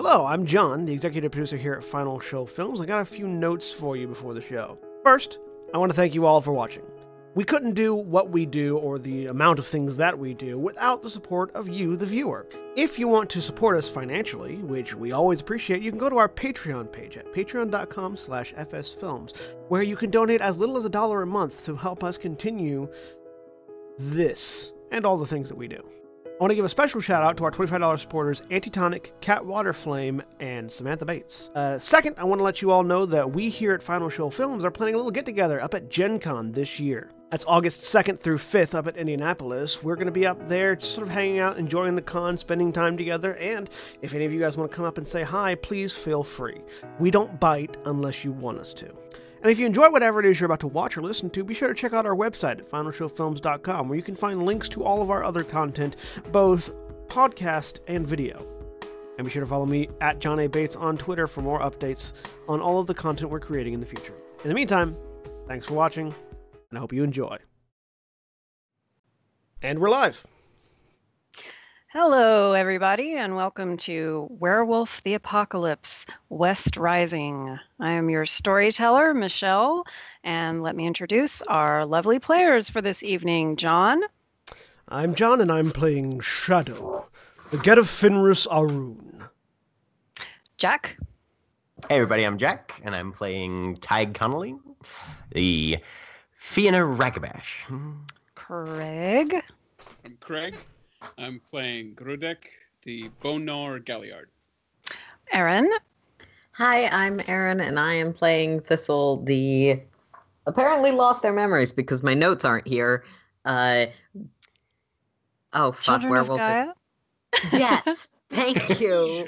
Hello, I'm John, the executive producer here at Final Show Films. I got a few notes for you before the show. First, I want to thank you all for watching. We couldn't do what we do or the amount of things that we do without the support of you, the viewer. If you want to support us financially, which we always appreciate, you can go to our Patreon page at patreon.com/fsfilms, where you can donate as little as $1 a month to help us continue this and all the things that we do. I want to give a special shout out to our $25 supporters, Antitonic, Waterflame, and Samantha Bates. Second, I want to let you all know that we here at Final Show Films are planning a little get-together up at Gen Con this year. That's August 2nd through 5th up at Indianapolis. We're going to be up there just sort of hanging out, enjoying the con, spending time together, and if any of you guys want to come up and say hi, please feel free. We don't bite unless you want us to. And if you enjoy whatever it is you're about to watch or listen to, be sure to check out our website at finalshowfilms.com, where you can find links to all of our other content, both podcast and video. And be sure to follow me at John A. Bates on Twitter for more updates on all of the content we're creating in the future. In the meantime, thanks for watching, and I hope you enjoy. And we're live. Hello, everybody, and welcome to Werewolf the Apocalypse, West Rising. I am your storyteller, Michelle, and let me introduce our lovely players for this evening. John? I'm John, and I'm playing Shadow, the Get of Fenris Arun. Jack? Hey everybody, I'm Jack, and I'm playing Tig Connolly, the Fianna Ragabash. Craig? I'm Craig. I'm playing Grudek, the Bone Gnawer Galliard. Erin? Hi, I'm Erin, and I am playing Thistle, the apparently lost their memories because my notes aren't here. Children Werewolf. of Gaia? Yes, thank you.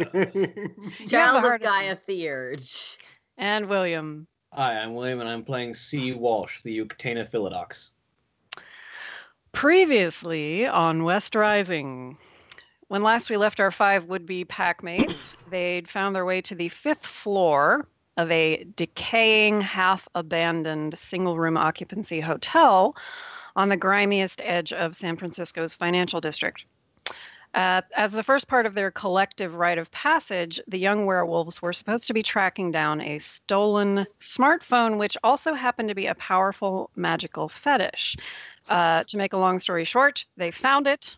Child of Gaia Theurge. And William. Hi, I'm William, and I'm playing C. Walsh, the Uctana Philodox. Previously on West Rising. When last we left our 5 would-be packmates, they'd found their way to the 5th floor of a decaying, half-abandoned, single-room occupancy hotel on the grimiest edge of San Francisco's financial district. As the first part of their collective rite of passage, the young werewolves were supposed to be tracking down a stolen smartphone, which also happened to be a powerful magical fetish. To make a long story short, they found it.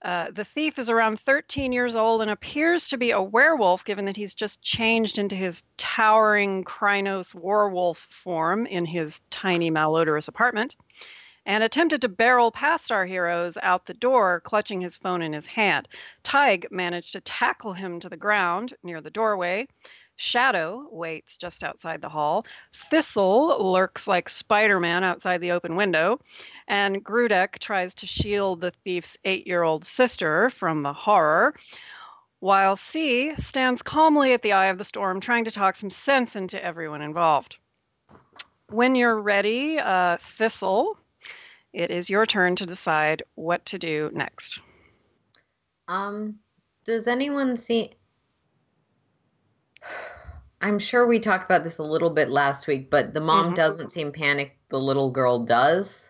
The thief is around 13 years old and appears to be a werewolf, given that he's just changed into his towering Krynos werewolf form in his tiny, malodorous apartment, and attempted to barrel past our heroes out the door, clutching his phone in his hand. Tig managed to tackle him to the ground near the doorway. Shadow waits just outside the hall. Thistle lurks like Spider-Man outside the open window. And Grudek tries to shield the thief's 8-year-old sister from the horror, while C stands calmly at the eye of the storm, trying to talk some sense into everyone involved. When you're ready, Thistle, it is your turn to decide what to do next. Does anyone see... I'm sure we talked about this a little bit last week, but the mom doesn't seem panicked. The little girl does.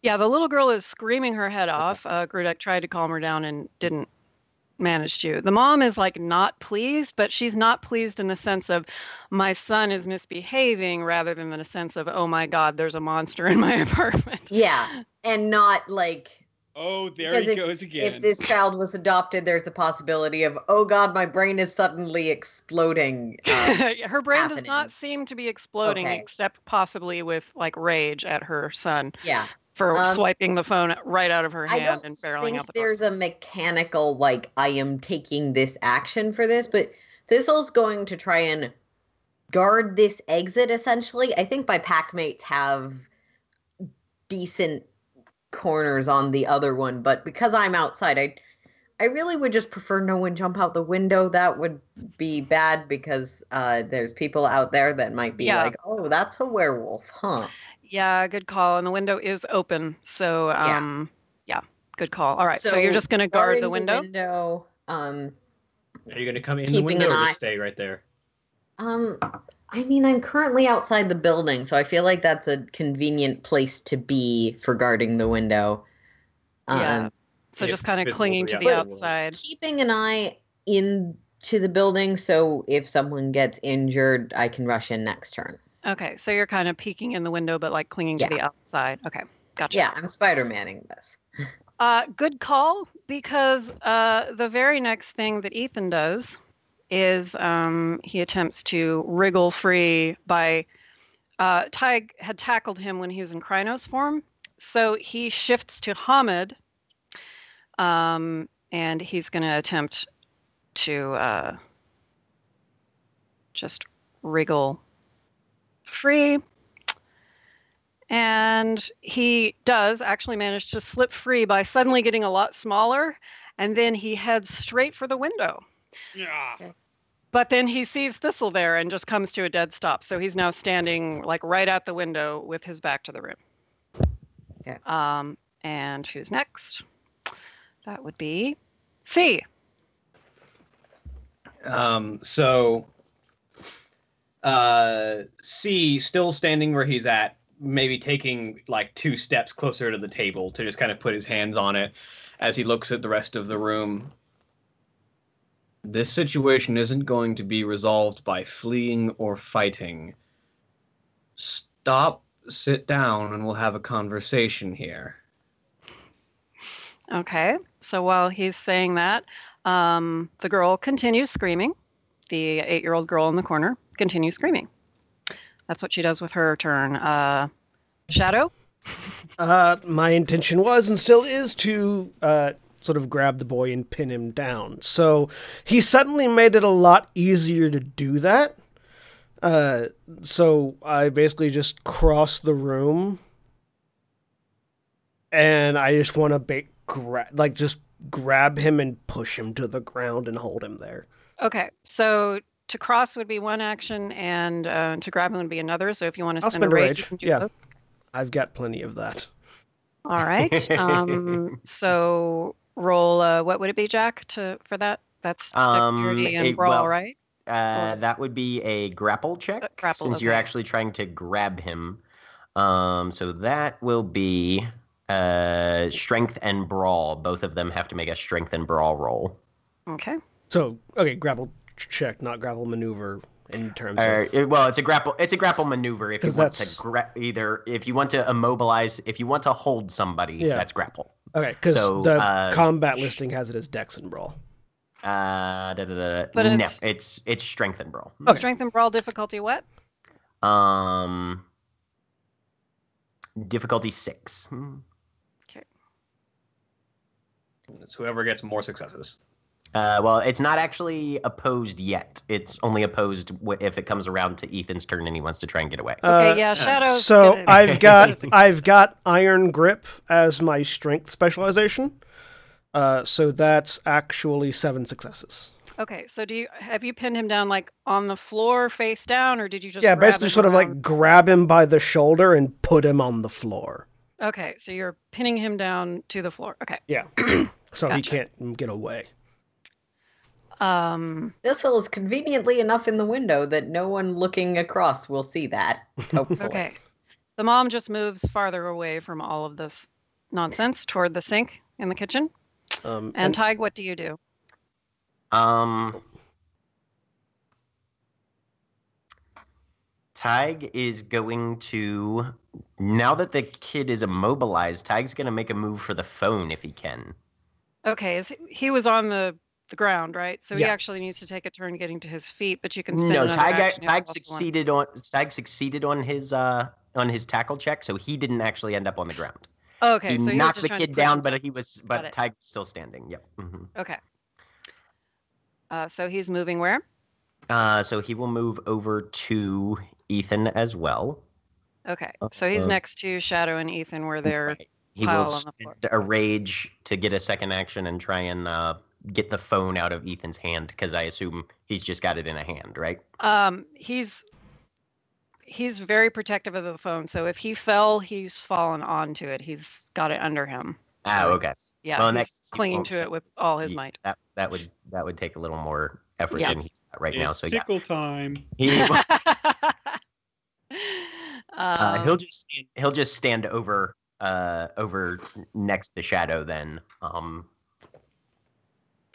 Yeah, the little girl is screaming her head off. Grudek tried to calm her down and didn't manage to. The mom is like not pleased, but she's not pleased in the sense of my son is misbehaving rather than in a sense of, oh my God, there's a monster in my apartment. Yeah, and not like... Oh, there he goes again. If this child was adopted, there's a possibility of, oh God, my brain is suddenly exploding. Her brain does not seem to be exploding, except possibly with like rage at her son. Yeah. For swiping the phone right out of her hand and barreling out the door. There's a mechanical, like, I am taking this action for this, but Thistle's going to try and guard this exit, essentially. I think my packmates have decent corners on the other one, but because I'm outside, I really would just prefer no one jump out the window. That would be bad because there's people out there that might be like, oh, that's a werewolf, huh? Yeah, good call. And the window is open. So, yeah, good call. All right. So you're just going to guard the window? Are you going to come in the window or just stay right there? I mean, I'm currently outside the building, so I feel like that's a convenient place to be for guarding the window. Yeah. So just kind of clinging to the outside. Keeping an eye into to the building, so if someone gets injured, I can rush in next turn. Okay, so you're kind of peeking in the window, but like clinging to the outside. Okay, gotcha. Yeah, I'm Spider-Manning this. Good call, because the very next thing that Ethan does is he attempts to wriggle free by Tig had tackled him when he was in Krynos form, so he shifts to Hamid, and he's going to attempt to just wriggle free. And he does actually manage to slip free by suddenly getting a lot smaller, and then he heads straight for the window. Yeah. Okay. But then he sees Thistle there and just comes to a dead stop. So he's now standing like right at the window with his back to the room. Okay. And who's next? That would be C. C still standing where he's at, maybe taking like 2 steps closer to the table to just kind of put his hands on it as he looks at the rest of the room. This situation isn't going to be resolved by fleeing or fighting. Stop, sit down, and we'll have a conversation here. Okay. So while he's saying that, the girl continues screaming. The 8-year-old girl in the corner continues screaming. That's what she does with her turn. Shadow? My intention was and still is to sort of grab the boy and pin him down. So he suddenly made it a lot easier to do that. So I basically just cross the room, and I just want to just grab him and push him to the ground and hold him there. Okay. So to cross would be one action, and to grab him would be another. So if you want to I'll spend a rage, you can do yeah. both. I've got plenty of that. All right. So roll. What would it be, Jack? For that? That's dexterity and brawl, right? That would be a grapple check, since you're actually trying to grab him. So that will be strength and brawl. Both of them have to make a strength and brawl roll. Okay. So grapple check, not grapple maneuver. In terms of it's a grapple maneuver if you want to if you want to immobilize, if you want to hold somebody, that's grapple. Okay, because the combat listing has it as dex and brawl. But no, it's strength and brawl. Okay. Strength and brawl difficulty what? Difficulty 6. Okay. It's whoever gets more successes. Well, it's not actually opposed yet. It's only opposed if it comes around to Ethan's turn and he wants to try and get away. Okay, yeah, Shadow's so I've got Iron Grip as my strength specialization. So that's actually 7 successes. Okay, so have you pinned him down like on the floor face down, or did you just basically sort of like grab him by the shoulder and put him on the floor. Okay, so you're pinning him down to the floor. Okay. Yeah. So he can't get away. Thistle is conveniently enough in the window that no one looking across will see that, hopefully. Okay. The mom just moves farther away from all of this nonsense toward the sink in the kitchen. And Tig, what do you do? Tig is going to, now that the kid is immobilized, Tig's going to make a move for the phone if he can. Okay, he was on the ground, right? So he actually needs to take a turn getting to his feet, but you can spend another action. Tig succeeded on his tackle check, so he didn't actually end up on the ground. Okay, he so knocked the kid down, but Tig was still standing. Yep. Mm-hmm. Okay. So he's moving where? So he will move over to Ethan as well. Okay, so he's next to Shadow and Ethan where they're He piled will on the floor. spend a rage to get a second action and try and get the phone out of Ethan's hand, because I assume he's just got it in a hand, right? He's very protective of the phone, so if he fell, he's fallen onto it. He's got it under him. So okay. Yeah, well, he's clinging to it with all his might. That would take a little more effort than he's got right now. So tickle time. He'll just stand over next to Shadow then.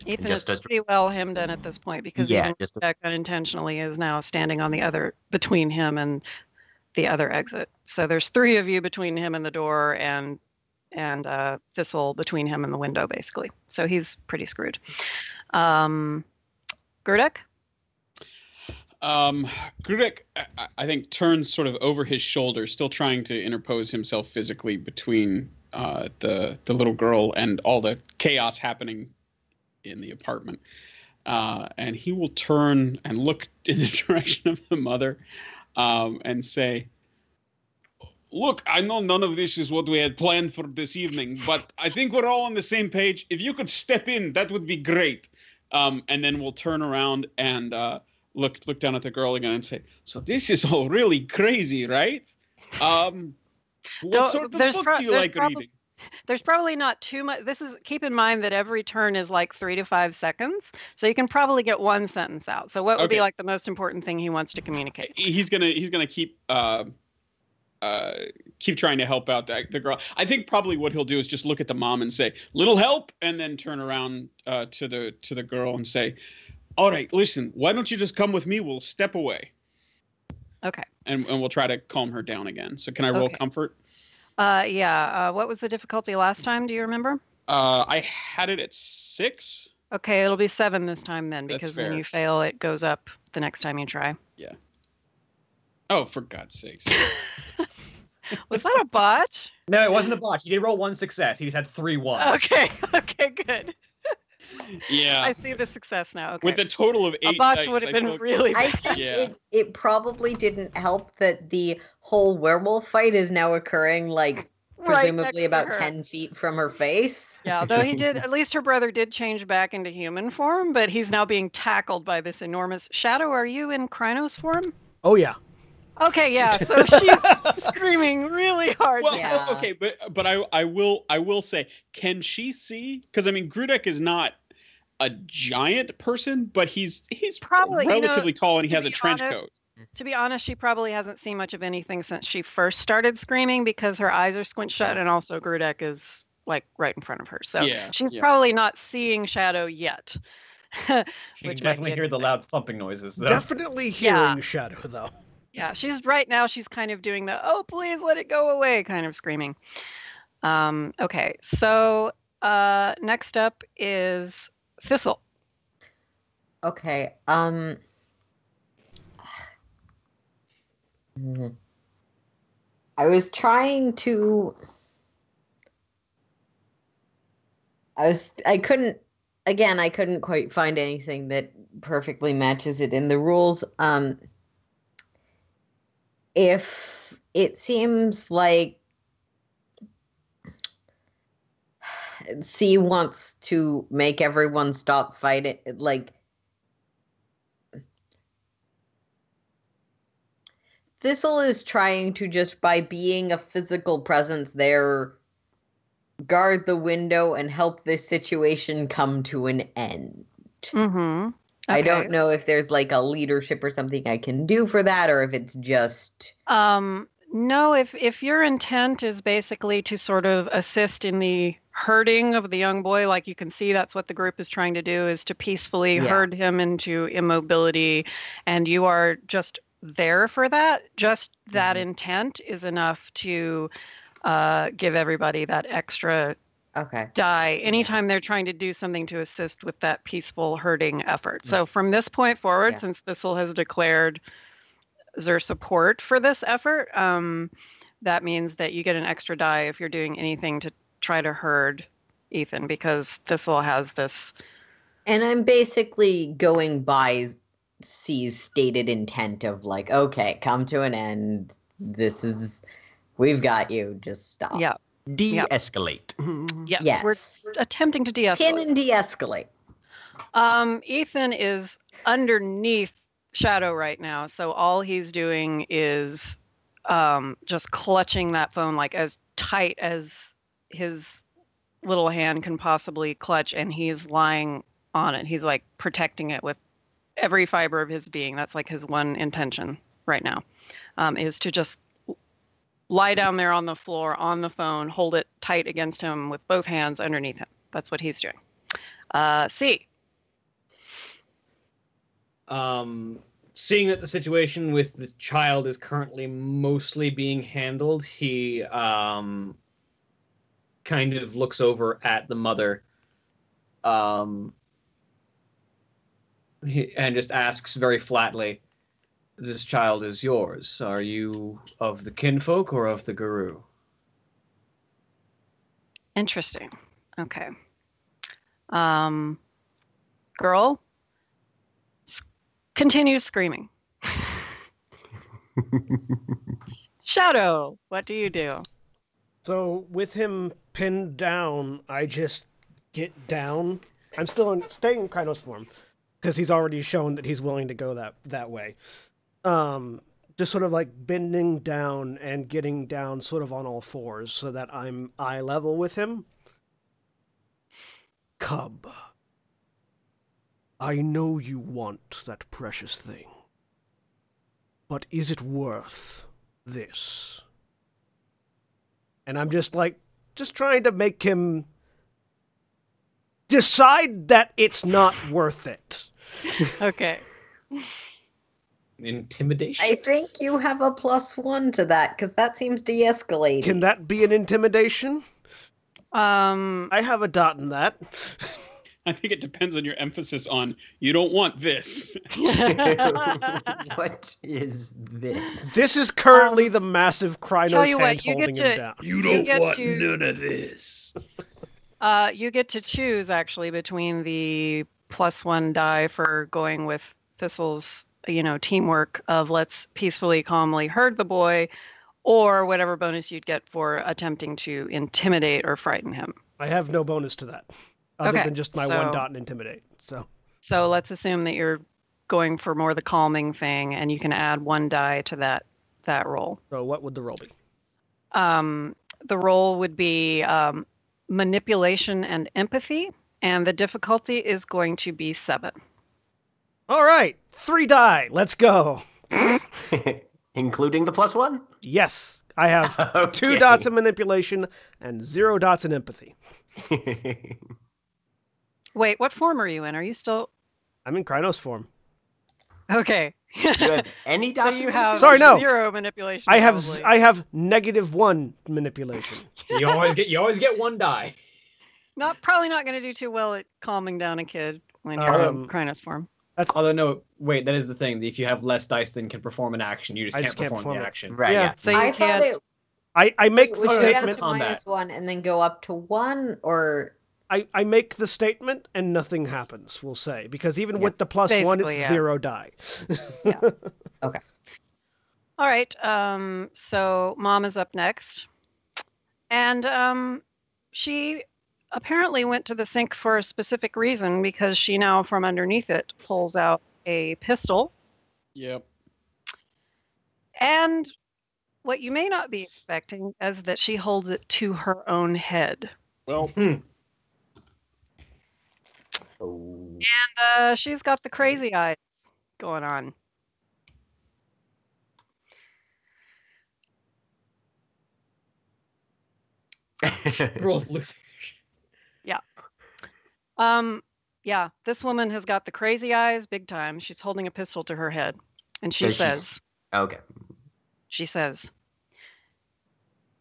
Ethan Just is as- pretty well hemmed in at this point because Yeah, even just- Jack unintentionally is now standing on the other between him and the other exit. So there's 3 of you between him and the door, and Thistle between him and the window, basically. So he's pretty screwed. Gurdek? Grudek, I think, turns sort of over his shoulder, still trying to interpose himself physically between the little girl and all the chaos happening in the apartment. And he will turn and look in the direction of the mother and say, "Look, I know none of this is what we had planned for this evening, but I think we're all on the same page. If you could step in, that would be great." And then we'll turn around and look down at the girl again and say, "So this is all really crazy, right? What sort of book do you like reading?" There's probably not too much. Keep in mind that every turn is like 3 to 5 seconds, so you can probably get one sentence out. So what would be like the most important thing he wants to communicate? He's gonna keep trying to help out the girl. I think probably what he'll do is just look at the mom and say, "Little help," and then turn around to the girl and say, "All right, listen, why don't you just come with me? We'll step away." Okay. And we'll try to calm her down again. So can I roll comfort? Yeah. What was the difficulty last time? Do you remember? I had it at 6. Okay, it'll be 7 this time then, because when you fail, it goes up the next time you try. Yeah. Oh, for God's sakes. Was that a botch? No, it wasn't a botch. He did roll 1 success. He just had 3 ones. Okay, good. Yeah. I see the success now. Okay. With a total of 8 a botch dice, would have been really I bad. think it probably didn't help that the whole werewolf fight is now occurring like presumably about 10 feet from her face. Yeah, though he did, at least her brother did change back into human form, but he's now being tackled by this enormous Shadow. Are you in Krynos form? Oh yeah. Okay, yeah. So she's screaming really hard. Well, Yeah. okay, but I will say, can she see? Because I mean, Grudek is not a giant person, but he's probably relatively tall, and he has a trench coat. To be honest, she probably hasn't seen much of anything since she first started screaming because her eyes are squint shut, and also Grudek is like right in front of her. So she's probably not seeing Shadow yet. She can definitely hear the loud thumping noises, though. Definitely hearing Shadow, though. Yeah, she's kind of doing the, "Oh, please let it go away," kind of screaming. Okay, so next up is Thistle. Okay. I was trying to. I couldn't quite find anything that perfectly matches it in the rules. If it seems like C wants to make everyone stop fighting, like Thistle is trying to, just by being a physical presence there, guard the window and help this situation come to an end. Mm-hmm. Okay. I don't know if there's like a leadership or something I can do for that, or if it's just... No, if your intent is basically to sort of assist in the herding of the young boy, like you can see that's what the group is trying to do, is to peacefully herd him into immobility, and you are just there for that, just that intent is enough to give everybody that extra die anytime they're trying to do something to assist with that peaceful herding effort. So from this point forward, since Thistle has declared their support for this effort, that means that you get an extra die if you're doing anything to try to herd Ethan, because Thistle has this. And I'm basically going by C's stated intent of like, okay, come to an end. We've got you. Just stop. Yeah. De-escalate. Yes, we're attempting to de-escalate. Pin and de-escalate. Ethan is underneath Shadow right now, so all he's doing is just clutching that phone like as tight as his little hand can possibly clutch, and he's lying on it. He's like protecting it with every fiber of his being. That's like his one intention right now, is to just lie down there on the floor on the phone, hold it tight against him with both hands underneath him. That's what he's doing. C. Seeing that the situation with the child is currently mostly being handled, he kind of looks over at the mother and just asks very flatly, "This child is yours. Are you of the kinfolk or of the guru?" Interesting. Okay. Girl continues screaming. Shadow, what do you do? So with him pinned down, I just get down. I'm still staying in Krynos form because he's already shown that he's willing to go that way. Just sort of like bending down and getting down sort of on all fours so that I'm eye level with him. Cub, I know you want that precious thing, but is it worth this? And I'm just trying to make him decide that it's not worth it. Okay. Intimidation? I think you have a +1 to that, because that seems de-escalating. Can that be an intimidation? I have a dot in that. I think it depends on your emphasis on you don't want this. What is this? This is currently the massive Krynos hand what, holding him down. You don't want none of this. You get to choose actually between the +1 die for going with Thistle's, teamwork of let's peacefully, calmly herd the boy, or whatever bonus you'd get for attempting to intimidate or frighten him. I have no bonus to that, other than just my 1 dot and intimidate. So let's assume that you're going for more the calming thing, and you can add 1 die to that roll. So what would the roll be? The roll would be manipulation and empathy, and the difficulty is going to be 7. All right, 3 die. Let's go. Including the +1? Yes, I have Okay. 2 dots in manipulation and 0 dots in empathy. Wait, what form are you in? Are you still... I'm in Krynos form. Okay. You have any dots? So you in have Sorry, no. 0 manipulation. I have probably. I have -1 manipulation. You always get 1 die. Probably not going to do too well at calming down a kid when you're in Krynos form. Although no, wait, that is the thing. If you have less dice than can perform an action, you just can't perform the action. Right, yeah. So you can't... I make the was statement. down to -1 and then go up to 1, or... I make the statement and nothing happens, we'll say. Because even with the +1, it's Basically, 0 die. Yeah. Okay. All right. So Mom is up next. And she apparently went to the sink for a specific reason, because she now, from underneath it, pulls out a pistol. Yep. And what you may not be expecting is that she holds it to her own head. Well, And she's got the crazy eyes going on. Girl's losing. Yeah, this woman has got the crazy eyes big time. She's holding a pistol to her head. And she Does she says, Okay. she says,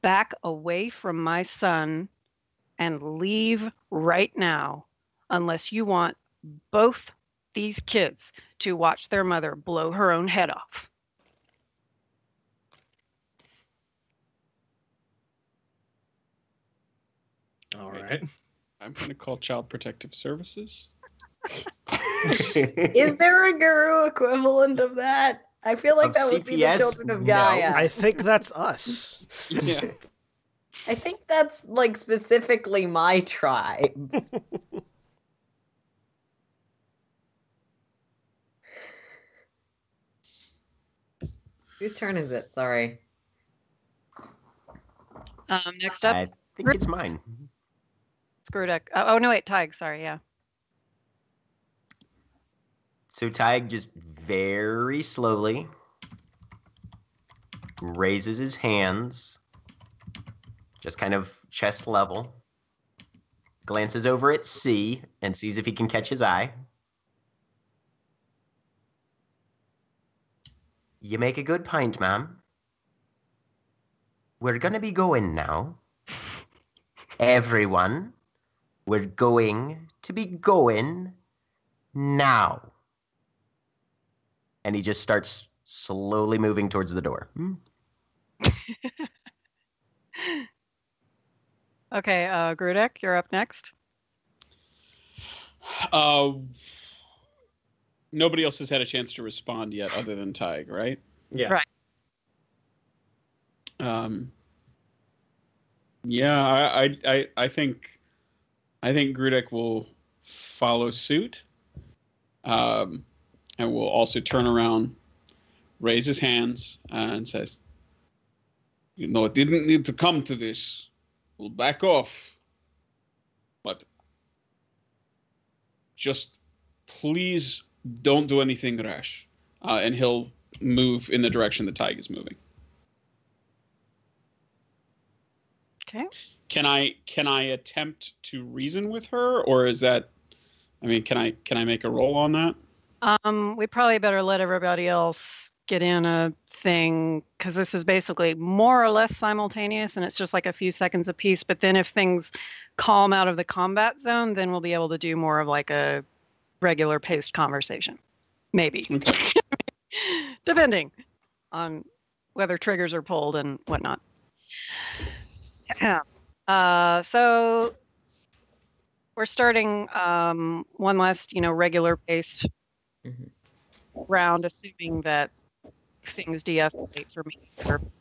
"Back away from my son and leave right now, unless you want both these kids to watch their mother blow her own head off." All right. I'm going to call Child Protective Services. Is there a guru equivalent of that? I feel like Of that would be the CPS? Children of No. Gaia. I think that's us. Yeah. I think that's like specifically my tribe. Whose turn is it? Sorry. Next up, I think it's mine. Screwdeck. Oh, no, wait, Tig. Sorry, yeah. So Tig just very slowly raises his hands, just kind of chest level, glances over at C and sees if he can catch his eye. You make a good point, ma'am. We're going to be going now. Everyone, we're going to be going now. And he just starts slowly moving towards the door. Okay, Grudek, you're up next. Nobody else has had a chance to respond yet, other than Tig, right? Yeah. Right. Yeah, I think Grudek will follow suit, and will also turn around, raise his hands, and says, "You know, it didn't need to come to this. We'll back off, but just please don't do anything rash." And he'll move in the direction the Tig is moving. Okay. Can I attempt to reason with her, or is that? I mean, can I make a roll on that? We probably better let everybody else get in a thing, because this is basically more or less simultaneous, and it's just like a few seconds apiece. But then if things calm out of the combat zone, then we'll be able to do more of like a regular paced conversation. Maybe. Okay. Depending on whether triggers are pulled and whatnot. Yeah. So we're starting one last, regular paced round, assuming that things de-escalate for me.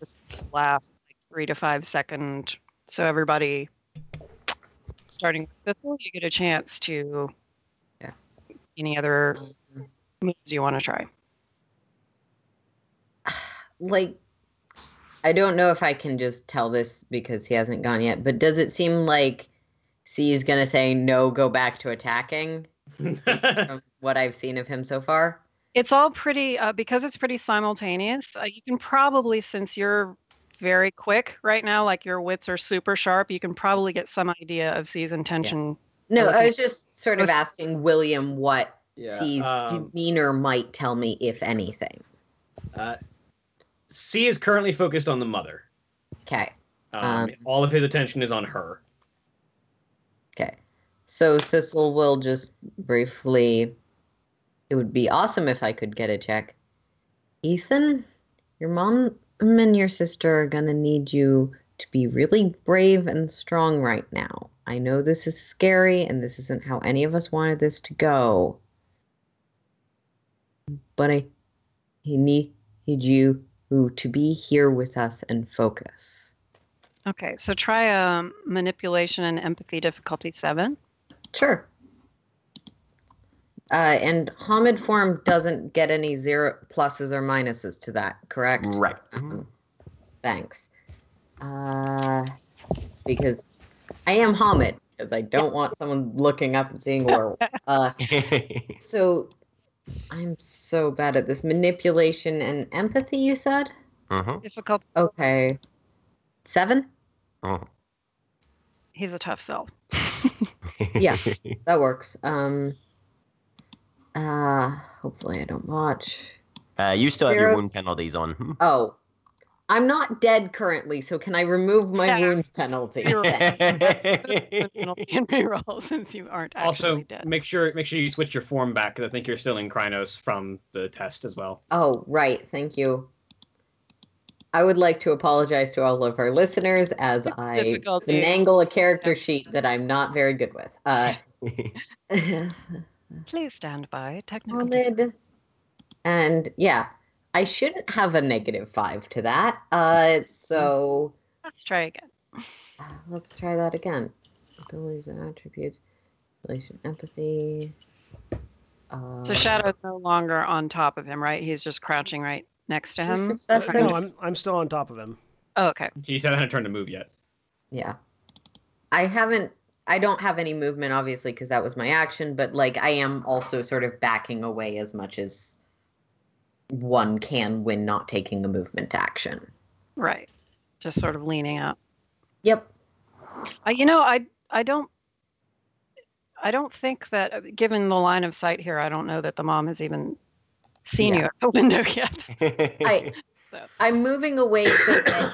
This last 3 to 5 second. So everybody, starting with Thistle, you get a chance to. Yeah. Any other moves you want to try? Like, I don't know if I can just tell this because he hasn't gone yet, but does it seem like C is going to say, no, go back to attacking? From what I've seen of him so far? It's all pretty, because it's pretty simultaneous, you can probably, since you're very quick right now, like your wits are super sharp, you can probably get some idea of C's intention. Yeah. No, I was just sort of asking William what C's demeanor might tell me, if anything. C is currently focused on the mother. Okay. All of his attention is on her. Okay. So Thistle will just briefly... It would be awesome if I could get a check. Ethan, your mom and your sister are going to need you to be really brave and strong right now. I know this is scary, and this isn't how any of us wanted this to go. But I need you to be here with us and focus. Okay, so try manipulation and empathy difficulty 7. Sure. And Hamid form doesn't get any 0 pluses or minuses to that, correct? Right. Thanks. Because I am Hamid, because I don't want someone looking up and seeing werewolf. So I'm so bad at this. Manipulation and empathy, you said? Difficult. Okay. 7? He's a tough sell. Yeah, that works. Hopefully I don't watch. You still have your wound penalties on. Oh, I'm not dead currently, so can I remove my wound penalty? Penalty and reroll since you aren't actually dead. Also, make sure you switch your form back, because I think you're still in Krynos from the test as well. Oh, right. Thank you. I would like to apologize to all of our listeners as I finagle a character sheet that I'm not very good with. Please stand by. Technical. And yeah, I shouldn't have a -5 to that. So let's try again. Let's try that again. Abilities and attributes, relation, empathy. So Shadow's no longer on top of him, right? He's just crouching right next to him. No, I'm still on top of him. Oh, okay. He hasn't had a turn to move yet. Yeah, I don't have any movement, obviously, because that was my action. But like, I am also sort of backing away as much as one can when not taking a movement action. Right. Just sort of leaning out. Yep. I don't think that, given the line of sight here, I don't know that the mom has even seen you at the window yet. I'm moving away so that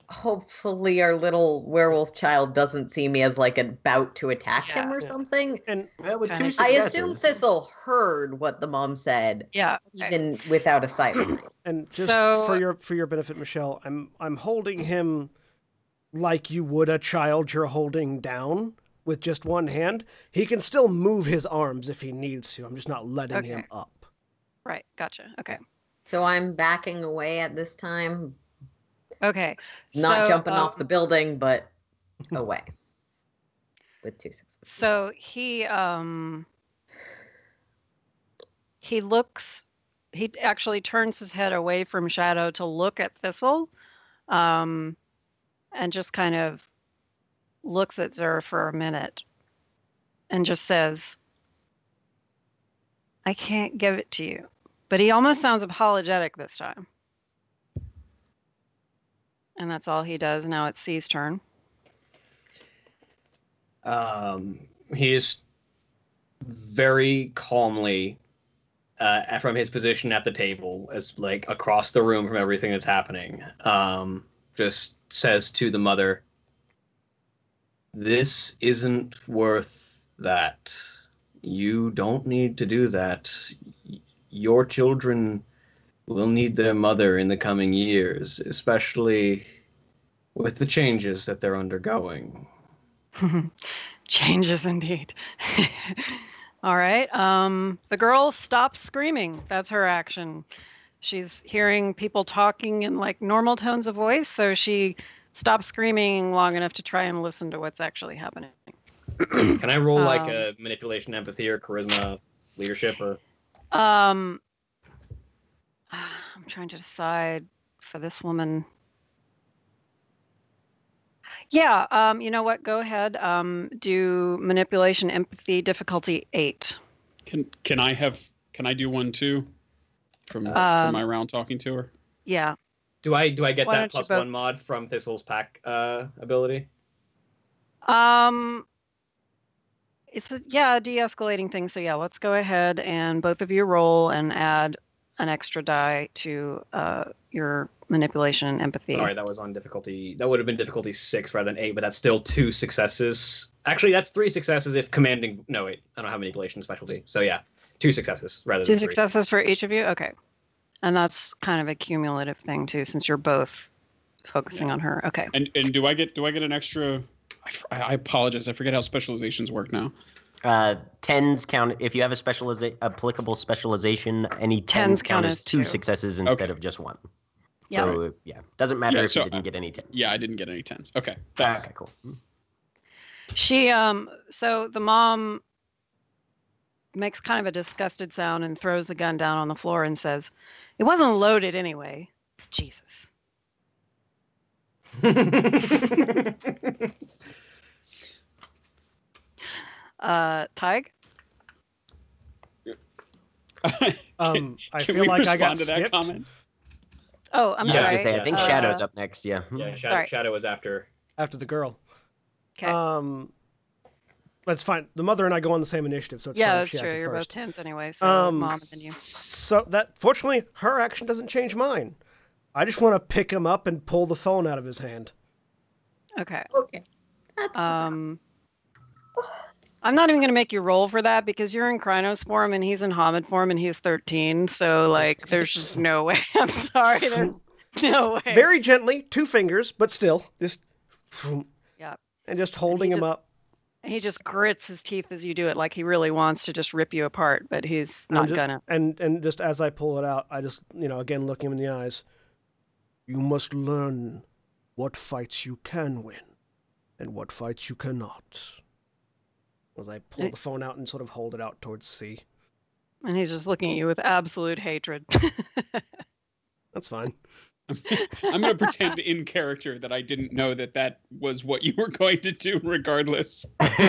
hopefully our little werewolf child doesn't see me as like about to attack him or something. And with 2 successes. I assume Thistle heard what the mom said. Yeah. Even without a sight line. And just for your benefit, Michelle, I'm holding him like you would a child you're holding down with just one hand. He can still move his arms if he needs to. I'm just not letting him up. Right. Gotcha. Okay. So I'm backing away at this time. Okay. Not jumping off the building, but away. With 2 successes. So he actually turns his head away from Shadow to look at Thistle, and just kind of looks at Zer for a minute and just says, I can't give it to you. But he almost sounds apologetic this time. And that's all he does. Now it's C's turn. He is very calmly, from his position at the table, as like across the room from everything that's happening, just says to the mother, "This isn't worth that. You don't need to do that. Your children will need their mother in the coming years, especially with the changes that they're undergoing." Changes indeed. All right. The girl stops screaming. That's her action. She's hearing people talking in like normal tones of voice, so she stops screaming long enough to try and listen to what's actually happening. Can I roll like a manipulation, empathy, or charisma, leadership, or? I'm trying to decide for this woman. Yeah, you know what? Go ahead. Do manipulation, empathy, difficulty 8. Can I do one too? From my round talking to her. Yeah. Do I get that +1 mod from Thistle's pack ability? It's a de-escalating thing. So yeah, let's go ahead and both of you roll and add an extra die to your manipulation and empathy. Sorry, that was on difficulty. That would have been difficulty 6 rather than 8, but that's still 2 successes. Actually, that's 3 successes if commanding. No, wait, I don't have manipulation specialty. So yeah, 2 successes rather than 2 successes for each of you. Okay, and that's kind of a cumulative thing too, since you're both focusing on her. Okay. And do I get an extra? I apologize. I forget how specializations work now. 10s count if you have a applicable specialization. Any 10s count as 2 successes instead of just 1. Yeah. So doesn't matter if you didn't get any 10s. Yeah, I didn't get any 10s. Okay. Okay, cool. She so the mom makes kind of a disgusted sound and throws the gun down on the floor and says, "It wasn't loaded anyway." Jesus. Tig? I feel like I got skipped. Comment? Oh, I'm sorry. I was gonna say, I think Shadow's up next. Yeah. Yeah, Shadow was after the girl. Okay. That's fine. The mother and I go on the same initiative, so it's fine. Yeah, that's she true. You're first. both 10s anyway, so mom and then you. So that fortunately, her action doesn't change mine. I just want to pick him up and pull the phone out of his hand. Okay. Okay. I'm not even going to make you roll for that because you're in Krynos form and he's in Hamid form and he's 13. So, like, there's just no way. I'm sorry. There's no way. Very gently, 2 fingers, but still, just. Yeah. And just holding him up. He just grits his teeth as you do it, like he really wants to just rip you apart, but he's not gonna. And just as I pull it out, I just, again, look him in the eyes. You must learn what fights you can win and what fights you cannot. As I pull the phone out and sort of hold it out towards C. And he's just looking at you with absolute hatred. That's fine. I'm going to pretend in character that I didn't know that was what you were going to do regardless. Let's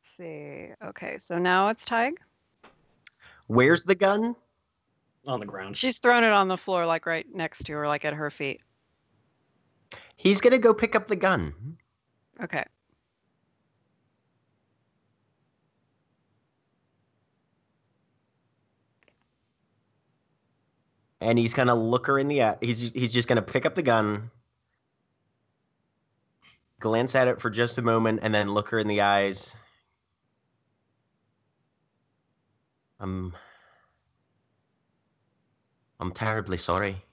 see. Okay, so now it's Tig. Where's the gun? On the ground. She's thrown it on the floor, like right next to her, like at her feet. He's going to go pick up the gun. Okay. And he's gonna look her in the eye. He's just gonna pick up the gun, glance at it for just a moment, and then look her in the eyes. I'm terribly sorry.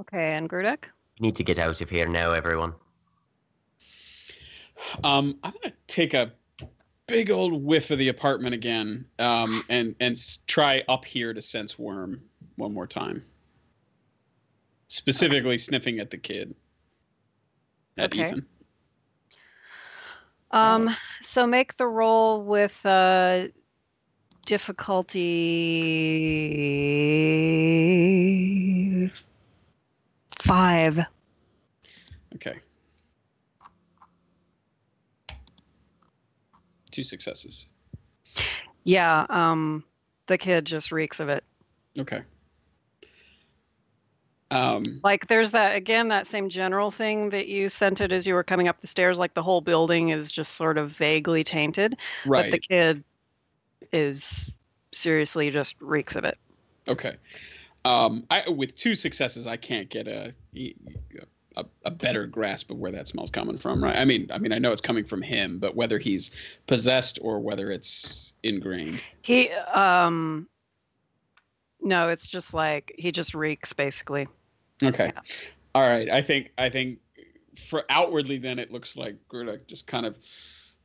Okay, and Grudek? You need to get out of here now, everyone. I'm gonna take a big old whiff of the apartment again, and try up here to sense worm one more time. Specifically sniffing at the kid. At Ethan. So make the roll with difficulty 5. Okay. 2 successes. Yeah, the kid just reeks of it. Okay. Like there's that same general thing that you scented as you were coming up the stairs, like the whole building is just sort of vaguely tainted. Right. But the kid is seriously just reeks of it. Okay. With 2 successes, I can't get a better grasp of where that smell's coming from, right? I mean, I know it's coming from him, but whether he's possessed or whether it's ingrained. No, it's just like he just reeks, basically. Okay. Yeah. All right. I think for outwardly, then it looks like Grudek just kind of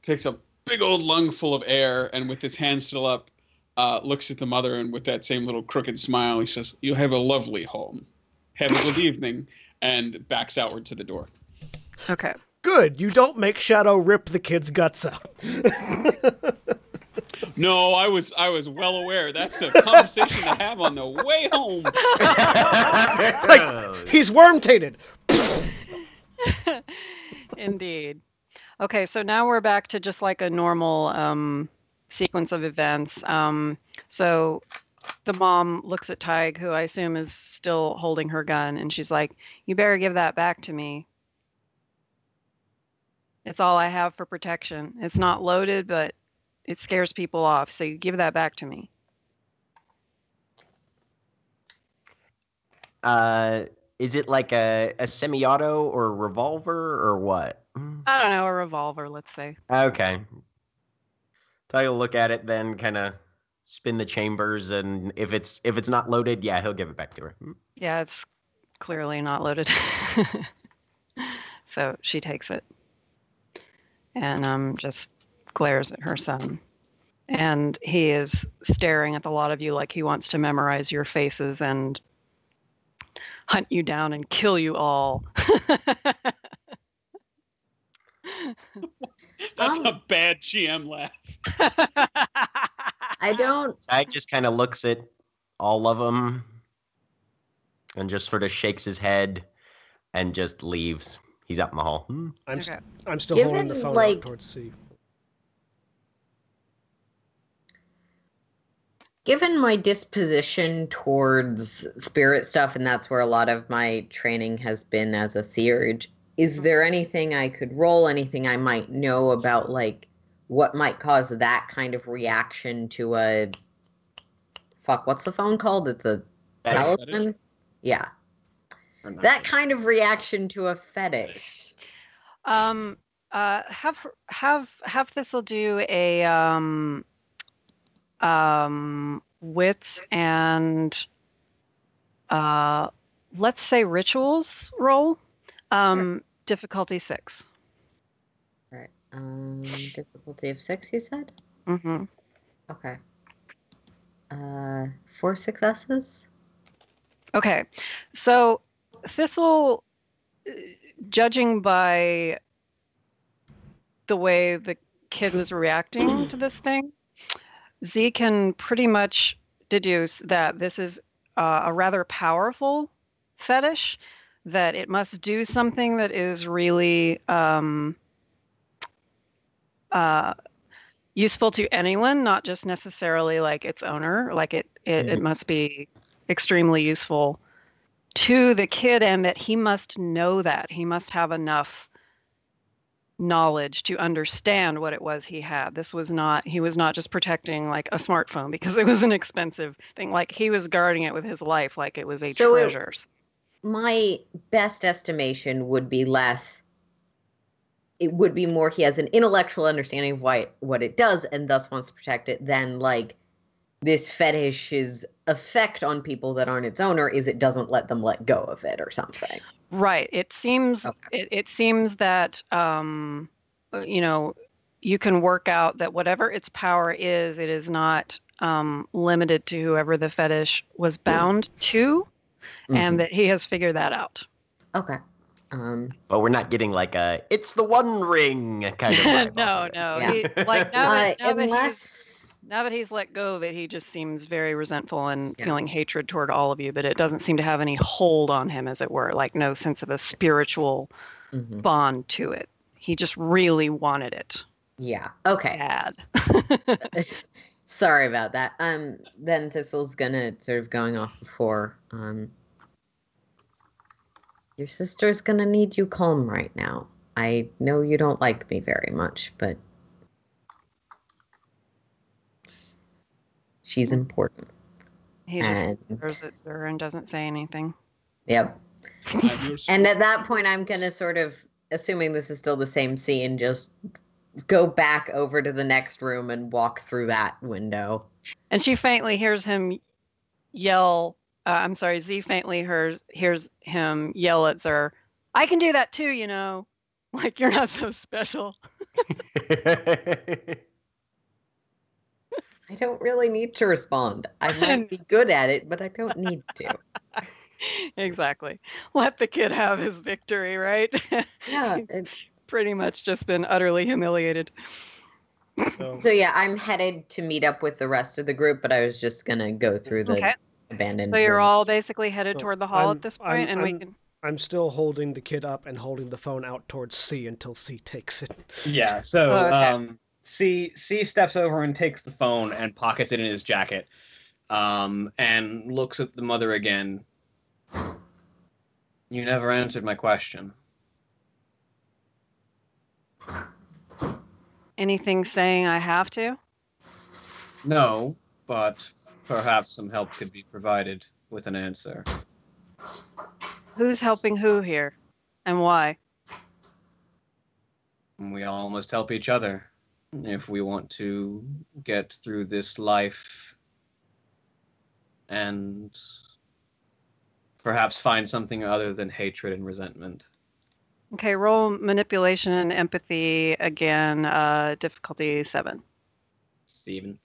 takes a big old lung full of air, and with his hand still up, looks at the mother, and with that same little crooked smile, he says, "You have a lovely home. Have a good evening," and backs outward to the door. Okay. Good. You don't make Shadow rip the kid's guts out. No, I was well aware. That's a conversation to have on the way home. It's like, he's worm-tainted. Indeed. Okay, so now we're back to just like a normal sequence of events. So the mom looks at Tig, who I assume is still holding her gun, and she's like, "You better give that back to me. It's all I have for protection. It's not loaded, but it scares people off, so you give that back to me." Is it like a semi-auto or a revolver or what? I don't know, a revolver, let's say. Okay. Tig will look at it, then kind of spin the chambers, and if it's not loaded, yeah, he'll give it back to her. Yeah, it's clearly not loaded. So she takes it and just glares at her son. And he is staring at the lot of you like he wants to memorize your faces and hunt you down and kill you all. That's a bad GM laugh. Tig just kind of looks at all of them and just sort of shakes his head and just leaves. He's out in the hall. I'm still holding the phone out towards C. Given my disposition towards spirit stuff, and that's where a lot of my training has been as a theurge, is there anything I could roll, anything I might know about, like, what might cause that kind of reaction to a... Fuck, what's the phone called? It's a talisman? Yeah. That kind of reaction to a fetish. Have Thistle do a wits and let's say rituals roll. Sure. Difficulty 6. All right. Difficulty of 6, you said? Mm-hmm. Okay. 4 successes? Okay. So Thistle, judging by the way the kid was reacting to this thing, Z can pretty much deduce that this is a rather powerful fetish, that it must do something that is really useful to anyone, not just necessarily like its owner. Like it must be extremely useful to the kid, and that he must know that. He must have enough knowledge to understand what it was he had. He was not just protecting like a smartphone because it was an expensive thing. Like he was guarding it with his life like it was a treasure. My best estimation would be less. It would be more he has an intellectual understanding of what it does and thus wants to protect it than like this fetish's effect on people that aren't its owner is it doesn't let them let go of it or something. Right. It seems it seems that you can work out that whatever its power is, it is not limited to whoever the fetish was bound to, and that he has figured that out. Okay. But we're not getting like it's the One Ring kind of vibe. No. Yeah. He, like now that he's let go of it, he just seems very resentful and feeling hatred toward all of you, but it doesn't seem to have any hold on him, as it were, like no sense of a spiritual bond to it. He just really wanted it. Yeah. Okay. Bad. Sorry about that. Then Thistle's gonna sort of going off before, your sister's gonna need you calm right now. I know you don't like me very much, but she's important. He just throws it there and doesn't say anything. Yep. And at that point, I'm going to sort of, assuming this is still the same scene, just go back over to the next room and walk through that window. And she faintly hears him yell, Z faintly hears him yell at Zer, I can do that too, you know. Like, you're not so special. I don't really need to respond. I might be good at it, but I don't need to. Exactly. Let the kid have his victory, right? Yeah. He's pretty much just been utterly humiliated. So yeah, I'm headed to meet up with the rest of the group, but I was just going to go through the abandoned So you're room. all basically headed toward the hall at this point, I'm still holding the kid up and holding the phone out towards C until C takes it. Yeah, so C steps over and takes the phone and pockets it in his jacket, and looks at the mother again. You never answered my question. Anything saying I have to? No, but perhaps some help could be provided with an answer. Who's helping who here? And why? We all must help each other if we want to get through this life and perhaps find something other than hatred and resentment. Okay, roll manipulation and empathy again, difficulty 7. Steven.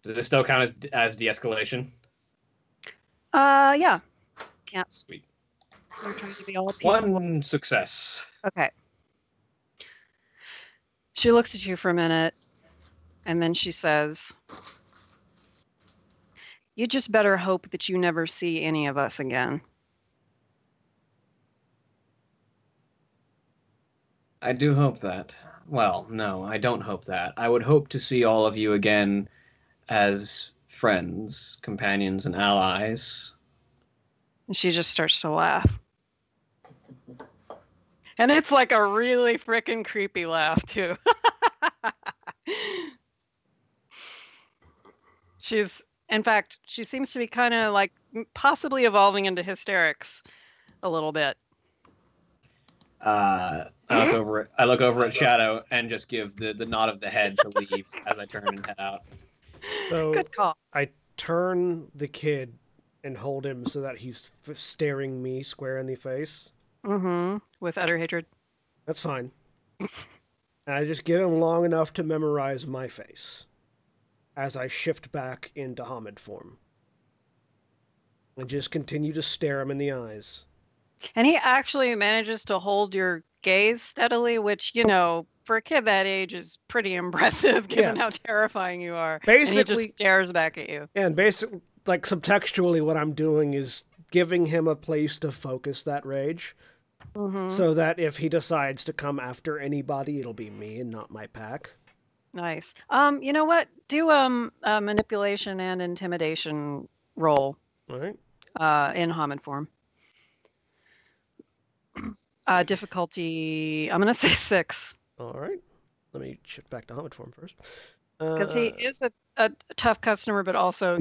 Does it still count as de-escalation? Yeah. Yeah. Sweet. We're trying to be all peaceful. One success. Okay. She looks at you for a minute, and then she says, you just better hope that you never see any of us again. I do hope that. Well, no, I don't hope that. I would hope to see all of you again as friends, companions, and allies. And she just starts to laugh. And it's like a really frickin' creepy laugh, too. In fact, she seems to be kind of like possibly evolving into hysterics a little bit. I look over at Shadow and just give the nod of the head to leave as I turn and head out. So good call. I turn the kid and hold him so that he's staring me square in the face. Mm-hmm. With utter hatred. That's fine. And I just give him long enough to memorize my face as I shift back into Hamid form. And just continue to stare him in the eyes. And he actually manages to hold your gaze steadily, which, you know, for a kid that age is pretty impressive given how terrifying you are. Basically, and he just stares back at you. And basically, like subtextually, what I'm doing is giving him a place to focus that rage. Mm-hmm. So that if he decides to come after anybody, it'll be me and not my pack. Nice. You know what? Do a manipulation and intimidation roll. All right. In Hamid form. Difficulty, I'm going to say 6. All right. Let me shift back to Hamid for him first. Because he is a tough customer, but also,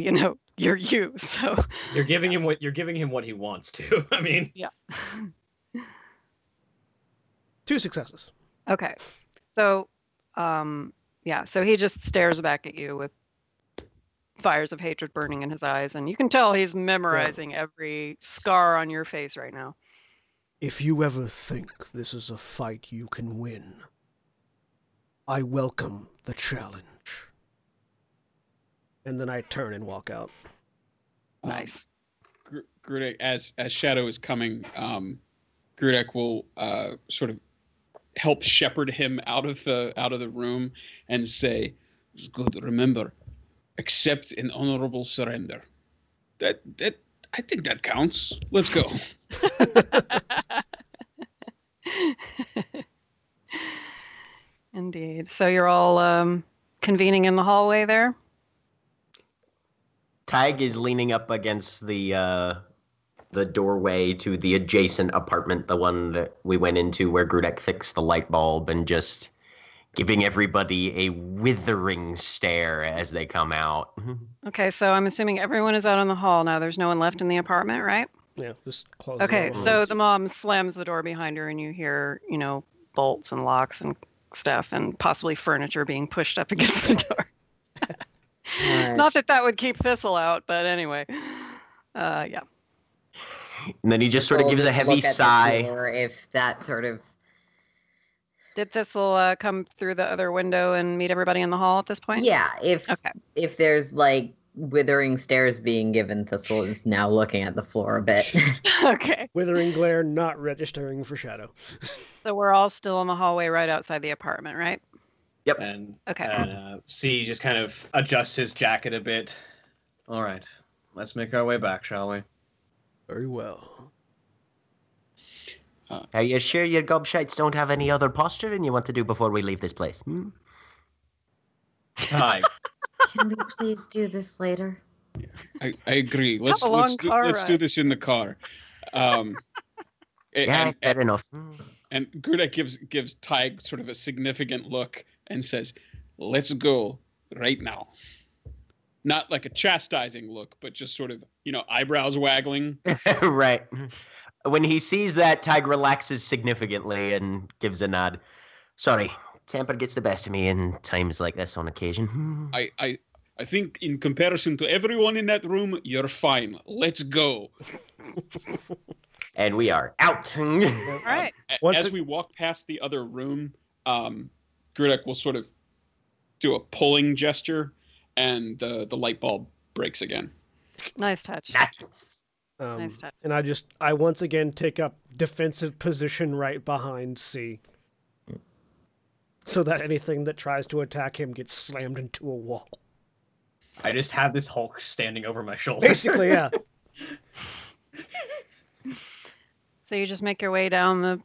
you're you. So you're giving him what he wants to. I mean, yeah. 2 successes. Okay. So, so he just stares back at you with fires of hatred burning in his eyes, and you can tell he's memorizing every scar on your face right now. If you ever think this is a fight you can win, I welcome the challenge. And then I turn and walk out. Nice. Grudek, as Shadow is coming, Grudek will sort of help shepherd him out of the room and say, "It's good. Remember, accept an honorable surrender." That I think that counts. Let's go. Indeed. So you're all convening in the hallway there? Tig is leaning up against the doorway to the adjacent apartment, the one that we went into where Grudek fixed the light bulb, and just giving everybody a withering stare as they come out. Okay, so I'm assuming everyone is out in the hall now. There's no one left in the apartment, right? Yeah, just close. Okay, so the mom slams the door behind her, and you hear, bolts and locks and stuff, and possibly furniture being pushed up against the door. Not that would keep Thistle out, but anyway. Yeah. And then he just sort of gives a heavy sigh. If that sort of... Did Thistle come through the other window and meet everybody in the hall at this point? Yeah, if there's withering stares being given, Thistle is now looking at the floor a bit. Okay. Withering glare not registering for Shadow. So we're all still in the hallway right outside the apartment, right? Yep. And okay. C just kind of adjusts his jacket a bit. All right, let's make our way back, shall we? Very well. Are you sure your gobshites don't have any other posturing you want to do before we leave this place? Time. Can we please do this later? I agree. Let's do this in the car. Fair enough. And Grudek gives Tig sort of a significant look and says, "Let's go right now." Not like a chastising look, but just sort of, eyebrows waggling. Right. When he sees that, Tig relaxes significantly and gives a nod. Sorry, temper gets the best of me in times like this on occasion. I think in comparison to everyone in that room, you're fine. Let's go. And we are out. All right. As we walk past the other room, Grudek will sort of do a pulling gesture, and the light bulb breaks again. Nice touch. Nice. Nice touch. And I once again take up defensive position right behind C, so that anything that tries to attack him gets slammed into a wall. I just have this Hulk standing over my shoulder. Basically, yeah. So you just make your way down the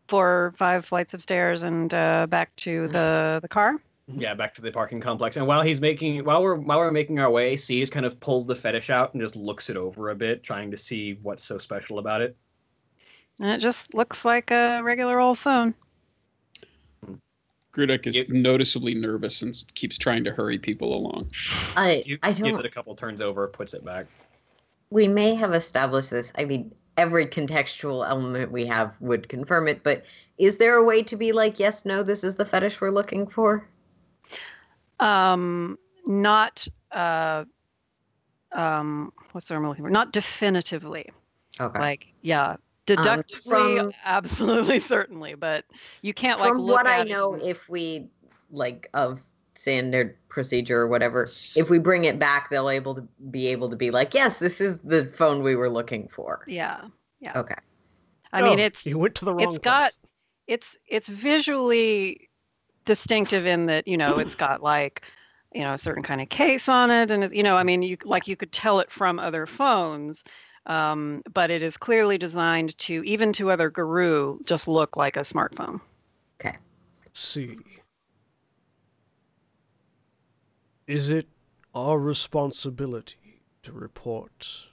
4 or 5 flights of stairs and back to the car? Yeah, back to the parking complex. And while we're making our way, C just kind of pulls the fetish out and just looks it over a bit, trying to see what's so special about it. And it just looks like a regular old phone. Grudek is noticeably nervous and keeps trying to hurry people along. I don't... Gives it a couple turns over, puts it back. We may have established this. I mean, every contextual element we have would confirm it, but is there a way to be like, yes, no, this is the fetish we're looking for? Not what's the word I'm looking for? Not definitively. Okay. Deductively, absolutely, certainly, but you can't look from what at I know, if we of standard procedure or whatever, if we bring it back, they'll be able to be like, yes, this is the phone we were looking for. Yeah. Okay. I mean, you went to the wrong place. It's visually distinctive in that, it's got a certain kind of case on it, and you could tell it from other phones, but it is clearly designed to, even to other guru, just look like a smartphone. Okay. See, is it our responsibility to report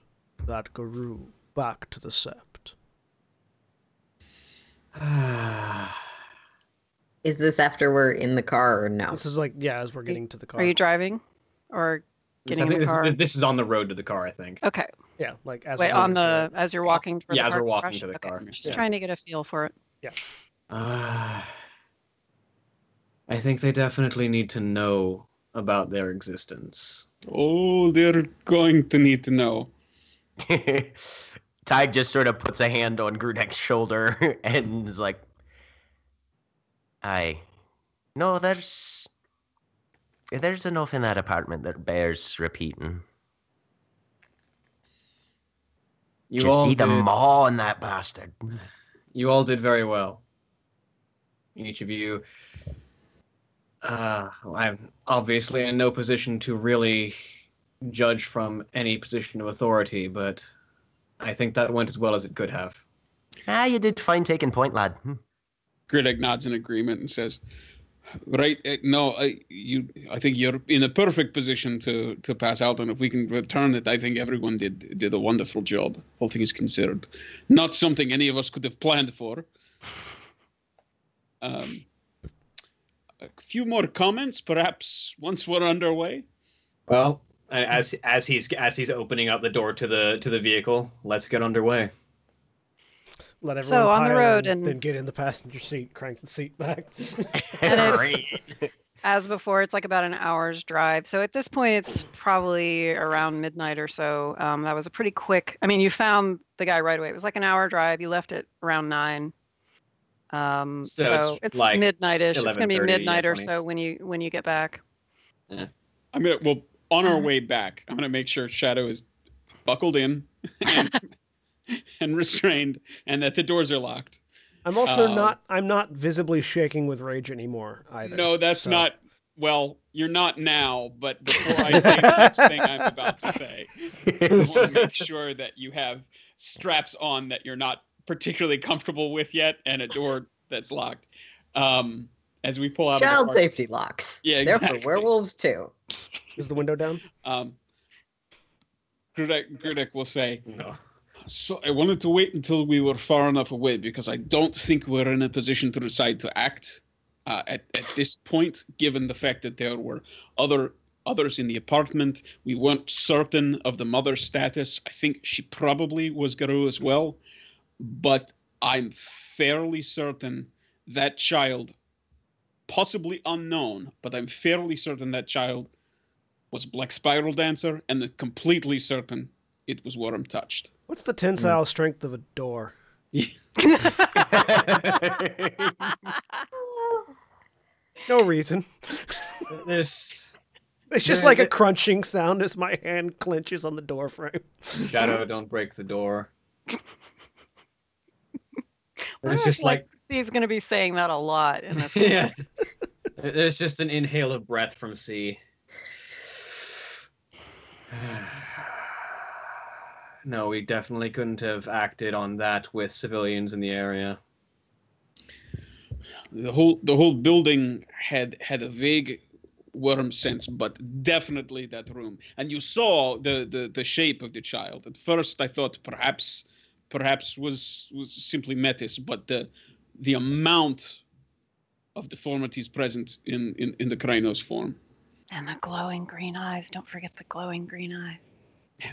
that guru back to the Sept? Is this after we're in the car or no? This is like, yeah, as we're getting to the car. Are you driving? Or getting in the car? This is on the road to the car, I think. Okay. Yeah, like as Wait, we're on going to the as you're walking for the as car we're walking wash? to the Okay. car. Just trying to get a feel for it. Yeah. I think they definitely need to know about their existence. Oh, they're going to need to know. Ty just sort of puts a hand on Grudek's shoulder and is like, no, there's enough in that apartment that bears repeating. You see the maw in that bastard. You all did very well. Each of you. I'm obviously in no position to really judge from any position of authority, but I think that went as well as it could have. You did fine taking point, lad. Gridek nods in agreement and says, "Right, no, I think you're in a perfect position to pass out, and if we can return it, I think everyone did a wonderful job, all things considered. Not something any of us could have planned for." A few more comments, perhaps, once we're underway. Well, as he's opening up the door to the vehicle, let's get underway. Let everyone on the pile road in, and then get in the passenger seat, crank the seat back. As before, it's like about an hour's drive. So at this point, it's probably around midnight or so. That was a pretty quick. I mean, you found the guy right away. It was like an hour drive. You left it around 9. So it's like midnight-ish. It's gonna be midnight or so when you get back. Yeah. On our way back, I'm gonna make sure Shadow is buckled in and restrained, and that the doors are locked. I'm also not visibly shaking with rage anymore either. No, that's not. Well, you're not now, but before I say the next thing I'm about to say, I want to make sure that you have straps on that you're not particularly comfortable with yet, and a door that's locked. As we pull out child safety locks. Yeah, exactly. They're for werewolves too. Is the window down? Grudek will say, no. So I wanted to wait until we were far enough away because I don't think we're in a position to decide to act at this point, given the fact that there were others in the apartment. We weren't certain of the mother's status. I think she probably was Garou as well. But I'm fairly certain that child, possibly unknown, but I'm fairly certain that child was Black Spiral Dancer, and completely certain it was Worm Touched. What's the tensile strength of a door? No reason. It's just like a crunching sound as my hand clenches on the door frame. Shadow, don't break the door. It's just like C's going to be saying that a lot in this. Yeah. There's just an inhale of breath from C. No, we definitely couldn't have acted on that with civilians in the area. The whole building had a vague worm sense, but definitely that room. And you saw the shape of the child. At first, I thought perhaps was simply Metis, but the amount of deformities present in the Krynos form. And the glowing green eyes. Don't forget the glowing green eyes. Yeah.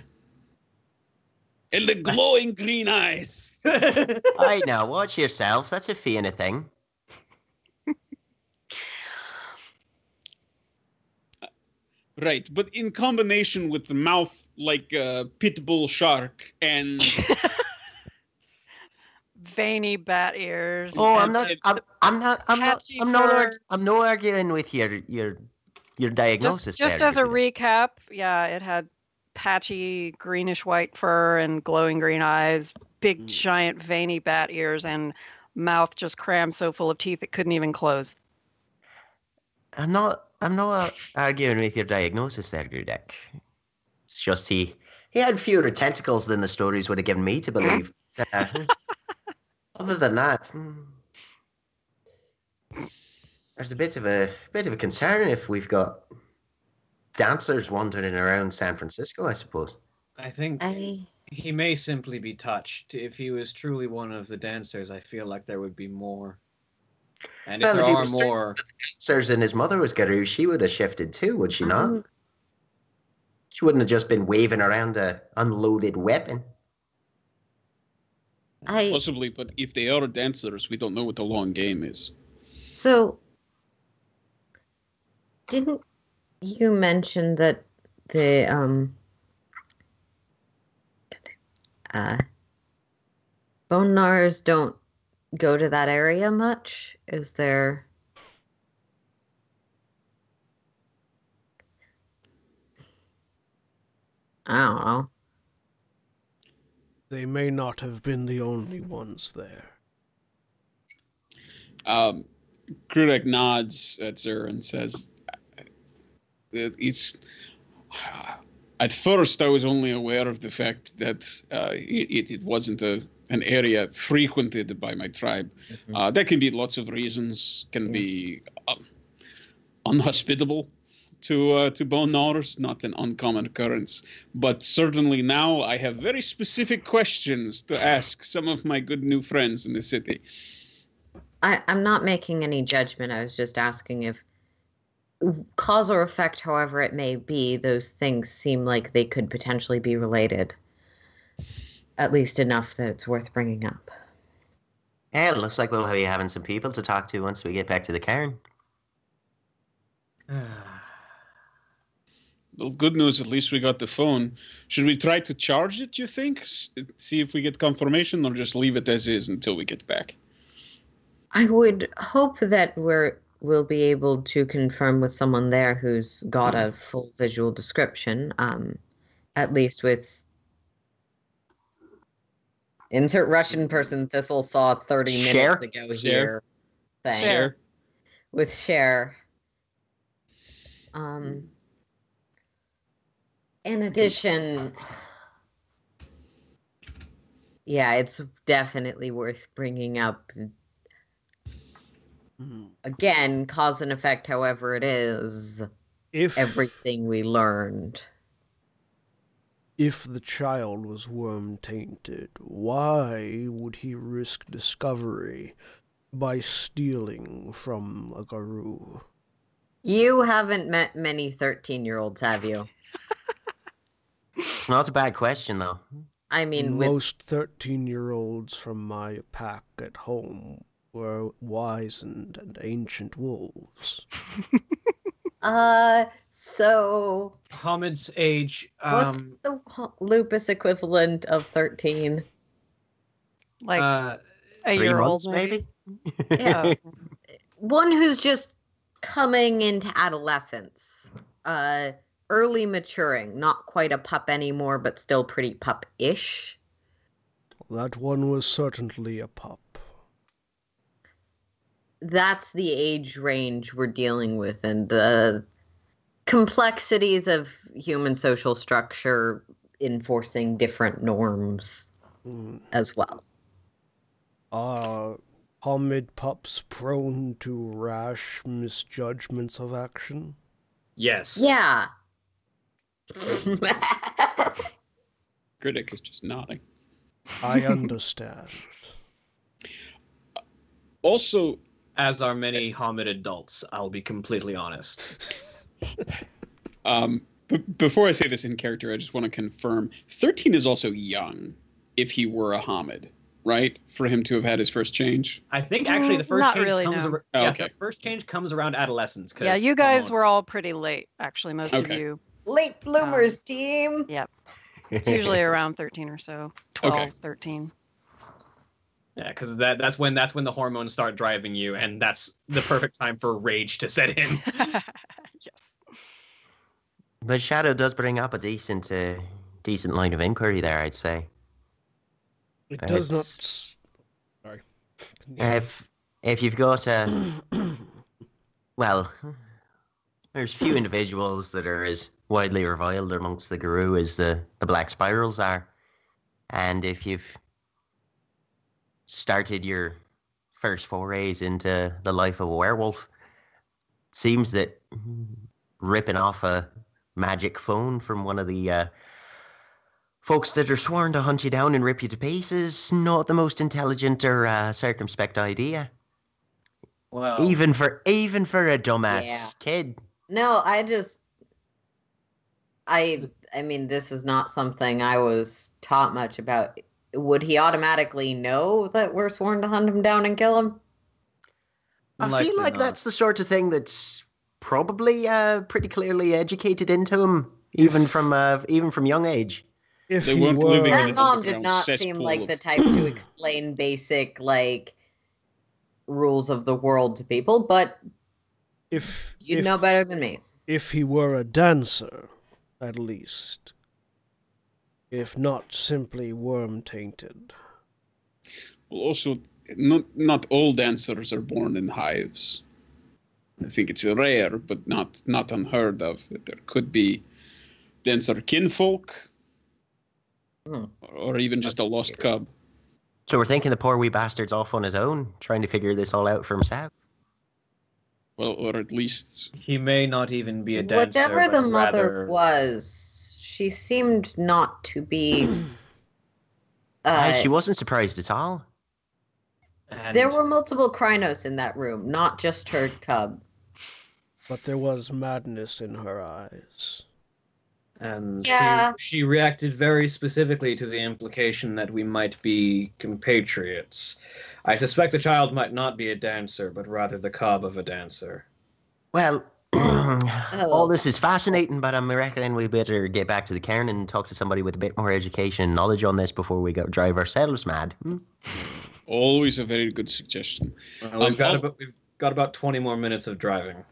And the glowing green eyes. Right now, watch yourself. That's a Fianna thing. Right, but in combination with the mouth like a pit bull shark and veiny bat ears. Oh, I'm not arguing with your diagnosis. Just as a recap, yeah, it had patchy greenish white fur and glowing green eyes, big giant veiny bat ears, and mouth just crammed so full of teeth it couldn't even close. I'm not arguing with your diagnosis there, Grudek. It's just he had fewer tentacles than the stories would have given me to believe. Other than that, there's a bit of a concern if we've got dancers wandering around San Francisco, I suppose. I think he may simply be touched. If he was truly one of the dancers, I feel like there would be more. And if there are more... Cancers and his mother was Garou, she would have shifted too, would she not? She wouldn't have just been waving around a unloaded weapon. Possibly, but if they are dancers, we don't know what the long game is. So, didn't you mention that the Bone Gnars don't go to that area much? Is there... I don't know. They may not have been the only ones there. Krudek nods at Zer and says, "It's." At first, I was only aware of the fact that it wasn't an area frequented by my tribe. That can be lots of reasons. Can be unhospitable to Bone Gnawers, not an uncommon occurrence. But certainly now I have very specific questions to ask some of my good new friends in the city. I'm not making any judgment. I was just asking if cause or effect, however it may be, those things seem like they could potentially be related. At least enough that it's worth bringing up. Yeah, it looks like we'll be having some people to talk to once we get back to the cairn. Well, good news, at least we got the phone. Should we try to charge it, you think? See if we get confirmation, or just leave it as is until we get back? I would hope that we'll be able to confirm with someone there who's got a full visual description, at least with... Insert Russian person Thistle saw 30 minutes ago here. Share. With Cher. In addition, yeah, it's definitely worth bringing up. Again, cause and effect, however it is, everything we learned. If the child was worm-tainted, why would he risk discovery by stealing from a Garou? You haven't met many 13-year-olds, have you? It's not a bad question, though. I mean, most 13-year-olds from my pack at home were wizened and ancient wolves. So... Hamid's age... what's the lupus equivalent of 13? Like a 3 year months, old, maybe? Yeah. One who's just coming into adolescence. Early maturing. Not quite a pup anymore, but still pretty pup-ish. That one was certainly a pup. That's the age range we're dealing with, and the complexities of human social structure enforcing different norms as well. Are Hamid pups prone to rash misjudgments of action? Yes. Yeah. Critic is just nodding. I understand. Also, as are many Hamid adults, I'll be completely honest. Before I say this in character, I just want to confirm 13 is also young if he were a Hamid, right? For him to have had his first change. I think actually the first Not change really, comes no. the first change comes around adolescence. Yeah, you guys were all pretty late, actually, most of you. Late bloomers, team. Yep. It's usually around 13 or so. 12, 13. Yeah, because that's when the hormones start driving you, and that's the perfect time for rage to set in. Yes. But Shadow does bring up a decent line of inquiry there, I'd say. It does not... Sorry. If you've got well, there's few individuals that are as widely reviled amongst the Garou as the Black Spirals are. And if you've started your first forays into the life of a werewolf, it seems that ripping off a magic phone from one of the folks that are sworn to hunt you down and rip you to pieces, not the most intelligent or circumspect idea. Well, even for a dumbass kid. No, I mean, this is not something I was taught much about. Would he automatically know that we're sworn to hunt him down and kill him? I feel like that's the sort of thing that's probably pretty clearly educated into him, even from young age. If They he weren't were, living in That an mom did underground not seem cesspool like of- the type to explain basic, like, rules of the world to people, but you'd know better than me. If he were a dancer, at least. If not simply worm-tainted. Well, also, not all dancers are born in hives. I think it's rare, but not unheard of, that there could be dancer kinfolk, or even just a lost cub. So we're thinking the poor wee bastard's off on his own, trying to figure this all out for himself. Well, or at least he may not even be a dancer. Whatever the but mother was, she seemed not to be. She wasn't surprised at all. There were multiple Krynos in that room, not just her cub. But there was madness in her eyes. And Yeah. she reacted very specifically to the implication that we might be compatriots. I suspect the child might not be a dancer, but rather the cub of a dancer. Well, all this is fascinating, but I'm reckoning we better get back to the cairn and talk to somebody with a bit more education and knowledge on this before we go drive ourselves mad. always a very good suggestion. We've got about 20 more minutes of driving.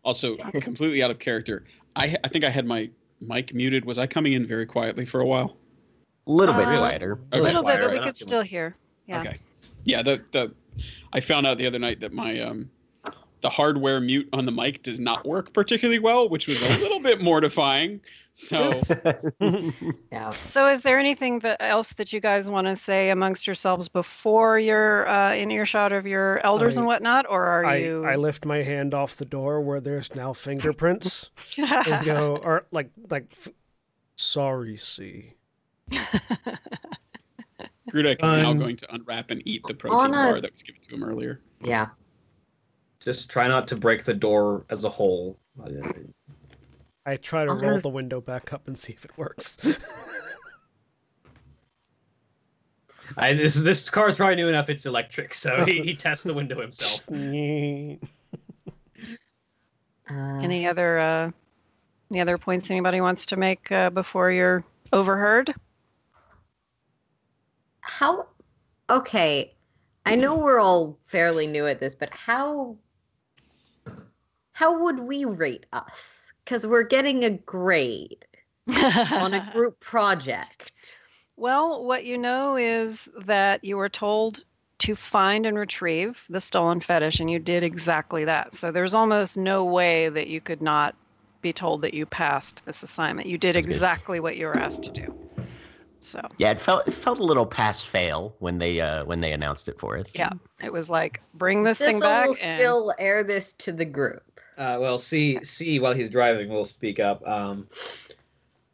Also, completely out of character. I think I had my mic muted. Was I coming in very quietly for a while? A little bit quieter. A little bit, but we Not could too still hear. Yeah. Okay. Yeah, I found out the other night that my the hardware mute on the mic does not work particularly well, which was a little bit mortifying. So Yeah. So is there anything else that you guys want to say amongst yourselves before you're in earshot of your elders and whatnot, or are you? I lift my hand off the door where there's now fingerprints and go, or sorry, C. Grudek is now going to unwrap and eat the protein bar that was given to him earlier. Yeah. Just try not to break the door as a whole. I try to roll the window back up and see if it works. This car's probably new enough it's electric, so he tests the window himself. Any other points anybody wants to make before you're overheard? Okay, I know we're all fairly new at this, but how would we rate us? Because we're getting a grade on a group project. Well, what you know is that you were told to find and retrieve the stolen fetish, and you did exactly that. So there's almost no way that you could not be told that you passed this assignment. You did exactly what you were asked to do. So yeah, it felt a little pass fail when they announced it for us. Yeah, it was like, bring this thing back. Will still air this to the group. Well, see, while he's driving, we'll speak up.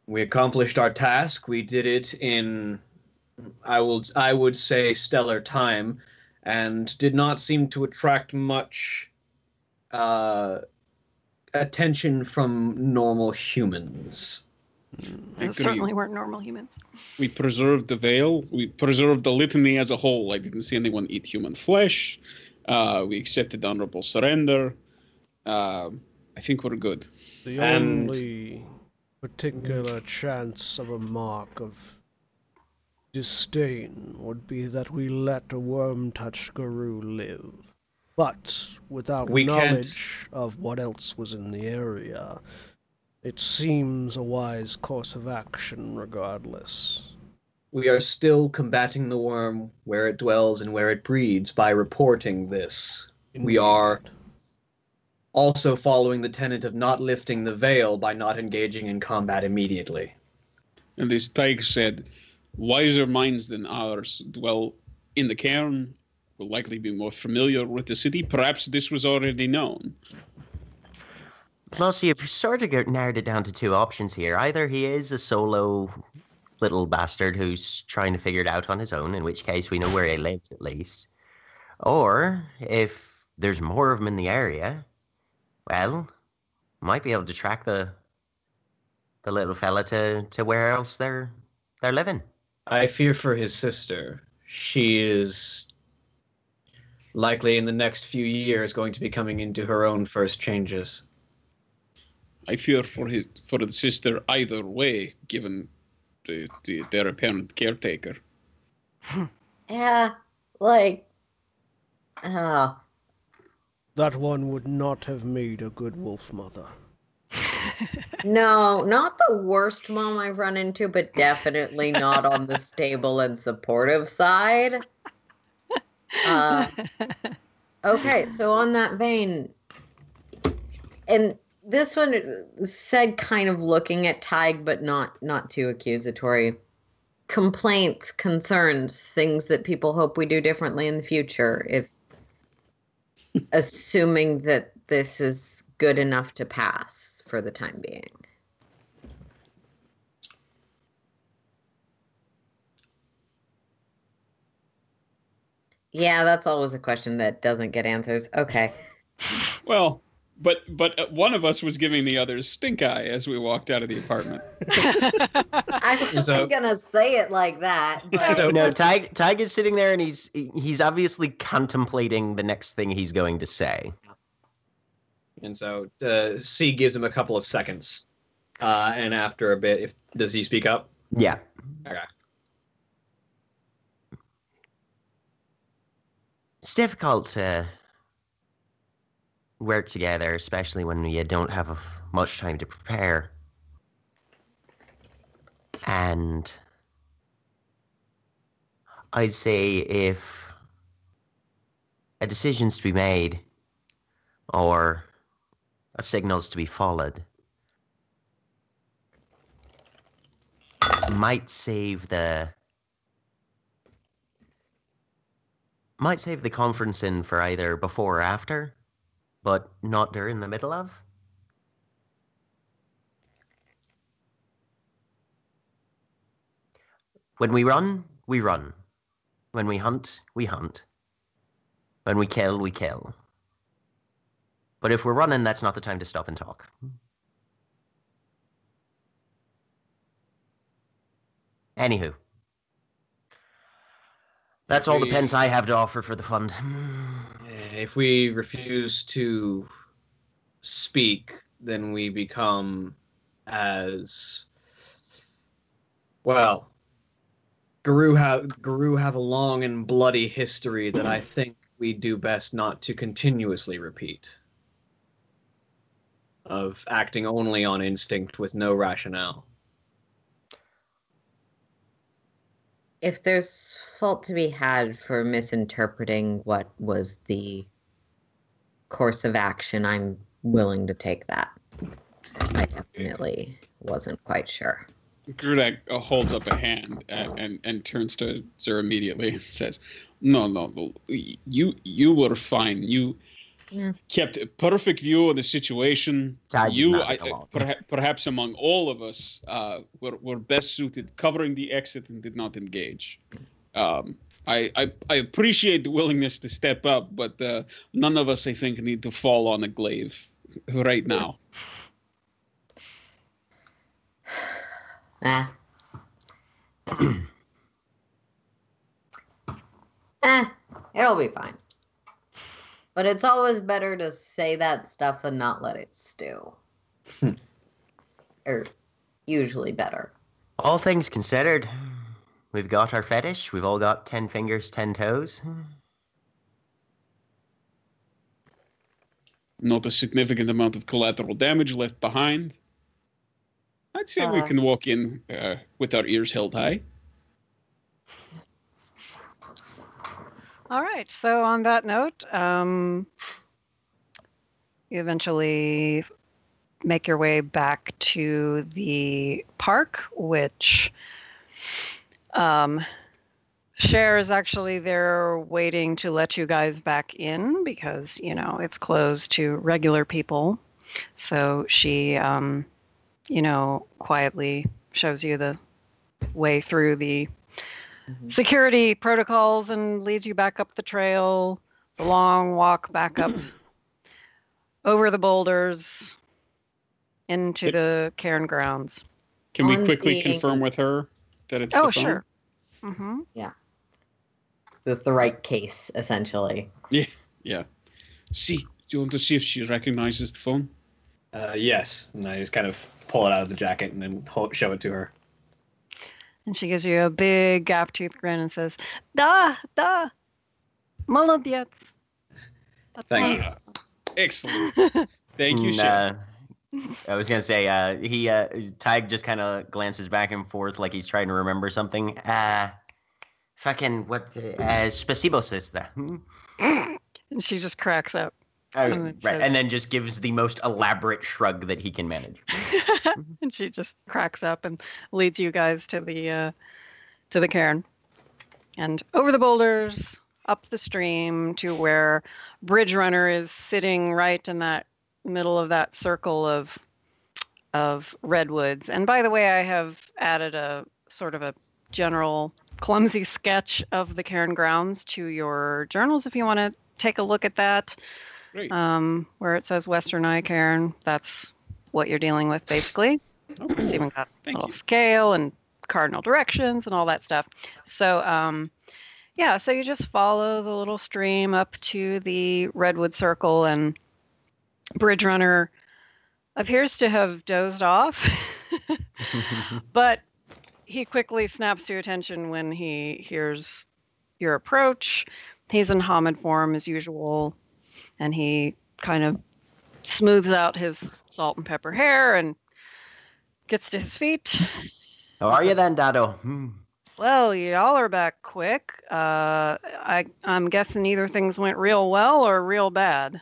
We accomplished our task. We did it in, I would say, stellar time, and did not seem to attract much attention from normal humans. Those certainly weren't normal humans. We preserved the veil. We preserved the litany as a whole. I didn't see anyone eat human flesh. We accepted honorable surrender. I think we're good. The only particular chance of a mark of disdain would be that we let a worm-touched guru live. But without knowledge of what else was in the area, it seems a wise course of action regardless. We are still combating the worm where it dwells and where it breeds by reporting this. Indeed. We are also following the tenet of not lifting the veil by not engaging in combat immediately. And this Tyke said, wiser minds than ours dwell in the cairn, will likely be more familiar with the city. Perhaps this was already known. Plus, you've sort of narrowed it down to two options here. Either he is a solo little bastard who's trying to figure it out on his own, in which case we know where he lives at least. Or, if there's more of them in the area, well, might be able to track the little fella to where else they're living. I fear for his sister. She is likely in the next few years going to be coming into her own first changes. I fear for the sister either way, given their apparent caretaker. Yeah, like, that one would not have made a good wolf mother. no, not the worst mom I've run into, but definitely not on the stable and supportive side. Okay, so on that vein, and this one said kind of looking at Tig, but not too accusatory. Complaints, concerns, things that people hope we do differently in the future, if assuming that this is good enough to pass for the time being. Yeah, that's always a question that doesn't get answers. Okay. Well, but one of us was giving the others stink eye as we walked out of the apartment. I wasn't gonna say it like that. But... No, Tig is sitting there and he's obviously contemplating the next thing he's going to say. And so C gives him a couple of seconds, and after a bit, does he speak up? Yeah. Okay. It's difficult to work together, especially when you don't have much time to prepare. And I'd say if a decision's to be made or a signal's to be followed, might save the conferencing for either before or after, but not during the middle of. When we run, we run. When we hunt, we hunt. When we kill, we kill. But if we're running, that's not the time to stop and talk. Anywho. That's all the pence I have to offer for the fund. If we refuse to speak, then we become as... Well, Guru have a long and bloody history that I think we do best not to continuously repeat. Of acting only on instinct with no rationale. If there's fault to be had for misinterpreting what was the course of action, I'm willing to take that. I definitely wasn't quite sure. Grudak holds up a hand and turns to Zur immediately and says, No, you were fine. You kept a perfect view of the situation. Perhaps among all of us, were best suited covering the exit and did not engage. I appreciate the willingness to step up, but none of us, I think, need to fall on a glaive right now. It'll be fine. But it's always better to say that stuff and not let it stew. Or usually better. All things considered, we've got our fetish. We've all got 10 fingers, 10 toes. Not a significant amount of collateral damage left behind. I'd say we can walk in with our ears held high. All right. So on that note, you eventually make your way back to the park, which Cher is actually there waiting to let you guys back in because, it's closed to regular people. So she, quietly shows you the way through the security protocols and leads you back up the trail the long walk back up over the boulders into the cairn grounds. Can we quickly confirm with her that it's the phone? Sure. Mm-hmm. Yeah. That's the right case, essentially. Yeah. See, do you want to see if she recognizes the phone? Yes. And I just kind of pull it out of the jacket and then show it to her. And she gives you a big gap-toothed grin and says, Da! Молодец. Thank you. Excellent. Thank you, Chef. I was going to say, Tig just kind of glances back and forth like he's trying to remember something. Spasibo, sister. And she just cracks up. Right, and then just gives the most elaborate shrug that he can manage. And she just cracks up and leads you guys to the cairn. And over the boulders, up the stream to where Bridge Runner is sitting right in that middle of that circle of redwoods. And by the way, I have added a sort of a general clumsy sketch of the cairn grounds to your journals if you want to take a look at that. Great. Where it says Western Eye Cairn, that's what you're dealing with basically. Okay. It's even got a little scale and cardinal directions and all that stuff. So so you just follow the little stream up to the redwood circle, and Bridge Runner appears to have dozed off, but he quickly snaps to attention when he hears your approach. He's in Hamid form as usual, and he kind of smooths out his salt and pepper hair and gets to his feet. How are you then, Dado? Well, y'all are back quick. I'm guessing either things went real well or real bad.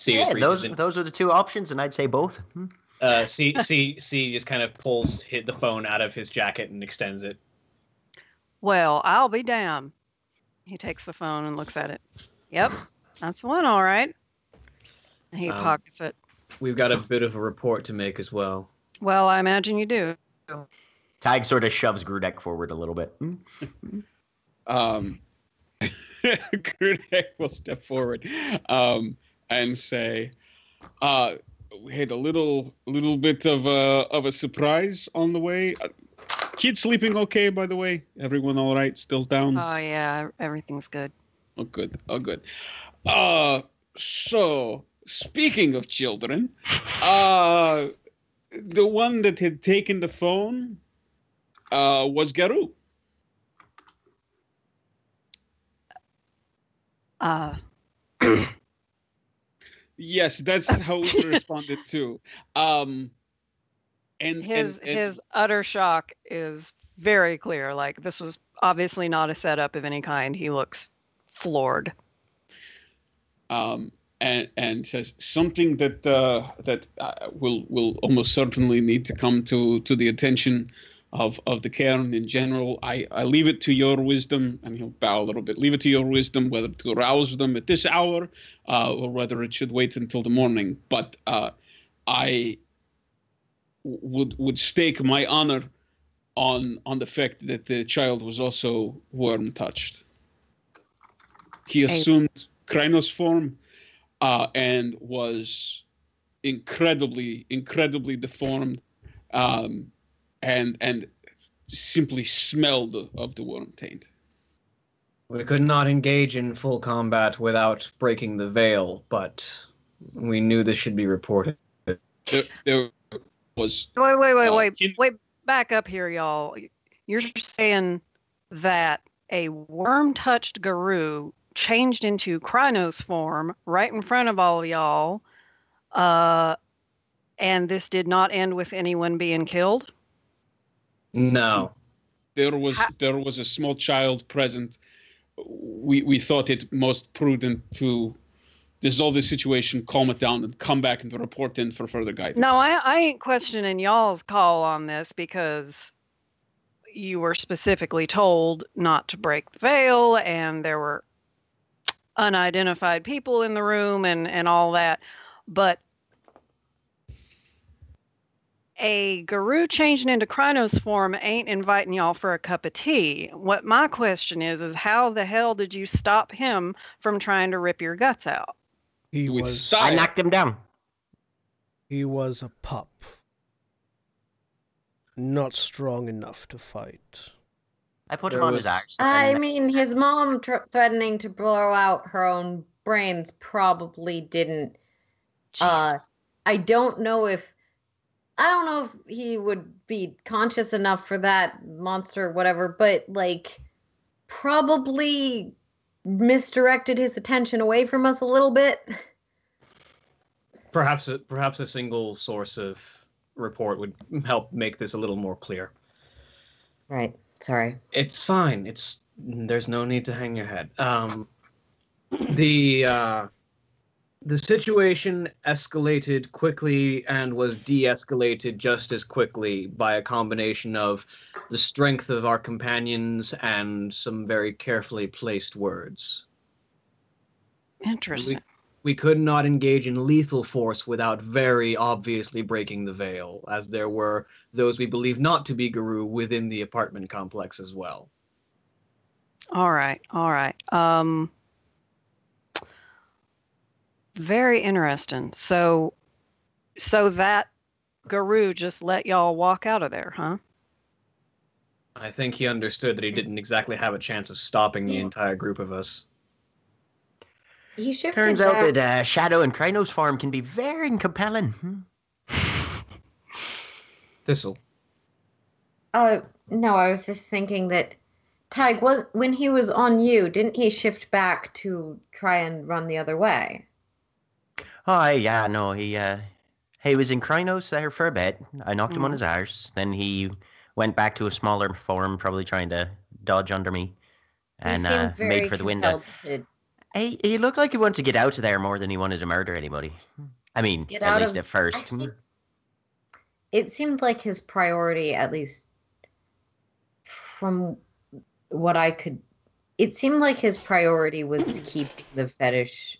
Those are the two options, and I'd say both. C just kind of hit the phone out of his jacket and extends it. Well, I'll be damned. He takes the phone and looks at it. Yep, that's the one, all right. And he pockets it. We've got a bit of a report to make as well. Well, I imagine you do. Tig sort of shoves Grudek forward a little bit. Grudek will step forward and say, we had a little bit of a surprise on the way. Kids sleeping okay, by the way? Everyone all right? Still down? Oh, yeah, everything's good. Oh, good. So, speaking of children, the one that had taken the phone was Garou. Yes, that's how we responded too. And his utter shock is very clear. Like, this was obviously not a setup of any kind. He looks floored. And says something that will almost certainly need to come to the attention of the cairn in general. I leave it to your wisdom, and he'll bow a little bit. Leave it to your wisdom whether to arouse them at this hour or whether it should wait until the morning. But I would stake my honor on the fact that the child was also worm touched. He assumed Krynos form and was incredibly deformed and simply smelled of the worm taint. We could not engage in full combat without breaking the veil, but we knew this should be reported. There was... Wait, back up here, y'all. You're saying that a worm-touched Garou changed into Krynos form right in front of all of y'all, and this did not end with anyone being killed? No. There was a small child present. We thought it most prudent to dissolve the situation, calm it down, and come back and report in for further guidance. No, I ain't questioning y'all's call on this because you were specifically told not to break the veil, and there were unidentified people in the room and all that. But a Guru changing into Krynos form ain't inviting y'all for a cup of tea. What my question is how the hell did you stop him from trying to rip your guts out? I knocked him down. He was a pup. Not strong enough to fight. I put him on his arse. I mean, his mom threatening to blow out her own brains probably didn't. I don't know if he would be conscious enough for that monster or whatever, but like probably misdirected his attention away from us a little bit. Perhaps a single source of report would help make this a little more clear. Right. Sorry. It's fine. There's no need to hang your head. The situation escalated quickly and was de-escalated just as quickly by a combination of the strength of our companions and some very carefully placed words. Interesting. We could not engage in lethal force without very obviously breaking the veil, as there were those we believe not to be Guru within the apartment complex as well. All right. Very interesting. So that Guru just let y'all walk out of there, huh? I think he understood that he didn't exactly have a chance of stopping the entire group of us. He shifted Turns out that Shadow and Krynos form can be very compelling. Thistle. No, I was just thinking that Tig, when he was on you, didn't he shift back to try and run the other way? Oh, yeah, no, he was in Krynos there for a bit. I knocked him on his arse. Then he went back to a smaller form, probably trying to dodge under me, and made for the window. He looked like he wanted to get out of there more than he wanted to murder anybody. I mean, at least at first. It seemed like his priority, at least from what I could... It seemed like his priority was to keep the fetish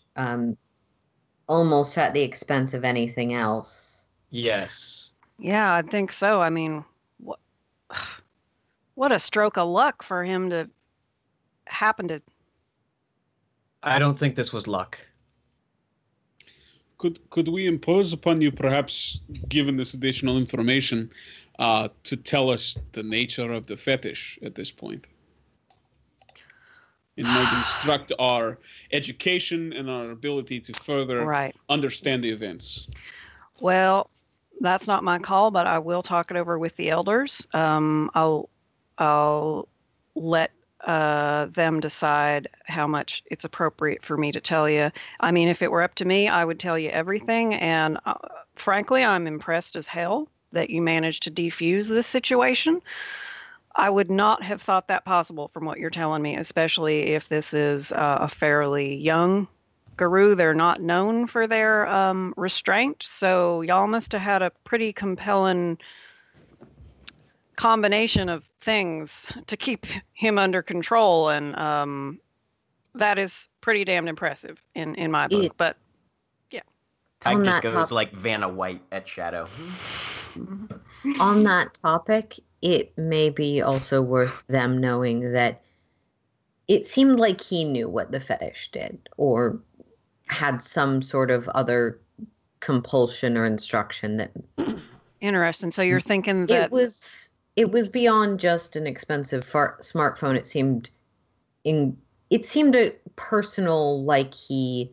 almost at the expense of anything else. Yes. Yeah, I think so. I mean, what a stroke of luck for him to happen to... I don't think this was luck. Could we impose upon you, perhaps, given this additional information, to tell us the nature of the fetish at this point? It might instruct our education and our ability to further understand the events. Well, that's not my call, but I will talk it over with the elders. I'll let them decide how much it's appropriate for me to tell you. I mean, if it were up to me, I would tell you everything. And frankly, I'm impressed as hell that you managed to defuse this situation. I would not have thought that possible from what you're telling me, especially if this is a fairly young Guru. They're not known for their restraint. So y'all must have had a pretty compelling combination of things to keep him under control, and that is pretty damn impressive in my book. But yeah, Tyke just goes like Vanna White at Shadow. On that topic, it may be also worth them knowing that it seemed like he knew what the fetish did, or had some sort of other compulsion or instruction that... Interesting. So you're thinking that... It was beyond just an expensive smartphone. It seemed a personal, like I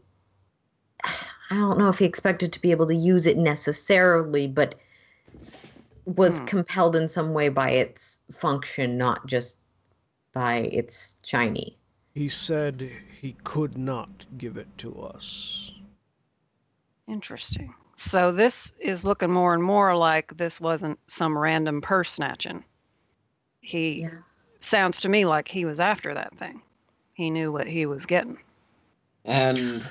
don't know if he expected to be able to use it necessarily, but was compelled in some way by its function, not just by its shiny. He said he could not give it to us. Interesting. So this is looking more and more like this wasn't some random purse snatching. Sounds to me like he was after that thing. He knew what he was getting. And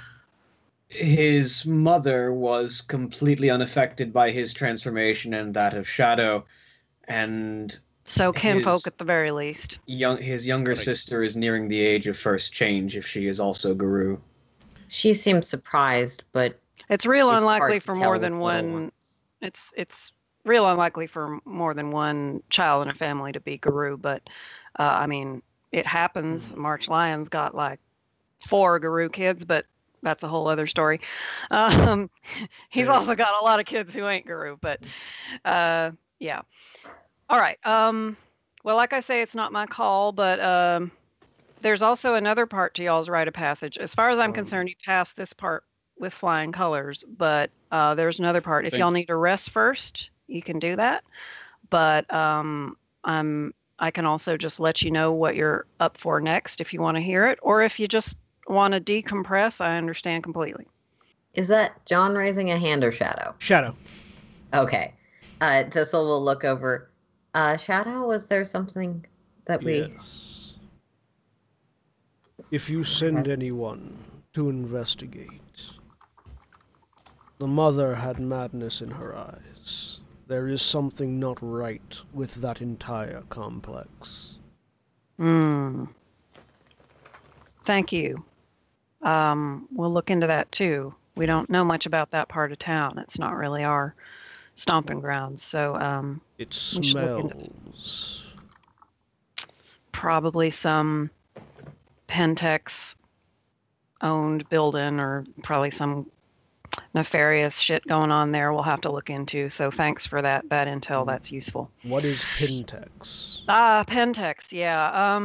his mother was completely unaffected by his transformation and that of Shadow. And so kinfolk at the very least. His younger sister is nearing the age of first change if she is also Guru. She seems surprised, but... It's real unlikely for more than one. It's real unlikely for more than one child in a family to be Guru, but I mean, it happens. March Lyon's got like 4 Guru kids, but that's a whole other story. He's also got a lot of kids who ain't Guru, but yeah. All right. Well, like I say, it's not my call, but there's also another part to y'all's rite of passage. As far as I'm concerned, you passed this part with flying colors, but there's another part. If y'all need to rest first, you can do that. But I can also just let you know what you're up for next if you want to hear it, or if you just want to decompress, I understand completely. Is that John raising a hand or Shadow? Shadow. Okay. Thistle will look over. Shadow, was there something that we... Yes. If you send anyone to investigate, the mother had madness in her eyes. There is something not right with that entire complex. Thank you. We'll look into that too. We don't know much about that part of town. It's not really our stomping grounds, so it smells. Probably some Pentex owned building, or probably some nefarious shit going on there. We'll have to look into. So thanks for that intel. That's useful. What is Pentex? Pentex. Yeah.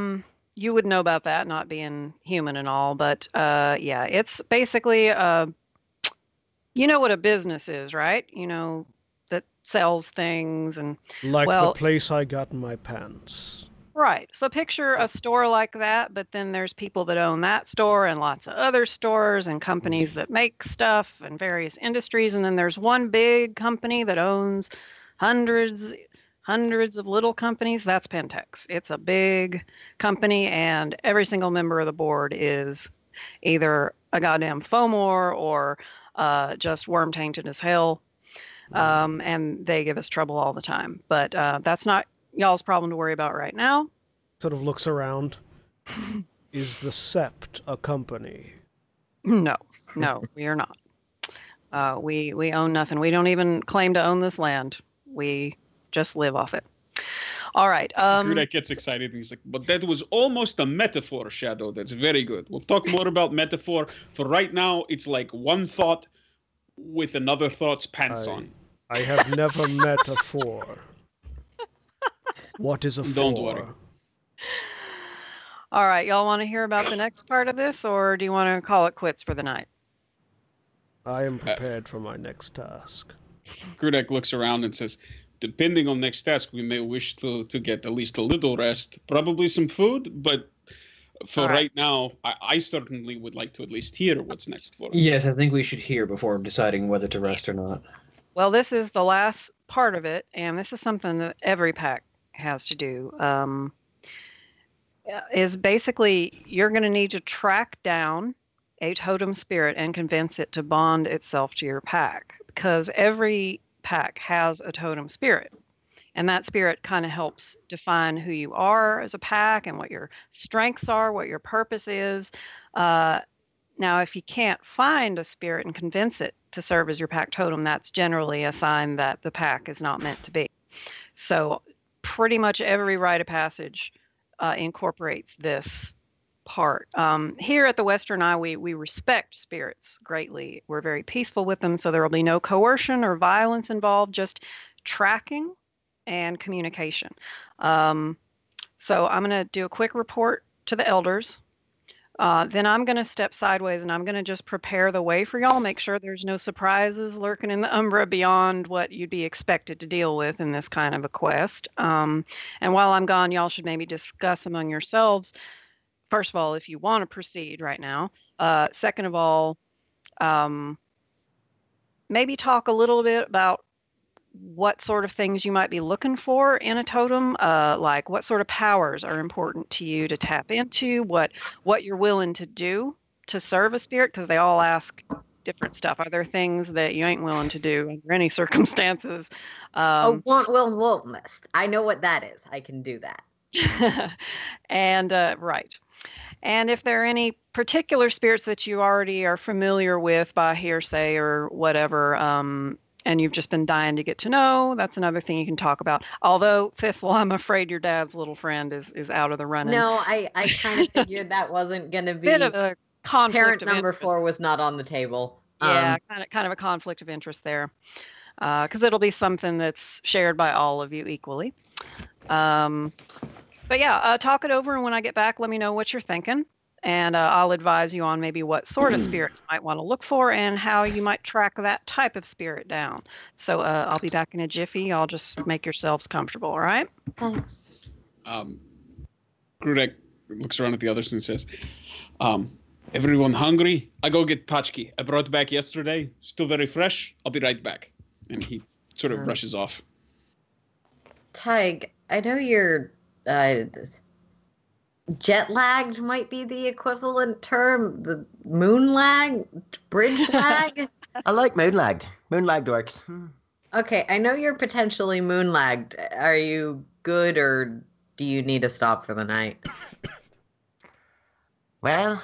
You would know about that, not being human and all, but yeah, it's basically you know what a business is, right? You know, that sells things and like the place I got my pants. Right. So picture a store like that, but then there's people that own that store and lots of other stores and companies that make stuff and various industries. And then there's one big company that owns hundreds of little companies. That's Pentex. It's a big company, and every single member of the board is either a goddamn FOMOR or just worm tainted as hell. And they give us trouble all the time. But that's not y'all's problem to worry about right now. Sort of looks around. Is the Sept a company? No, we are not. We own nothing. We don't even claim to own this land. We just live off it. All right. Grudak gets excited and he's like, but that was almost a metaphor, Shadow. That's very good. We'll talk more about metaphor. For right now, it's like one thought with another thought's pants on. I have never met a four. What is a four? Don't worry. All right. Y'all want to hear about the next part of this, or do you want to call it quits for the night? I am prepared for my next task. Grudak looks around and says, depending on next task, we may wish to get at least a little rest, probably some food, but for right now, I certainly would like to at least hear what's next for us. Yes, I think we should hear before deciding whether to rest or not. Well, this is the last part of it, and this is something that every pack has to do. Is basically you're going to need to track down a totem spirit and convince it to bond itself to your pack, because every pack has a totem spirit, and that spirit kind of helps define who you are as a pack and what your strengths are, what your purpose is. Now, if you can't find a spirit and convince it to serve as your pack totem, that's generally a sign that the pack is not meant to be. So pretty much every rite of passage incorporates this part. Here at the Western Eye, we respect spirits greatly. We're very peaceful with them, so there will be no coercion or violence involved, just tracking and communication. So I'm going to do a quick report to the elders. Then I'm going to step sideways and I'm going to just prepare the way for y'all, make sure there's no surprises lurking in the Umbra beyond what you'd be expected to deal with in this kind of a quest. And while I'm gone, y'all should maybe discuss among yourselves, first of all, if you want to proceed right now. Second of all, maybe talk a little bit about what sort of things you might be looking for in a totem, like what sort of powers are important to you to tap into, what you're willing to do to serve a spirit, because they all ask different stuff. Are there things that you ain't willing to do under any circumstances? Won't. I know what that is. I can do that. And right. And if there are any particular spirits that you already are familiar with by hearsay or whatever, and you've just been dying to get to know, that's another thing you can talk about. Although, Thistle, I'm afraid your dad's little friend is out of the running. No, I kind of figured that wasn't going to be. Bit of a conflict. Parent of number interest. 4 was not on the table. Yeah, kind of a conflict of interest there, because it'll be something that's shared by all of you equally. But yeah, talk it over, and when I get back, let me know what you're thinking. And I'll advise you on maybe what sort of spirit you might want to look for and how you might track that type of spirit down. So I'll be back in a jiffy. I'll just make yourselves comfortable, all right? Thanks. Grudek looks around at the others and says, everyone hungry? I go get Pachki. I brought it back yesterday. Still very fresh. I'll be right back. And he sort of rushes off. Tig, I know you're... jet lagged might be the equivalent term. The moon lag, bridge lag. I like moon lagged. Moon lagged works. Okay, I know you're potentially moon lagged. Are you good, or do you need to stop for the night? Well,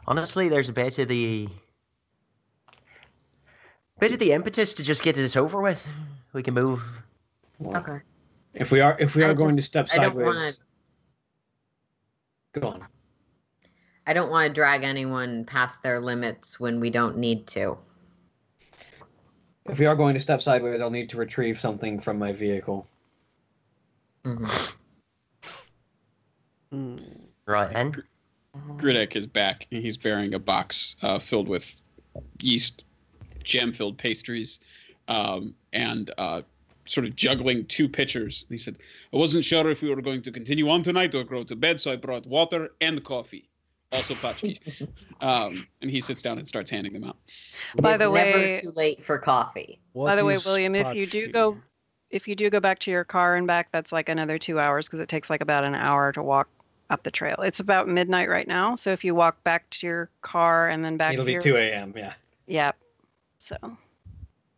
honestly, there's a bit of the impetus to just get this over with. We can move. Okay. If we are going to step sideways, go on. I don't want to drag anyone past their limits when we don't need to. If we are going to step sideways, I'll need to retrieve something from my vehicle. Right then. Grudek is back, and he's bearing a box filled with yeast, jam-filled pastries, and sort of juggling 2 pitchers. He said, I wasn't sure if we were going to continue on tonight or go to bed, so I brought water and coffee. Also Pachki. And he sits down and starts handing them out. By the way, never too late for coffee. By the way, William, if you do go back to your car and back, that's like another 2 hours, because it takes like about an hour to walk up the trail. It's about midnight right now, so if you walk back to your car and then back, it'll be 2 a.m. Yeah. Yeah. So.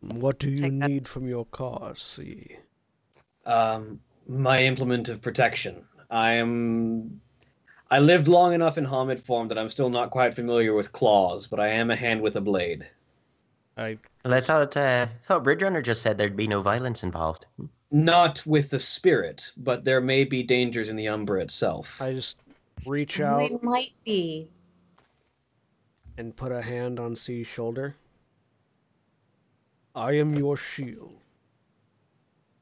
What do you need from your car, C? My implement of protection. I lived long enough in Hamid form that I'm still not quite familiar with claws, but I am a hand with a blade. Well, I thought Bridgerunner just said there'd be no violence involved. Not with the spirit, but there may be dangers in the Umbra itself. I just reach out. We might be. And put a hand on C's shoulder. I am your shield.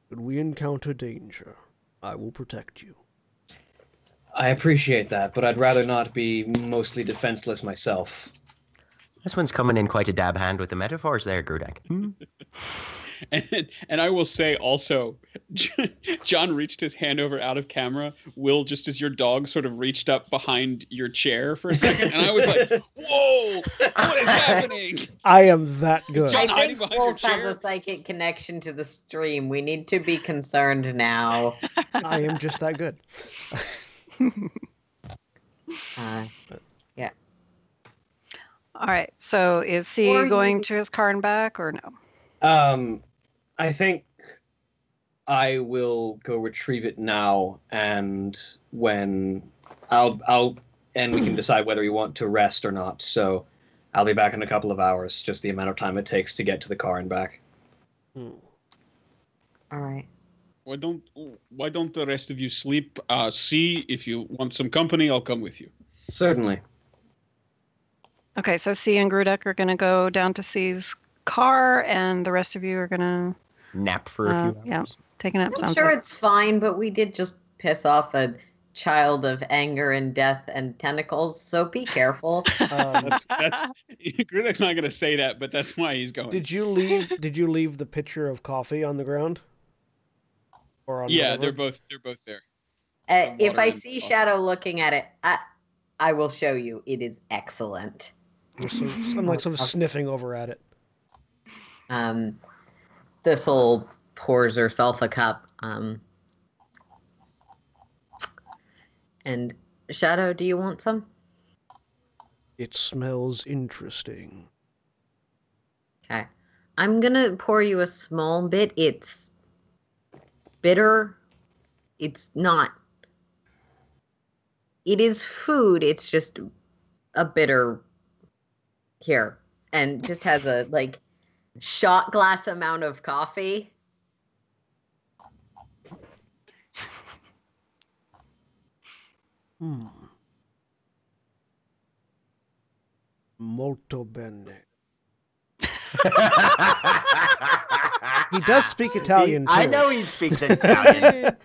When we encounter danger, I will protect you. I appreciate that, but I'd rather not be mostly defenseless myself. This one's coming in quite a dab hand with the metaphors there, Grudek. And I will say also, John reached his hand over out of camera. Will, just as your dog sort of reached up behind your chair for a second, and I was like, whoa, what is happening? I am that good. I think Wolf has a psychic connection to the stream. We need to be concerned now. I am just that good. Yeah. All right. So is C going to his car and back, or no? I think I will go retrieve it now, and when I'll and we can decide whether we want to rest or not. So I'll be back in a couple of hours, just the amount of time it takes to get to the car and back. All right. Why don't the rest of you sleep? C, if you want some company, I'll come with you. Certainly. Okay, so C and Grudek are going to go down to C's car, and the rest of you are going to nap for a few hours. Yeah, take a nap. I'm sure it's fine, but we did just piss off a child of anger and death and tentacles, so be careful. That's Grudek's not going to say that, but that's why he's going. Did you leave the pitcher of coffee on the ground? Or on yeah, whatever? they're both there. If I see Shadow looking at it, I will show you. It is excellent. I'm like sort of sniffing over at it. Thistle pours herself a cup. And Shadow, do you want some? It smells interesting. Okay. I'm gonna pour you a small bit. It's bitter. It's not. It is food. It's just a bitter. Here. and just has a like shot glass amount of coffee. Molto bene. He does speak Italian too. I know he speaks Italian.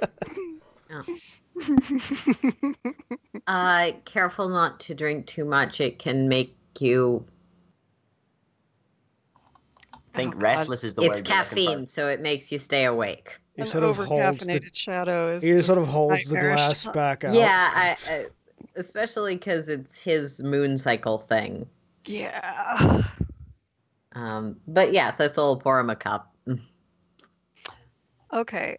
Careful not to drink too much. It can make you... I think restless is the word. It's caffeine, so it makes you stay awake. He sort of holds the shadow. He sort of holds the glass back out. Yeah, especially because it's his moon cycle thing. Yeah. But yeah, Thistle will pour him a cup. Okay.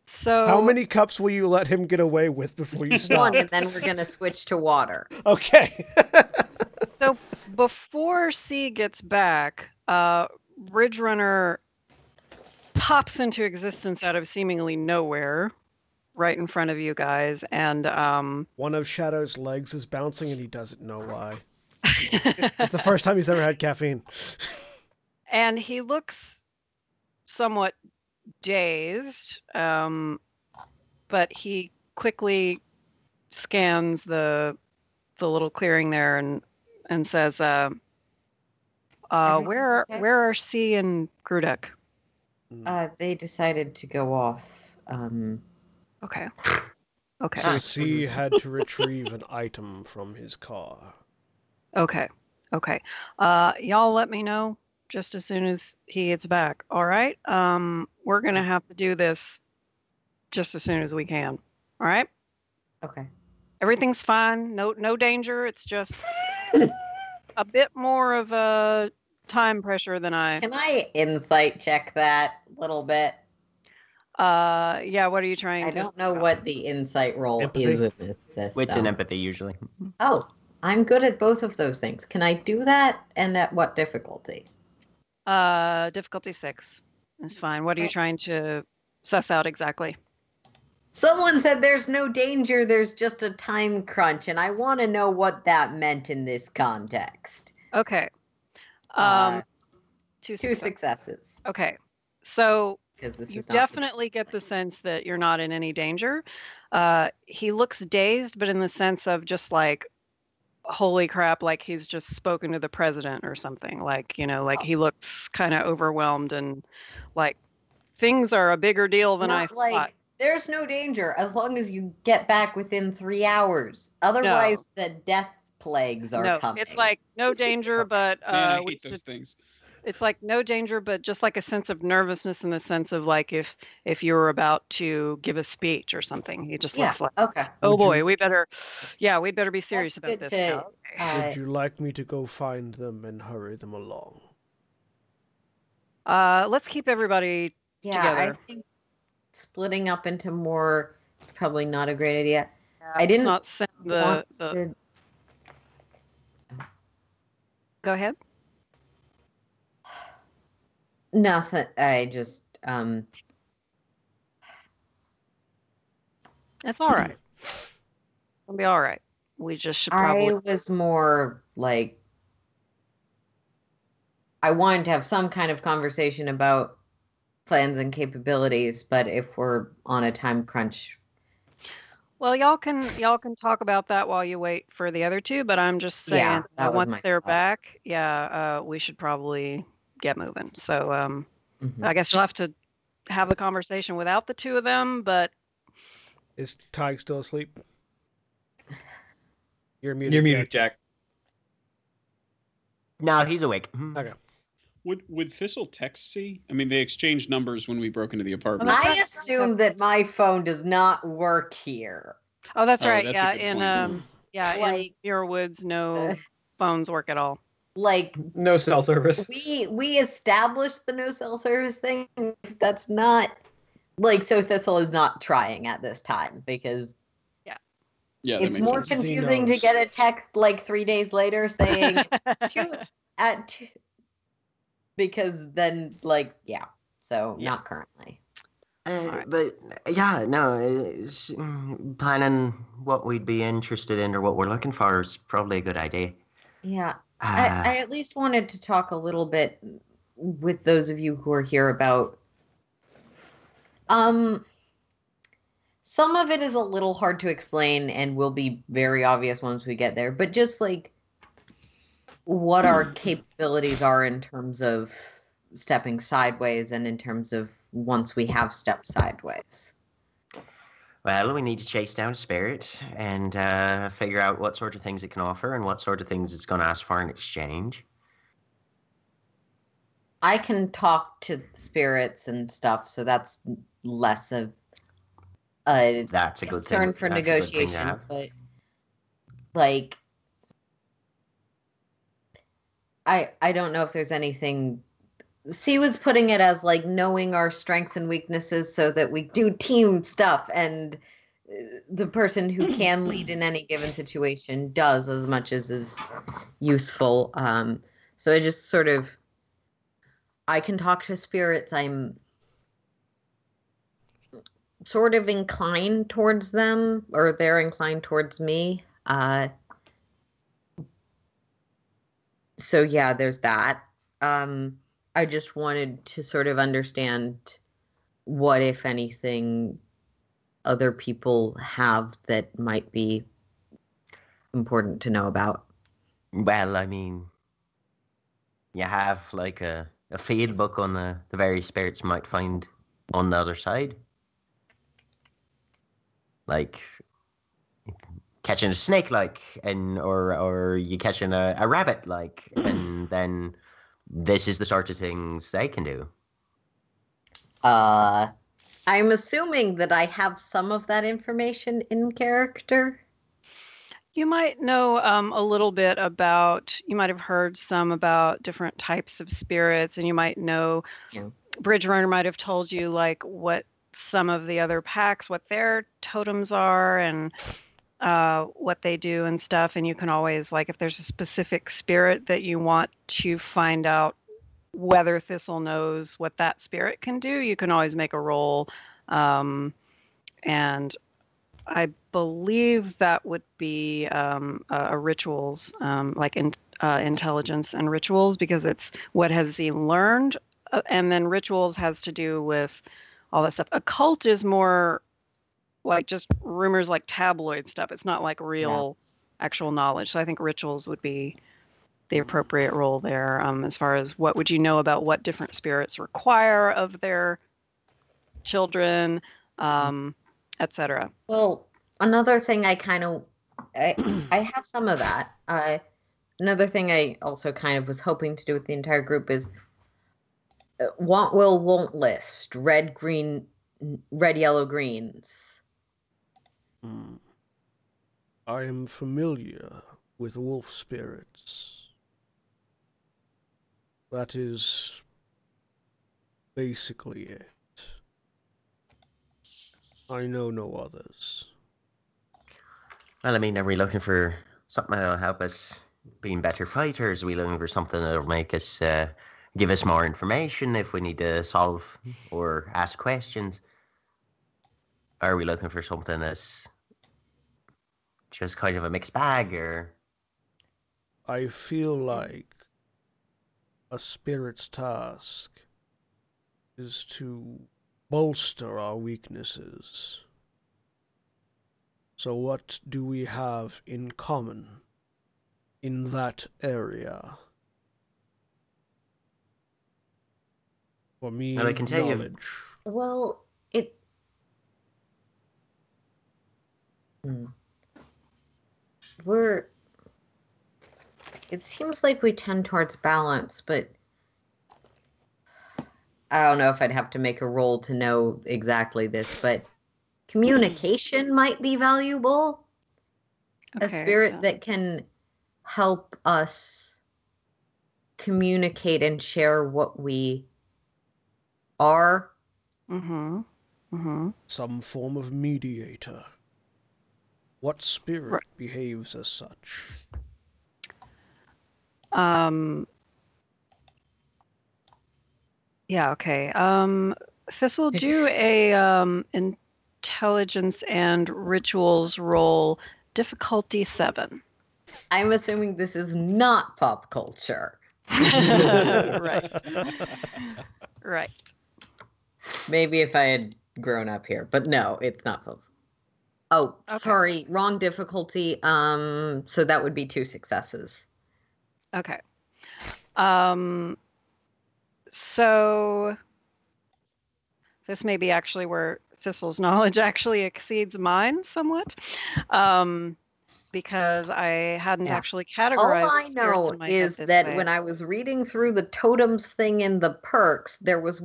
So how many cups will you let him get away with before you stop? One, and then we're gonna switch to water. Okay. So before C gets back, Ridge Runner pops into existence out of seemingly nowhere, right in front of you guys, and one of Shadow's legs is bouncing, and he doesn't know why. It's the first time he's ever had caffeine. And he looks somewhat dazed, but he quickly scans the little clearing there and says, "Where are C and Grudek?" They decided to go off. Okay. Okay. C had to retrieve an item from his car. Okay. Okay. Y'all let me know just as soon as he gets back. All right. We're gonna have to do this just as soon as we can. All right. Okay. Everything's fine. No danger. It's just a bit more of a time pressure than I. Can I insight check that a little bit? Yeah. What are you trying to? I don't know what the insight roll Empathy. is in this system. Wits and empathy usually. Oh, I'm good at both of those things. Can I do that? And at what difficulty? Difficulty 6. That's fine. What are you trying to suss out exactly? Someone said there's no danger, there's just a time crunch, and I want to know what that meant in this context. Okay. Two successes. Okay. So This you is not definitely get the sense that you're not in any danger. He looks dazed, but in the sense of just like, holy crap, like he's just spoken to the president or something. Like, like he looks kind of overwhelmed and like things are a bigger deal than I thought. There's no danger as long as you get back within 3 hours. Otherwise, the death plagues are coming. It's like no danger, but Man, I hate those things. It's like no danger, but just like a sense of nervousness in the sense of like if you were about to give a speech or something. He just looks like, okay. Oh boy, we'd better be serious about this now. Okay. Would you like me to go find them and hurry them along? Let's keep everybody together. I think splitting up into more is probably not a great idea. Yeah, I didn't not send the... Go ahead. Nothing. I just It's all right. It'll be all right. We just should probably. I was more like I wanted to have some kind of conversation about plans and capabilities, but if we're on a time crunch. Well, y'all can talk about that while you wait for the other two, but I'm just saying once they're back, we should probably get moving. So I guess you'll have to have a conversation without the two of them, but is Tig still asleep? You're muted. You're muted, Jack. No, he's awake. Okay. Would Thistle text C? I mean, they exchanged numbers when we broke into the apartment. I assume that my phone does not work here. Oh, that's right. That's in Muirwoods, no phones work at all. Like no cell service. We established the no cell service thing. That's not like so. Thistle is not trying at this time because it's more confusing to get a text like 3 days later saying because then so not currently. But yeah, no, planning what we'd be interested in or what we're looking for is probably a good idea. Yeah, I at least wanted to talk a little bit with those of you who are here about some of it is a little hard to explain and will be very obvious once we get there, but just like what our capabilities are in terms of stepping sideways and in terms of once we have stepped sideways. Well, we need to chase down a spirit and figure out what sort of things it can offer and what sort of things it's going to ask for in exchange. I can talk to spirits and stuff, so that's less of a That's a good concern thing. for That's a good thing to negotiation. have. But like, I don't know if there's anything. C was putting it as like knowing our strengths and weaknesses so that we do team stuff, and the person who can lead in any given situation does as much as is useful. So I just sort of, I can talk to spirits. I'm sort of inclined towards them, or they're inclined towards me. So yeah, there's that. I just wanted to sort of understand what, if anything, other people have that might be important to know about. Well, I mean, you have like a field book on the various spirits you might find on the other side. Like catching a snake, like, and or you catching a rabbit, like, and then this is the sort of things they can do. I'm assuming that I have some of that information in character. You might know a little bit about, you might have heard some about different types of spirits, and you might know, Bridge Runner might have told you like what some of the other packs, what their totems are and what they do and stuff. And you can always, like, if there's a specific spirit that you want to find out whether Thistle knows what that spirit can do, you can always make a roll. And I believe that would be a rituals, like intelligence and rituals, because it's what has he learned. And then rituals has to do with all that stuff. Occult is more like just rumors, like tabloid stuff. It's not like real actual knowledge. So I think rituals would be the appropriate role there, as far as what would you know about what different spirits require of their children, etc. Well, another thing I have some of that. Another thing I also kind of was hoping to do with the entire group is want, will, won't list. Red, green, red, yellow, greens. I am familiar with wolf spirits. That is basically it. I know no others. Well, I mean, are we looking for something that'll help us being better fighters? Are we looking for something that'll make us give us more information if we need to solve or ask questions? Are we looking for something that's just kind of a mixed bag, or? I feel like a spirit's task is to bolster our weaknesses. So what do we have in common in that area? For me, well, I can tell knowledge. Well, it seems like we tend towards balance, but I don't know if I'd have to make a roll to know exactly this, but communication might be valuable. Okay, a spirit that can help us communicate and share what we are. Some form of mediator. What spirit behaves as such? Yeah, okay. Thistle, do a intelligence and rituals roll, difficulty 7. I'm assuming this is not pop culture. Right. Right. Maybe if I had grown up here, but no, it's not pop. Oh, Okay. sorry, wrong difficulty. So that would be 2 successes. Okay. So this may be actually where Thistle's knowledge actually exceeds mine somewhat. Because I hadn't actually categorized All I know in my is head this that way. when I was reading through the totems thing in the perks, there was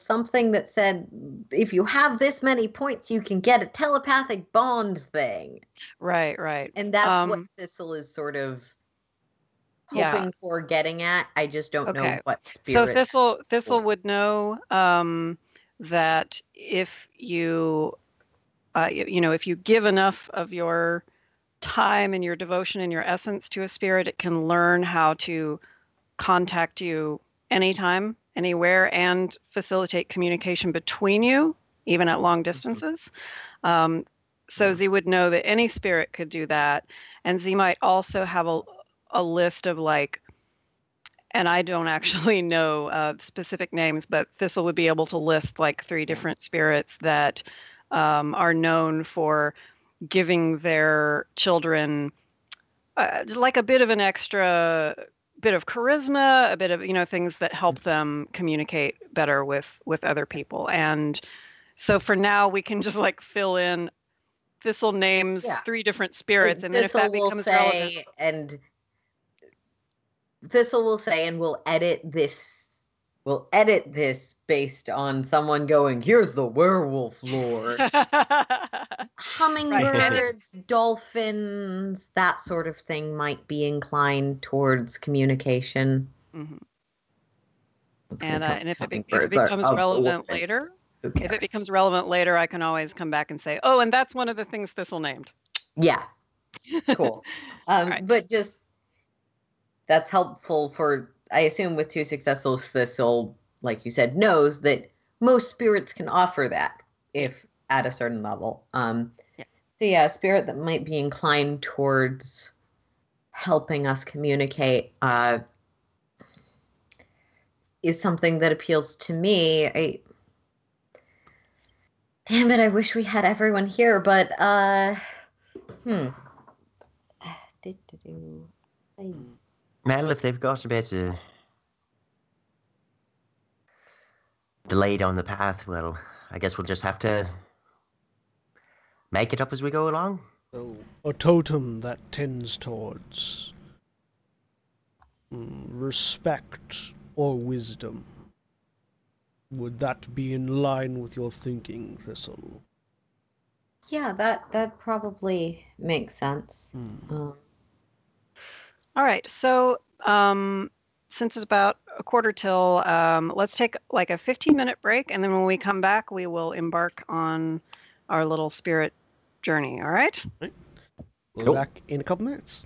something that said if you have this many points, you can get a telepathic bond thing. Right. And that's what Thistle is sort of hoping for getting at. I just don't know what spirit. So Thistle would know that if you if you give enough of your time and your devotion and your essence to a spirit, it can learn how to contact you anytime, anywhere, and facilitate communication between you, even at long distances. So Z would know that any spirit could do that. And Z might also have a list of and I don't actually know specific names, but Thistle would be able to list 3 different spirits that are known for giving their children a bit of an extra bit of charisma, a bit of things that help them communicate better with other people. And so for now, we can just fill in Thistle names 3 different spirits, and then if that becomes relevant, and Thistle will say, and we'll edit this. We'll edit this based on someone going, here's the werewolf lore. Hummingbirds, dolphins, that sort of thing might be inclined towards communication. Mm-hmm. And if it becomes relevant later, I can always come back and say, oh, and that's one of the things Thistle named. Yeah. Cool. But just that's helpful for, I assume with 2 successes, Thistle, like you said, knows that most spirits can offer that if at a certain level. So a spirit that might be inclined towards helping us communicate is something that appeals to me. Damn it, I wish we had everyone here, but Well, if they've got a bit delayed on the path, well, I guess we'll just have to make it up as we go along. So, a totem that tends towards respect or wisdom. Would that be in line with your thinking, Thistle? Yeah, that probably makes sense. All right, so since it's about a quarter till, let's take a 15-minute break, and then when we come back, we will embark on our little spirit journey. All right? We'll be back in a couple minutes.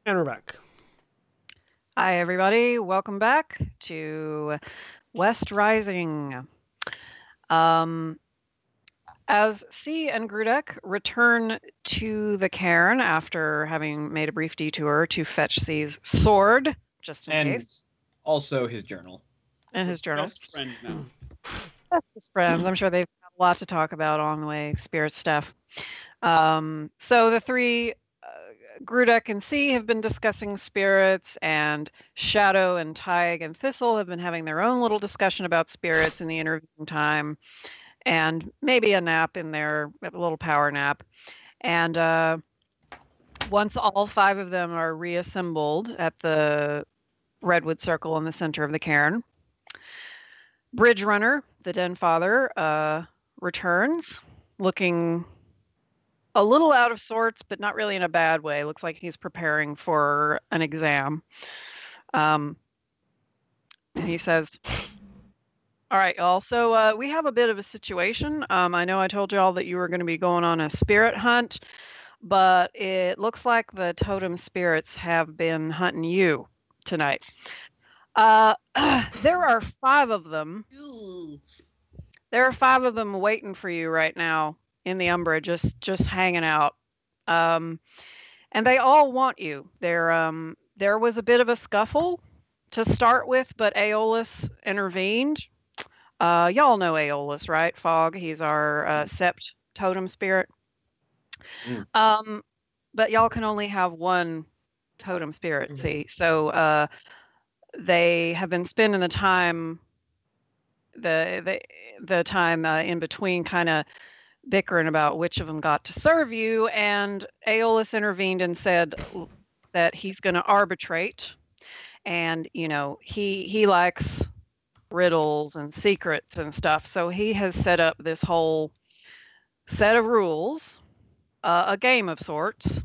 And we're back. Hi, everybody. Welcome back to West Rising. As C and Grudek return to the cairn after having made a brief detour to fetch C's sword, just in case. Also his journal. And his journal. Best friends now. Best friends. I'm sure they've got a lot to talk about on the way, spirit stuff. So the three, Grudek and C, have been discussing spirits, and Shadow and Tig and Thistle have been having their own little discussion about spirits in the intervening time. And maybe a nap in there, a little power nap. And once all 5 of them are reassembled at the redwood circle in the center of the cairn, Bridge Runner, the Den Father, returns, looking a little out of sorts, but not really in a bad way. Looks like he's preparing for an exam. And he says, all right, y'all. So we have a bit of a situation. I know I told y'all that you were going to be going on a spirit hunt, but it looks like the totem spirits have been hunting you tonight. There are 5 of them. There are 5 of them waiting for you right now in the Umbra, just hanging out. And they all want you. There was a bit of a scuffle to start with, but Aeolus intervened. Y'all know Aeolus, right? Fog. He's our sept totem spirit. But y'all can only have one totem spirit, see? So they have been spending the time, the time in between, kind of bickering about which of them got to serve you. And Aeolus intervened and said that he's going to arbitrate. And he likes riddles and secrets and stuff, so he has set up this whole set of rules, a game of sorts,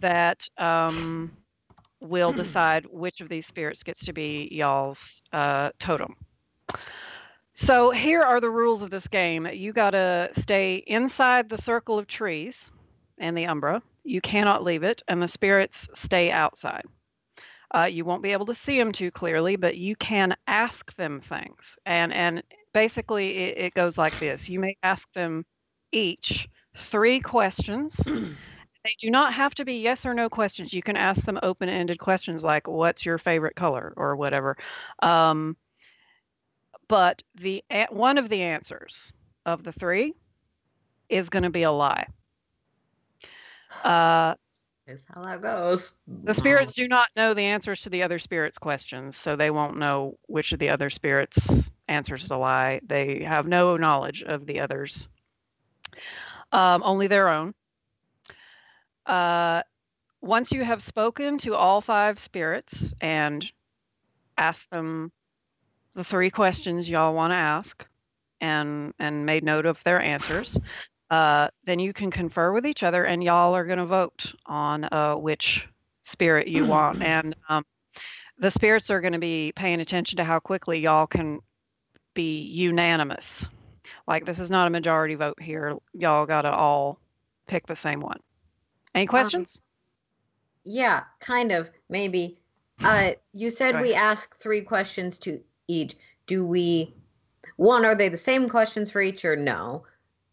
that will decide which of these spirits gets to be y'all's totem. So here are the rules of this game. You gotta stay inside the circle of trees and the Umbra. You cannot leave it, and the spirits stay outside. You won't be able to see them too clearly, but you can ask them things. And basically it goes like this. You may ask them each 3 questions. They do not have to be yes or no questions. You can ask them open-ended questions like, what's your favorite color, or whatever. But one of the answers of the 3 is going to be a lie. Is how that goes. The spirits do not know the answers to the other spirits' questions, so they won't know which of the other spirits' answers is a lie. They have no knowledge of the others, only their own. Once you have spoken to all 5 spirits and asked them the 3 questions y'all want to ask, and made note of their answers, then you can confer with each other, and y'all are going to vote on which spirit you want. And the spirits are going to be paying attention to how quickly y'all can be unanimous. Like, this is not a majority vote here. Y'all got to all pick the same one. Any questions? Yeah, kind of, maybe. You said we ask 3 questions to each. Do we, 1, are they the same questions for each, or no?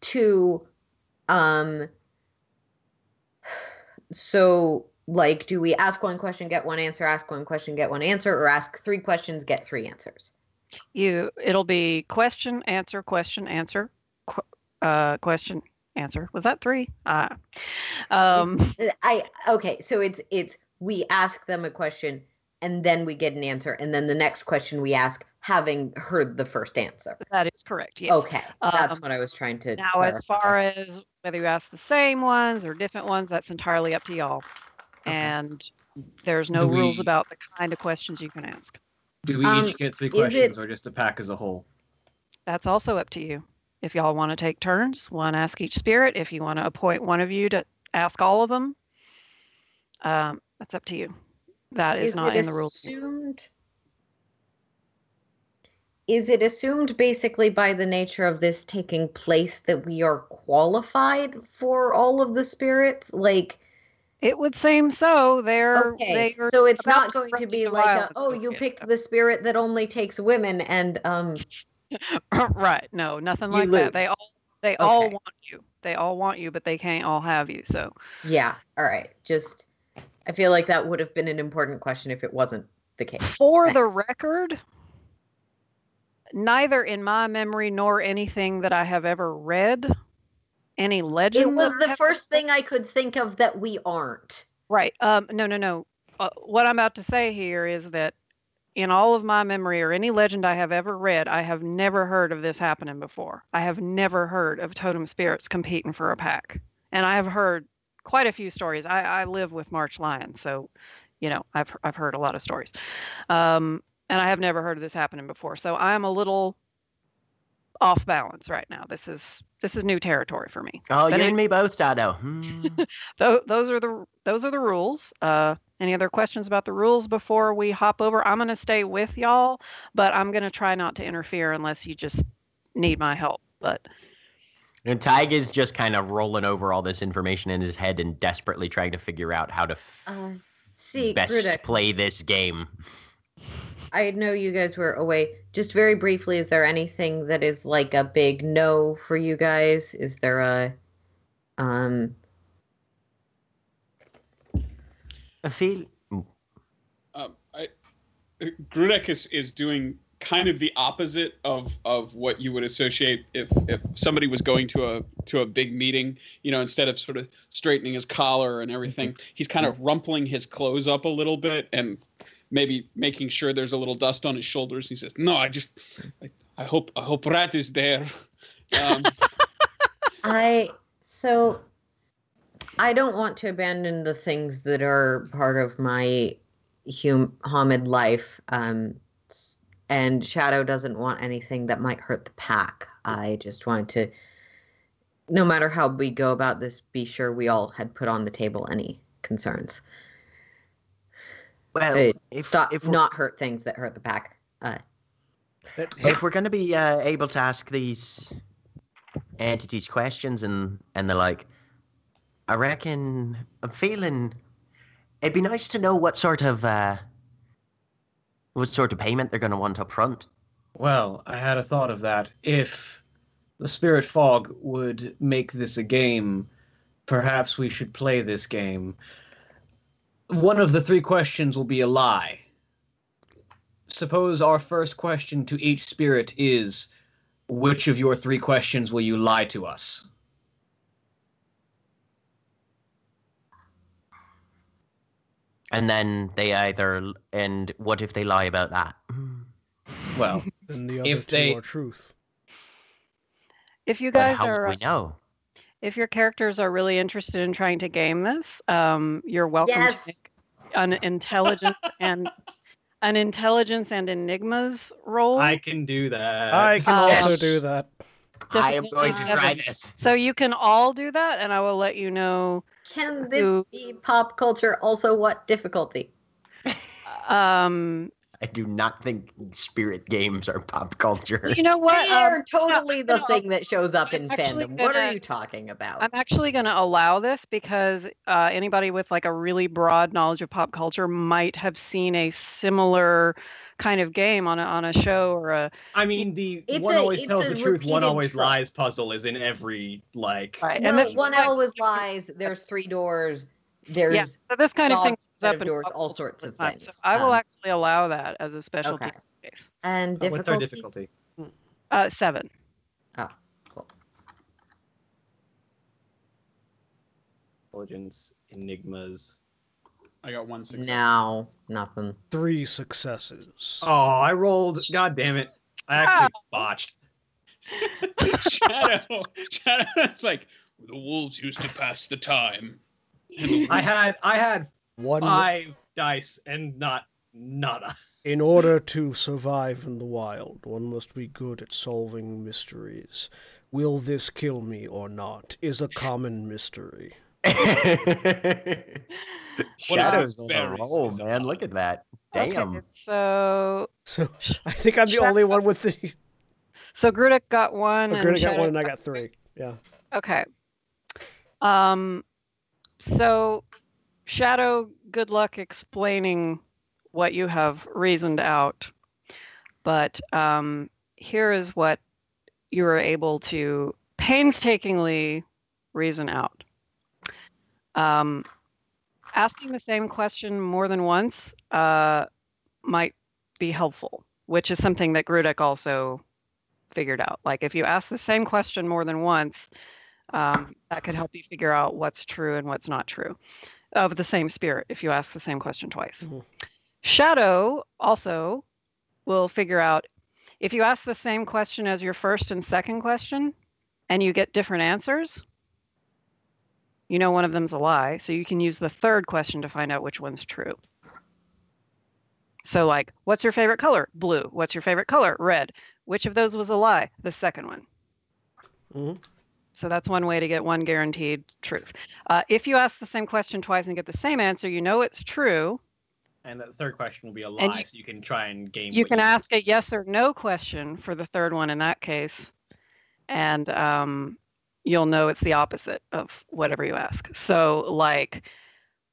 2, so, like, do we ask 1 question, get 1 answer, ask 1 question, get 1 answer, or ask 3 questions, get 3 answers? It'll be question, answer, question, answer, question, answer. Was that 3? Okay, so it's we ask them a question, and then we get an answer, and then the next question we ask, having heard the first answer. That is correct, yes. Okay, that's what I was trying to Now, clarify. as far as whether you ask the same ones or different ones, that's entirely up to y'all. Okay. And there's no rules about the kind of questions you can ask. Do we each get 3 questions, or just the pack as a whole? That's also up to you. If y'all want to take turns, 1 ask each spirit. If you want to appoint one of you to ask all of them, that's up to you. That is not in the rules. Is it assumed basically by the nature of this taking place that we are qualified for all of the spirits? Like, It would seem so. Okay, so it's not going to be like, you picked the spirit that only takes women, and right? No, nothing like that. They all want you. They all want you, but they can't all have you. So yeah, all right. Just, I feel like that would have been an important question if it wasn't the case. For the record, neither in my memory nor anything that I have ever read, any legend. It was the first thing I could think of that we aren't. Right. No. What I'm about to say here is that in all of my memory or any legend I have ever read, I have never heard of this happening before. I have never heard of totem spirits competing for a pack. And I have heard quite a few stories. I live with March Lion, so, I've heard a lot of stories. And I have never heard of this happening before. So I'm a little off balance right now. This is new territory for me. Oh, you and me both, Dado. Those are the rules. Any other questions about the rules before we hop over? I'm going to stay with y'all, but I'm going to try not to interfere unless you just need my help. But and Tig is just kind of rolling over all this information in his head and desperately trying to figure out how to best Grudic, play this game. I know you guys were away. Just very briefly, is there anything that is like a big no for you guys? Is there a I feel Grudic is doing kind of the opposite of what you would associate if somebody was going to a big meeting, instead of sort of straightening his collar and everything, he's kind of rumpling his clothes up a little bit and maybe making sure there's a little dust on his shoulders. He says, "No, I hope Rat is there." I don't want to abandon the things that are part of my Hamid life, and Shadow doesn't want anything that might hurt the pack. I just wanted to, no matter how we go about this, be sure we all had put on the table any concerns. Well, if not hurt things that hurt the pack. If we're going to be able to ask these entities questions and the like, I reckon I'm feeling it'd be nice to know what sort of payment they're going to want up front. Well, I had a thought of that. If the Spirit Fog would make this a game, perhaps we should play this game. One of the 3 questions will be a lie. Suppose our first question to each spirit is, which of your 3 questions will you lie to us? And then and what if they lie about that? Well, then the other 2 are truth. If you guys how would we know? If your characters are really interested in trying to game this, you're welcome to make an intelligence and enigmas roll. I can do that. I can also do that. I am going to try this. So you can all do that, and I will let you know. Can this be pop culture? Also, what difficulty? I do not think spirit games are pop culture. You know what? They are totally the thing that shows up in fandom. What are you talking about? I'm actually going to allow this because anybody with like a really broad knowledge of pop culture might have seen a similar kind of game on a show or a. I mean, one always tells the truth, one always lies puzzle is in every like. Right. No, and one always lies. There's 3 doors. There's so this kind of thing comes up in doors, all sorts of things. So I will actually allow that as a specialty case. And difficulty? What's our difficulty? 7. Oh, cool. Intelligence, enigmas. I got 1 success. No, nothing. 3 successes. Oh, I rolled. God damn it! I actually botched. Shadow's like, the wolves used to pass the time. I had 1 5 dice and not nada. In order to survive in the wild, one must be good at solving mysteries. Will this kill me or not is a common mystery. Shadow's on a roll, man. Look at that. Damn. Okay, so I think I'm the only one with the. So Grudic got 1. Grudic got 1 and I got 3. Yeah. Okay. So Shadow, good luck explaining what you have reasoned out. But here is what you were able to painstakingly reason out. Asking the same question more than once might be helpful, which is something that Grudek also figured out. Like if you ask the same question more than once, that could help you figure out what's true and what's not true of the same spirit if you ask the same question twice. Mm-hmm. Shadow also will figure out if you ask the same question as your first and second question and you get different answers, you know one of them's a lie, so you can use the third question to find out which one's true. So like, what's your favorite color? Blue. What's your favorite color? Red. Which of those was a lie? The second one. Mm-hmm. So that's one way to get one guaranteed truth. If you ask the same question twice and get the same answer, you know it's true. And the third question will be a lie, so you can try and game. You can ask a yes or no question for the third one in that case, and you'll know it's the opposite of whatever you ask. So like,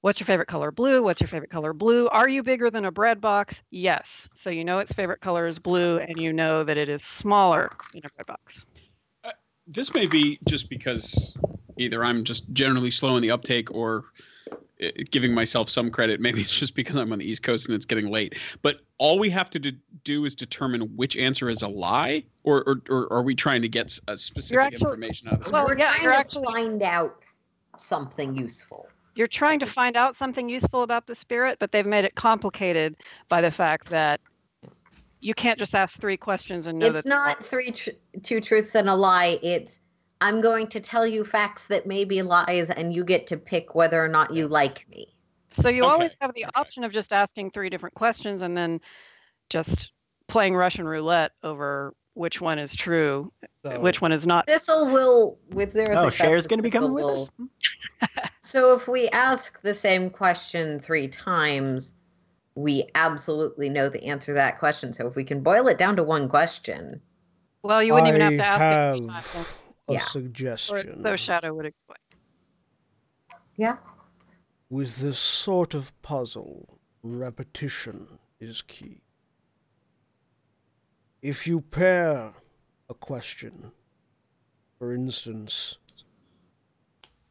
what's your favorite color? Blue. What's your favorite color? Blue. Are you bigger than a bread box? Yes. So you know its favorite color is blue, and you know that it is smaller than a bread box. This may be just because either I'm just generally slow in the uptake or giving myself some credit. Maybe it's just because I'm on the East Coast and it's getting late. But all we have to do is determine which answer is a lie, or are we trying to get a specific information out of this? Well, we're trying to find out something useful. You're trying to find out something useful about the spirit, but they've made it complicated by the fact that you can't just ask 3 questions and know it's not two truths and a lie. It's I'm going to tell you facts that may be lies, and you get to pick whether or not you like me. So you always have the option of just asking 3 different questions and then just playing Russian roulette over which one is true, which one is not. Thistle will, with zero success. Cher's going to be coming with us. So if we ask the same question 3 times, we absolutely know the answer to that question. So if we can boil it down to one question. Well, you wouldn't even have to ask it 3 times. A suggestion. So Shadow would explain. Yeah. With this sort of puzzle, repetition is key. If you pair a question, for instance,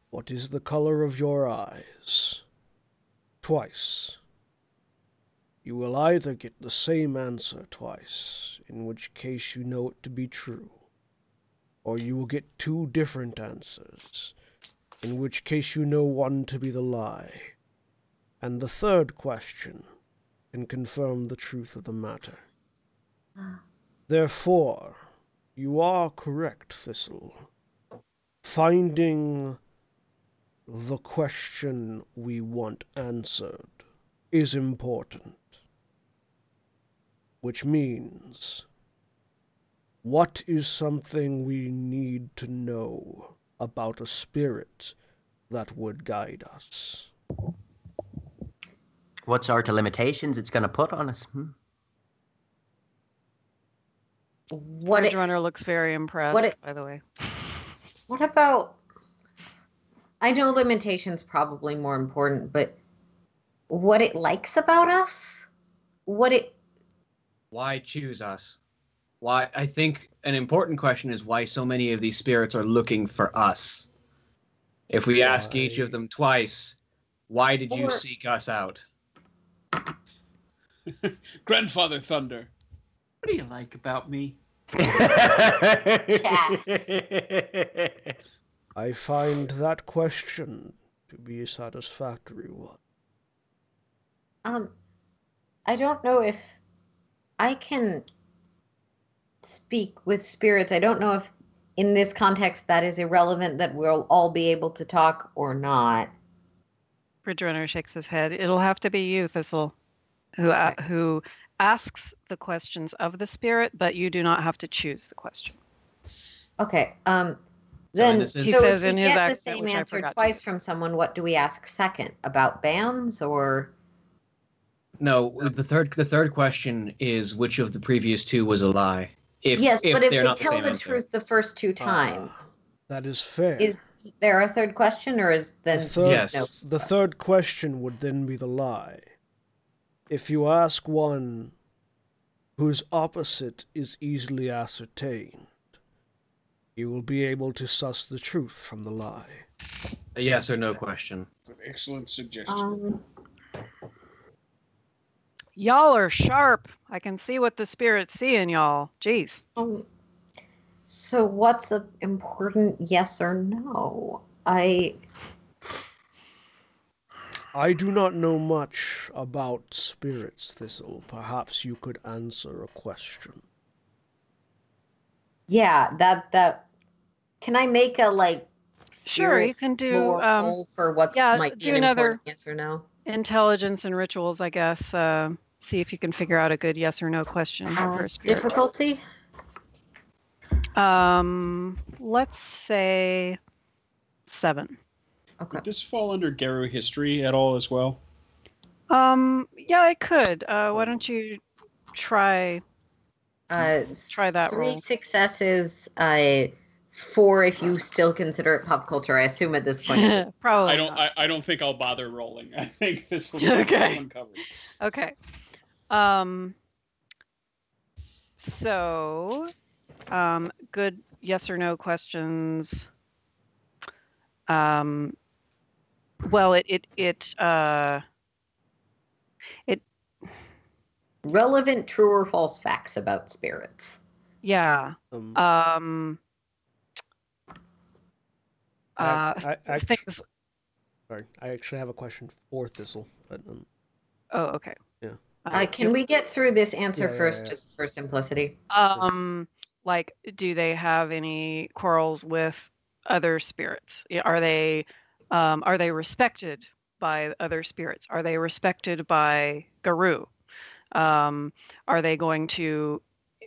what is the color of your eyes? Twice. You will either get the same answer twice, in which case you know it to be true, or you will get 2 different answers, in which case you know one to be the lie, and the third question can confirm the truth of the matter. Therefore, you are correct, Thistle. Finding the question we want answered is important. Which means, what is something we need to know about a spirit that would guide us? What sort of limitations it's going to put on us? Bridge Runner looks very impressed, by the way. What about... I know limitations probably more important, but what it likes about us? Why choose us? Why? I think an important question is why so many of these spirits are looking for us. If we ask each of them twice, why did you seek us out? Grandfather Thunder. What do you like about me? I find that question to be a satisfactory one. I don't know if I can speak with spirits. I don't know if in this context that is irrelevant, that we'll all be able to talk or not. Bridge Runner shakes his head. It'll have to be you, Thistle, who asks the questions of the spirit, but you do not have to choose the question. Okay. Then, he says in his get the accent, same answer twice from someone, what do we ask second? About bands or? No, the third question is which of the previous 2 was a lie. If but if they not tell the answer. truth the first 2 times. That is fair. there a third question, or is then Yes. The third question would then be the lie. If you ask one whose opposite is easily ascertained, you will be able to suss the truth from the lie. A yes or no question. That's an excellent suggestion. Y'all are sharp. I can see what the spirits see in y'all. Jeez. So what's an important yes or no? I do not know much about spirits, Thistle. Perhaps you could answer a question. Yeah, that. Can I make a Sure, you can do roll for what might be an important yes or no? Intelligence and rituals, I guess. See if you can figure out a good yes or no question for a spirit. Difficulty? Let's say 7. Okay. Would this fall under Garu history at all as well? Yeah, it could. Why don't you try that 3 roll? successes, 4 if you still consider it pop culture. I assume at this point. Probably. I don't think I'll bother rolling. I think this will be uncovered. Okay. So, good yes or no questions. Well, it Relevant true or false facts about spirits. Yeah. I things. Sorry, I actually have a question for Thistle. But, Oh, okay. Yeah. Can we get through this answer first, just for simplicity? Like, do they have any quarrels with other spirits? Are they respected by other spirits? Are they respected by Garu? Are they going to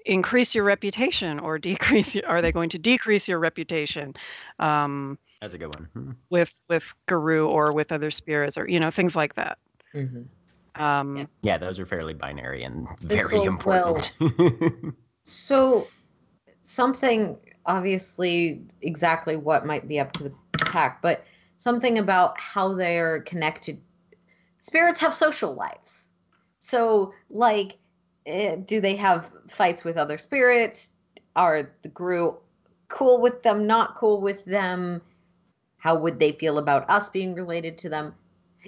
increase your reputation or decrease? Are they going to decrease your reputation? That's a good one. With Garu or with other spirits, or things like that. Mm-hmm. Yeah, those are fairly binary and very important. So something, obviously, exactly what might be up to the pack, but something about how they're connected. Spirits have social lives. So, do they have fights with other spirits? Are the Gru cool with them, not cool with them? How would they feel about us being related to them?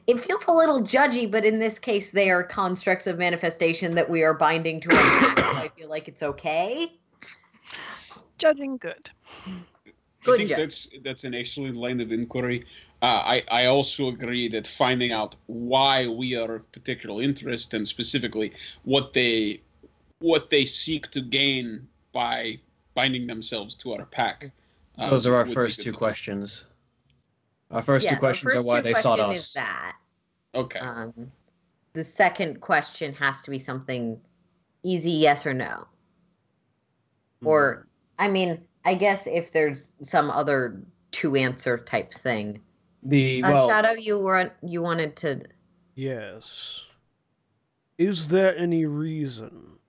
It feels a little judgy, but in this case, they are constructs of manifestation that we are binding to our pack, so I feel like it's okay. Judging good. I think that's an excellent line of inquiry. I also agree that finding out why we are of particular interest and specifically what they seek to gain by binding themselves to our pack. Those are our first 2 questions. Our first 2 questions are why they sought us. Is that. Okay. The second question has to be something easy, yes or no. Or, I mean, I guess if there's some other 2-answer type thing. Shadow, you wanted to. Yes. Is there any reason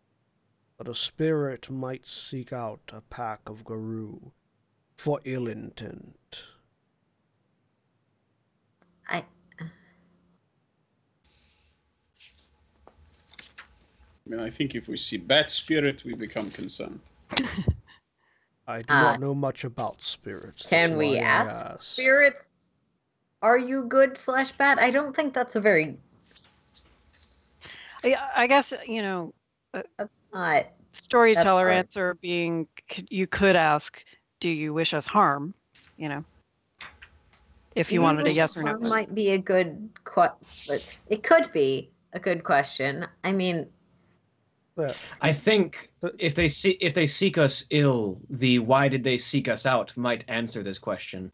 that a spirit might seek out a pack of Garu for ill intent? I think if we see bad spirit, we become concerned. I do not know much about spirits. Can we ask spirits? Are you good / bad? I don't think that's a very. I guess that's not storyteller answer being you could ask, "Do you wish us harm?" If you wanted a yes or no. Might be a good question. It could be a good question. I mean. I think if they seek us ill, the why did they seek us out might answer this question.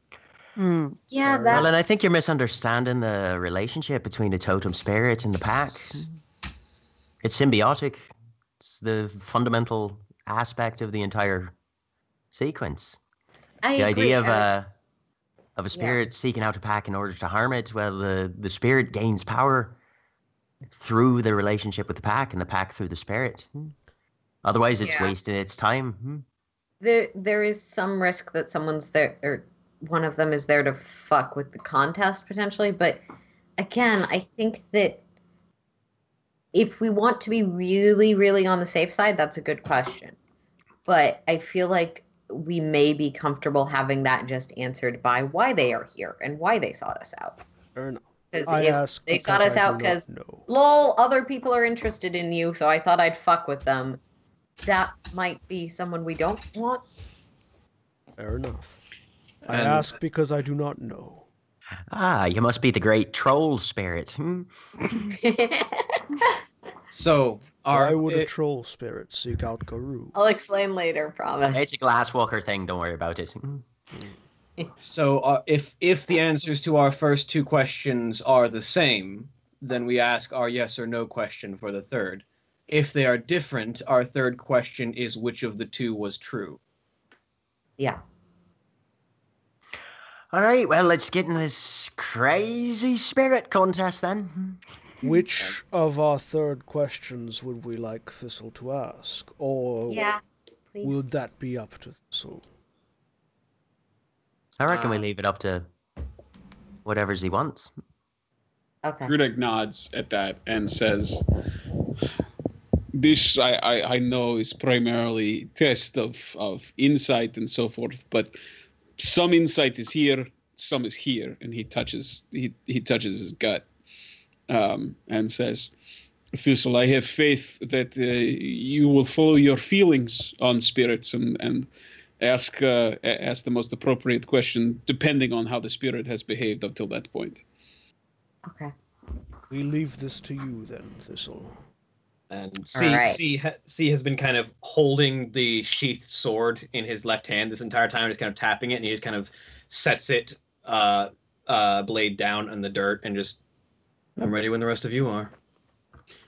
Yeah, well, and I think you're misunderstanding the relationship between the totem spirit and the pack. It's symbiotic. It's the fundamental aspect of the entire sequence. The idea of a spirit seeking out a pack in order to harm it, well, the spirit gains power through the relationship with the pack and the pack through the spirit. Otherwise, it's wasting its time. There is some risk that someone's there, or one of them is there to fuck with the contest potentially. But again, I think that if we want to be really, really on the safe side, that's a good question. But I feel like we may be comfortable having that just answered by why they are here and why they sought us out. Fair enough. Because if they sought us out because, lol, other people are interested in you, so I thought I'd fuck with them, that might be someone we don't want. Fair enough. I ask because I do not know. Ah, you must be the great troll spirit. So, why would a troll spirit seek out Garou? I'll explain later, promise. It's a glasswalker thing. Don't worry about it. So, if the answers to our first two questions are the same, then we ask our yes or no question for the third. If they are different, our third question is which of the two was true. Yeah. All right, well, let's get in this crazy spirit contest then. Which of our third questions would we like Thistle to ask? Or please. Will that be up to Thistle? I reckon we leave it up to whatever he wants. Okay. Grudek nods at that and says, this I know is primarily test of insight and so forth, but some insight is here, some is here, and he touches his gut and says, Thistle, I have faith that you will follow your feelings on spirits and ask the most appropriate question depending on how the spirit has behaved up till that point. Okay. We leave this to you then, Thistle. And C has been kind of holding the sheathed sword in his left hand this entire time, just kind of tapping it, and he just kind of sets it blade down in the dirt and just, I'm ready when the rest of you are.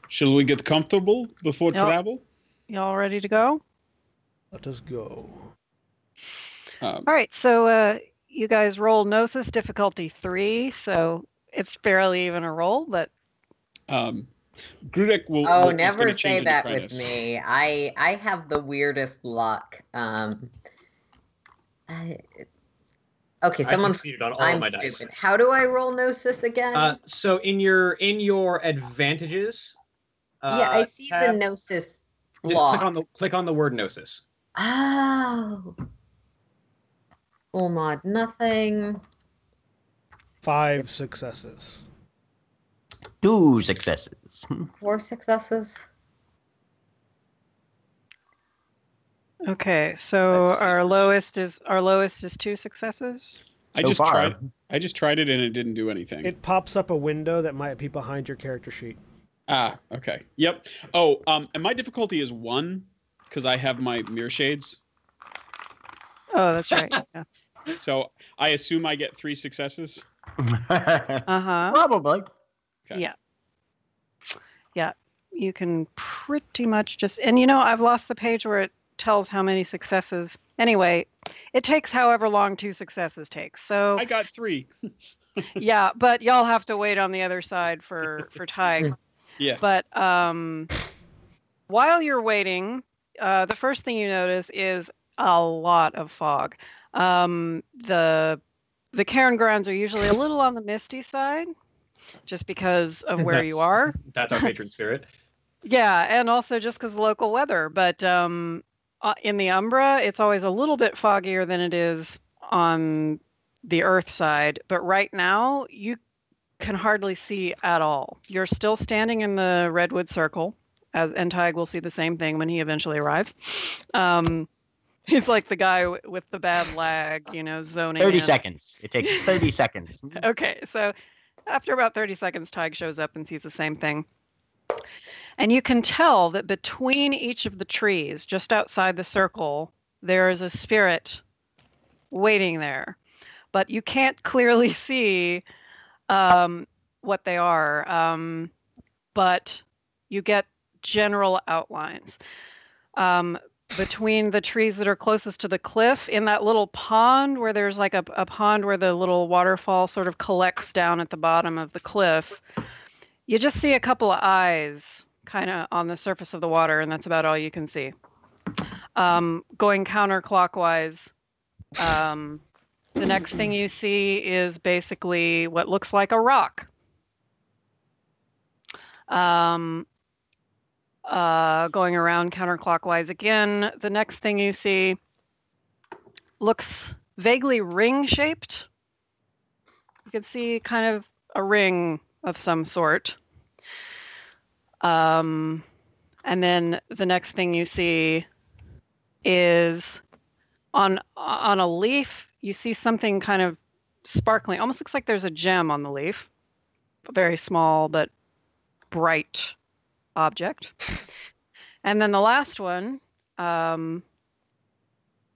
Shall we get comfortable before travel? Y'all ready to go? Let us go. All right, so you guys roll Gnosis difficulty 3, so it's barely even a roll, but... Grudek will... Oh, never say that with me. I have the weirdest luck. Okay, someone's... on all I'm of my stupid. dice. How do I roll Gnosis again? So in your advantages... yeah, I see the Gnosis block. Just click on the word Gnosis. Oh. Full mod, nothing. 5 successes. 2 successes. 4 successes. Okay, so our lowest is 2 successes. I just tried it and it didn't do anything. It pops up a window that might be behind your character sheet. Ah, okay. Yep. Oh, and my difficulty is 1 because I have my mirror shades. Oh, that's right. Yeah. So I assume I get 3 successes. Probably. Okay. Yeah. Yeah. You can pretty much just, and I've lost the page where it tells how many successes. Anyway, it takes however long 2 successes take. So I got 3. yeah, but y'all have to wait on the other side for Tig. Yeah. But while you're waiting, the first thing you notice is a lot of fog. The Cairn grounds are usually a little on the misty side, just because of where you are. That's our patron spirit. Yeah, and also just because of local weather. But in the Umbra, it's always a little bit foggier than it is on the Earth side. But right now, you can hardly see at all. You're still standing in the Redwood Circle, and Tig will see the same thing when he eventually arrives. He's like the guy with the bad lag, zoning 30 in. seconds. It takes 30 seconds. Okay, so after about 30 seconds, Tig shows up and sees the same thing. And you can tell that between each of the trees, just outside the circle, there is a spirit waiting there. But you can't clearly see what they are. But you get general outlines. Between the trees that are closest to the cliff, in that little pond where there's like a pond where the little waterfall sort of collects down at the bottom of the cliff, you just see a couple of eyes kind of on the surface of the water, and that's about all you can see. Going counterclockwise, The next thing you see is basically what looks like a rock. Going around counterclockwise again, the next thing you see looks vaguely ring-shaped. You can see kind of a ring of some sort. And then the next thing you see is on a leaf, you see something kind of sparkling. Almost looks like there's a gem on the leaf. A very small but bright object. And then the last one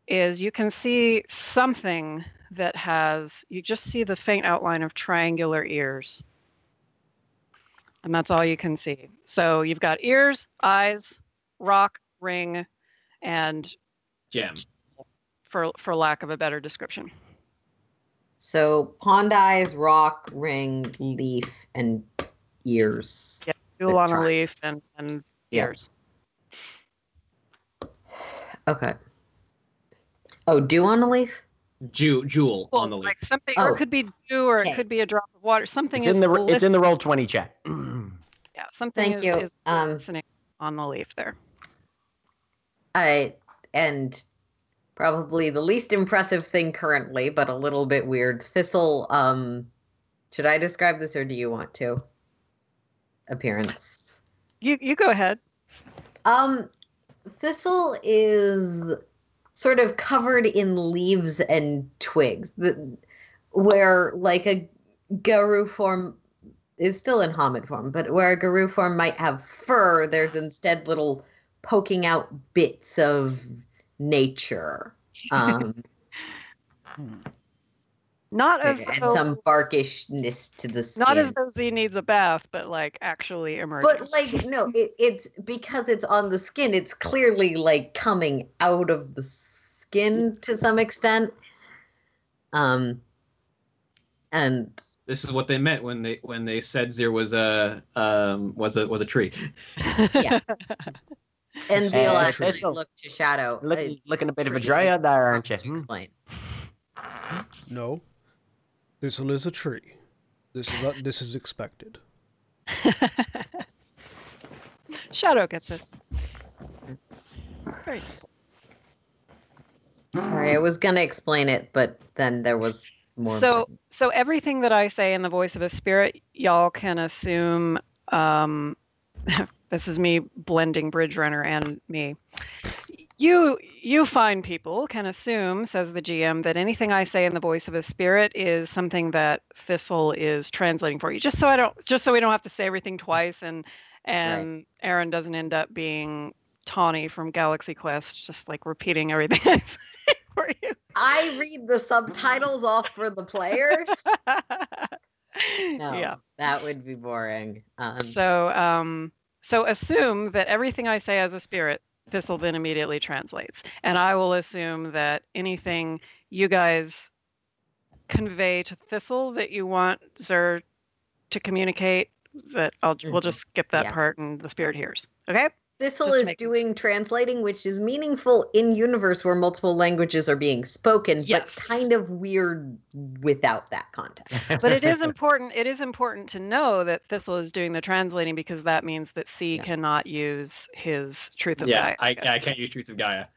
is you can see something that has, you just see the faint outline of triangular ears. And that's all you can see. So you've got ears, eyes, rock, ring, and Gem. For lack of a better description. So pond eyes, rock, ring, leaf, and ears. Yeah, jewel on a leaf and ears. Okay. Oh, dew on a leaf? Jewel on the leaf. Like something, or it could be dew, or it could be a drop of water. Something it's in the Roll20 chat. Yeah, something is glistening on the leaf there. And probably the least impressive thing currently, but a little bit weird. Thistle, should I describe this or do you want to? Appearance. You go ahead. Thistle is sort of covered in leaves and twigs, where like a Garou form is still in Hamid form, but where a Garou form might have fur, there's instead little poking out bits of nature. Not as and some barkishness to the skin. Not as though Z needs a bath, but like actually emerging. But like no, it's because it's on the skin. It's clearly like coming out of the skin to some extent. And this is what they meant when they said there was a tree. Yeah. And Zeal actually looked to Shadow. Looking a bit of a dryad there, aren't you? Explain. No. Thistle is a tree. This is expected. Shadow gets it. Very simple. Sorry, I was gonna explain it, but then there was more. So everything that I say in the voice of a spirit, y'all can assume. This is me blending Bridge Runner and me. You fine people can assume, says the GM, that anything I say in the voice of a spirit is something that Thistle is translating for you. Just so we don't have to say everything twice, and right. Aaron doesn't end up being Tawny from Galaxy Quest, just like repeating everything I say for you. I read the subtitles off for the players. No, yeah, that would be boring. So assume that everything I say as a spirit, Thistle then immediately translates. And I will assume that anything you guys convey to Thistle that you want Zer to communicate, that we'll just skip that part and the spirit hears. Okay? Thistle is doing translating, which is meaningful in universe where multiple languages are being spoken, but kind of weird without that context. But it is important. It is important to know that Thistle is doing the translating, because that means that C cannot use his Truth of Gaia. I can't use Truth of Gaia.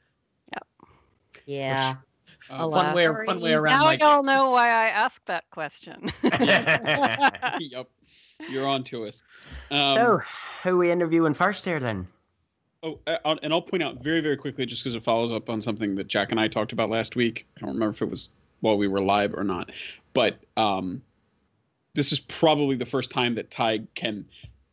Yeah. Fun way around. Now y'all know why I asked that question. Yep. You're on to us. So, who are we interviewing first here then? Oh, and I'll point out very, very quickly, just because it follows up on something that Jack and I talked about last week. I don't remember if it was while we were live or not. But this is probably the first time that Ty can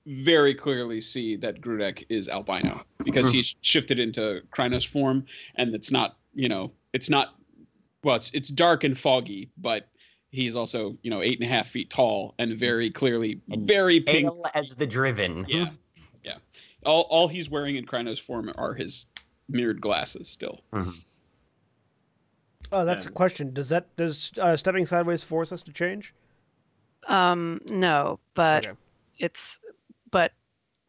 very clearly see that Grudek is albino, because he's shifted into Krynos form, and it's not, it's dark and foggy, but he's also, 8.5 feet tall and very clearly very pink. Pale as the Driven. Yeah. Yeah. All he's wearing in Krynos form are his mirrored glasses still. Mm-hmm. Oh, that's a question. Does stepping sideways force us to change? No, but but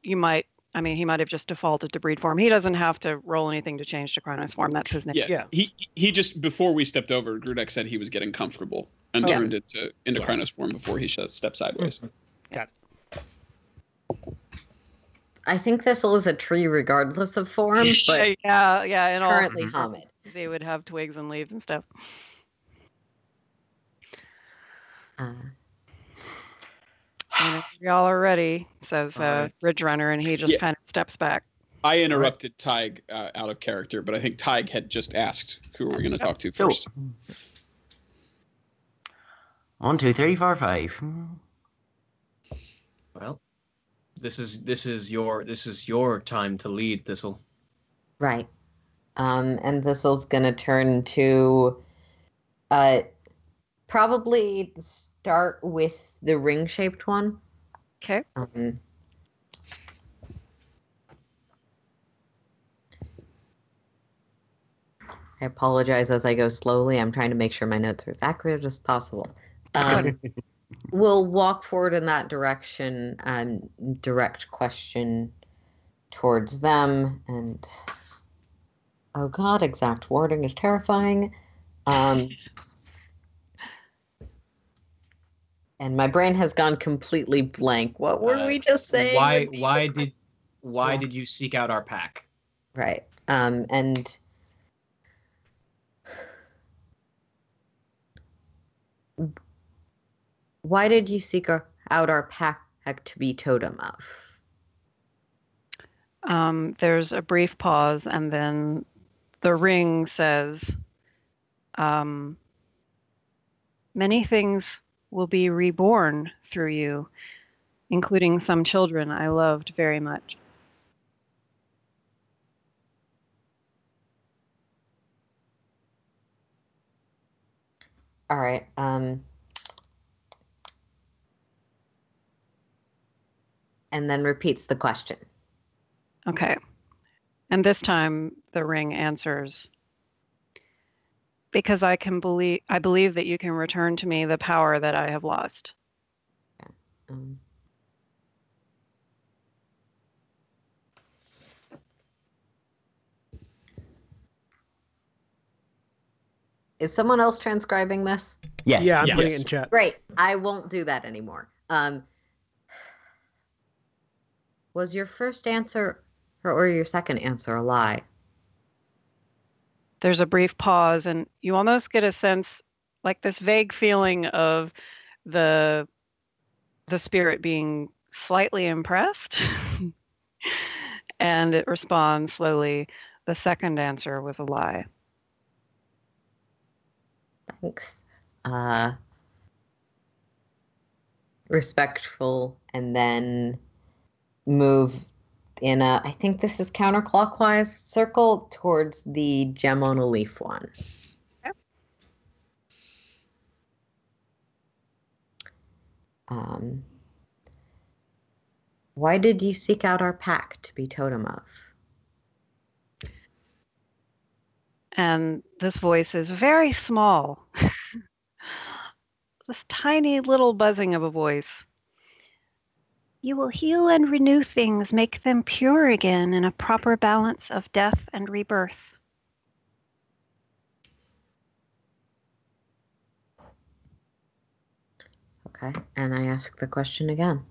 you might I mean, he might have just defaulted to breed form. He doesn't have to roll anything to change to Chronos form. That's his name. Yeah. He just, before we stepped over, Grudek said he was getting comfortable and turned it into Chronos form before he stepped sideways. Got it. I think Thistle is a tree regardless of form, but yeah, and currently Hamid. He would have twigs and leaves and stuff. And y'all are ready, says Ridge Runner, and he just kind of steps back. I interrupted Tig out of character, but I think Tig had just asked who we were going to talk to first. 1, 2, 3, 4, 5. Well, this is your time to lead, Thistle. Right. And Thistle's gonna turn to probably start with the ring-shaped one. Okay. I apologize as I go slowly. I'm trying to make sure my notes are as accurate as possible. We'll walk forward in that direction and direct question towards them. And oh God, exact wording is terrifying. And my brain has gone completely blank. What were we just saying? Why did you seek out our pack? Right. And why did you seek out our pack to be totem of? There's a brief pause, and then the ring says, many things will be reborn through you, including some children I loved very much. All right. And then repeats the question. Okay. And this time the ring answers, because I believe that you can return to me the power that I have lost. Is someone else transcribing this? Yes. Yeah, I'm putting it in chat. Great. I won't do that anymore. Was your first answer or your second answer a lie? There's a brief pause, and you almost get a sense, like this vague feeling of the spirit being slightly impressed. And it responds slowly, the second answer was a lie. Thanks. Respectful, and then move in a, I think this is counterclockwise circle towards the gem on a leaf one. Yep. Why did you seek out our pack to be totem of? And this voice is very small. This tiny little buzzing of a voice. You will heal and renew things, make them pure again in a proper balance of death and rebirth. Okay, and I ask the question again.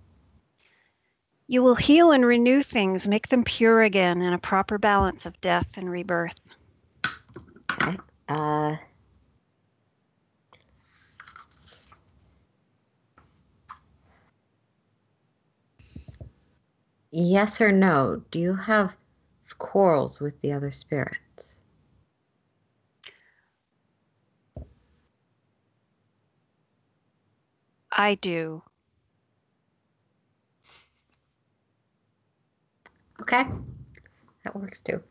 You will heal and renew things, make them pure again in a proper balance of death and rebirth. Okay. Yes or no? Do you have quarrels with the other spirits? I do. Okay, that works too.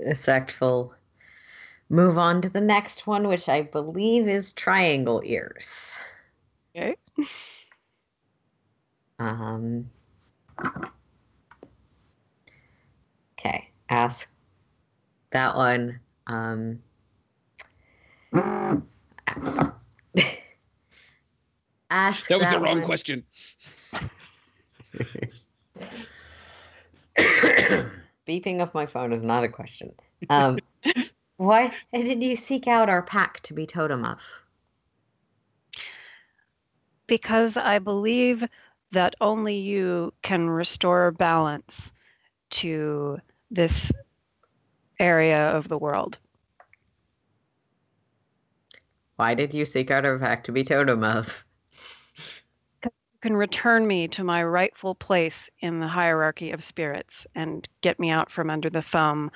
Respectful. Move on to the next one, which I believe is triangle ears. Okay. Okay, ask that one. Ask that was the wrong question. Beeping of my phone is not a question. Why did you seek out our pack to be totem of? Because I believe that only you can restore balance to this area of the world. Why did you seek out our pack to be totem of? You can return me to my rightful place in the hierarchy of spirits and get me out from under the thumb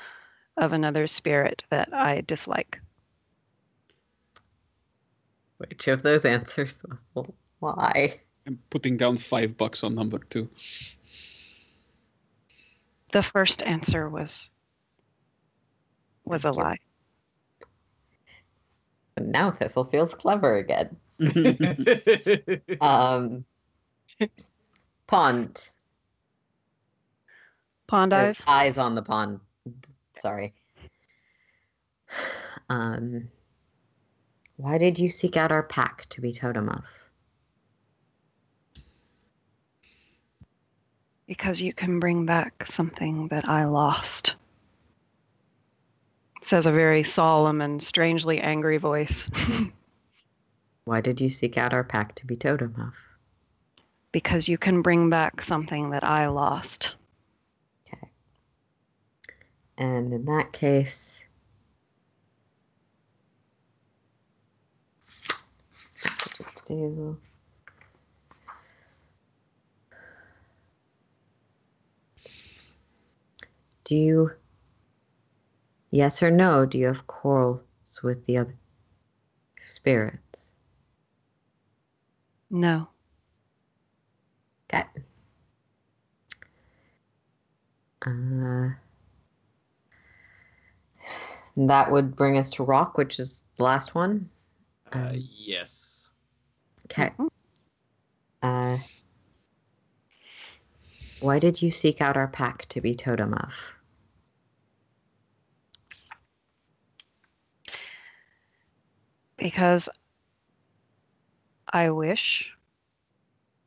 of another spirit that I dislike. Which of those answers? Why? I'm putting down $5 on number 2. The first answer was a lie. Now Thistle feels clever again. Pond. Pond eyes? Eyes on the pond. Sorry. Why did you seek out our pack to be totem of? Because you can bring back something that I lost. Says a very solemn and strangely angry voice. Why did you seek out our pack to be totem of? Because you can bring back something that I lost. Okay. And in that case, do you, yes or no, do you have quarrels with the other spirits? No. Okay. That would bring us to Rock, which is the last one. Yes. Okay. Why did you seek out our pack to be totem of? Because I wish.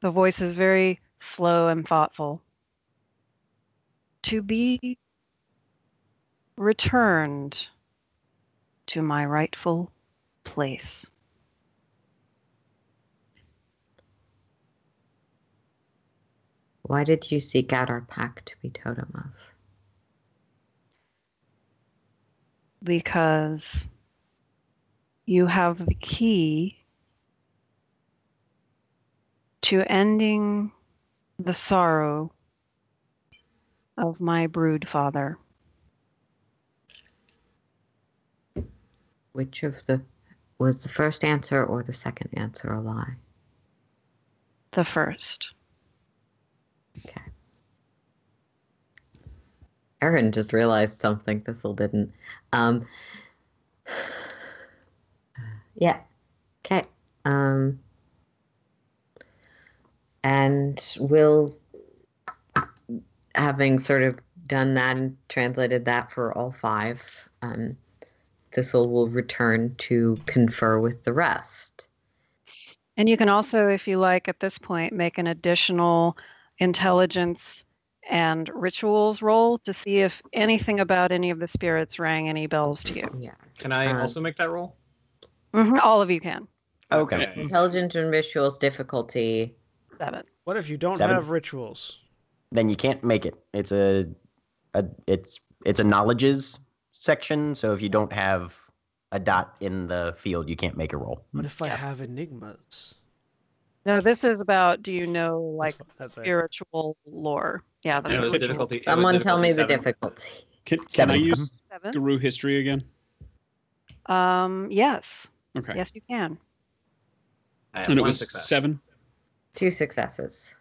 The voice is very slow and thoughtful. To be returned to my rightful place. Why did you seek out our pack to be totem of? Because you have the key to ending the sorrow of my brood father. Which of the, was the first answer or the second answer a lie? The first. Okay. Erin just realized something Thistle didn't. Yeah. Okay. And we'll, having sort of done that and translated that for all 5, Thistle will return to confer with the rest. And you can also, if you like, at this point, make an additional intelligence and rituals roll to see if anything about any of the spirits rang any bells to you. Yeah. Can I also make that roll? Mm-hmm. All of you can. Okay. Intelligence and rituals difficulty 7. What if you don't 7? have rituals? Then you can't make it. It's a knowledges section, so if you don't have a dot in the field, you can't make a roll. What if I have enigmas? No, this is about, do you know, like, That's right. spiritual lore? Yeah, that's And it what was difficulty. Someone tell me the 7. difficulty. Can 7. I use 7. Guru history again? Yes. Okay. Yes, you can. I have And it one was success. 7. 2 successes.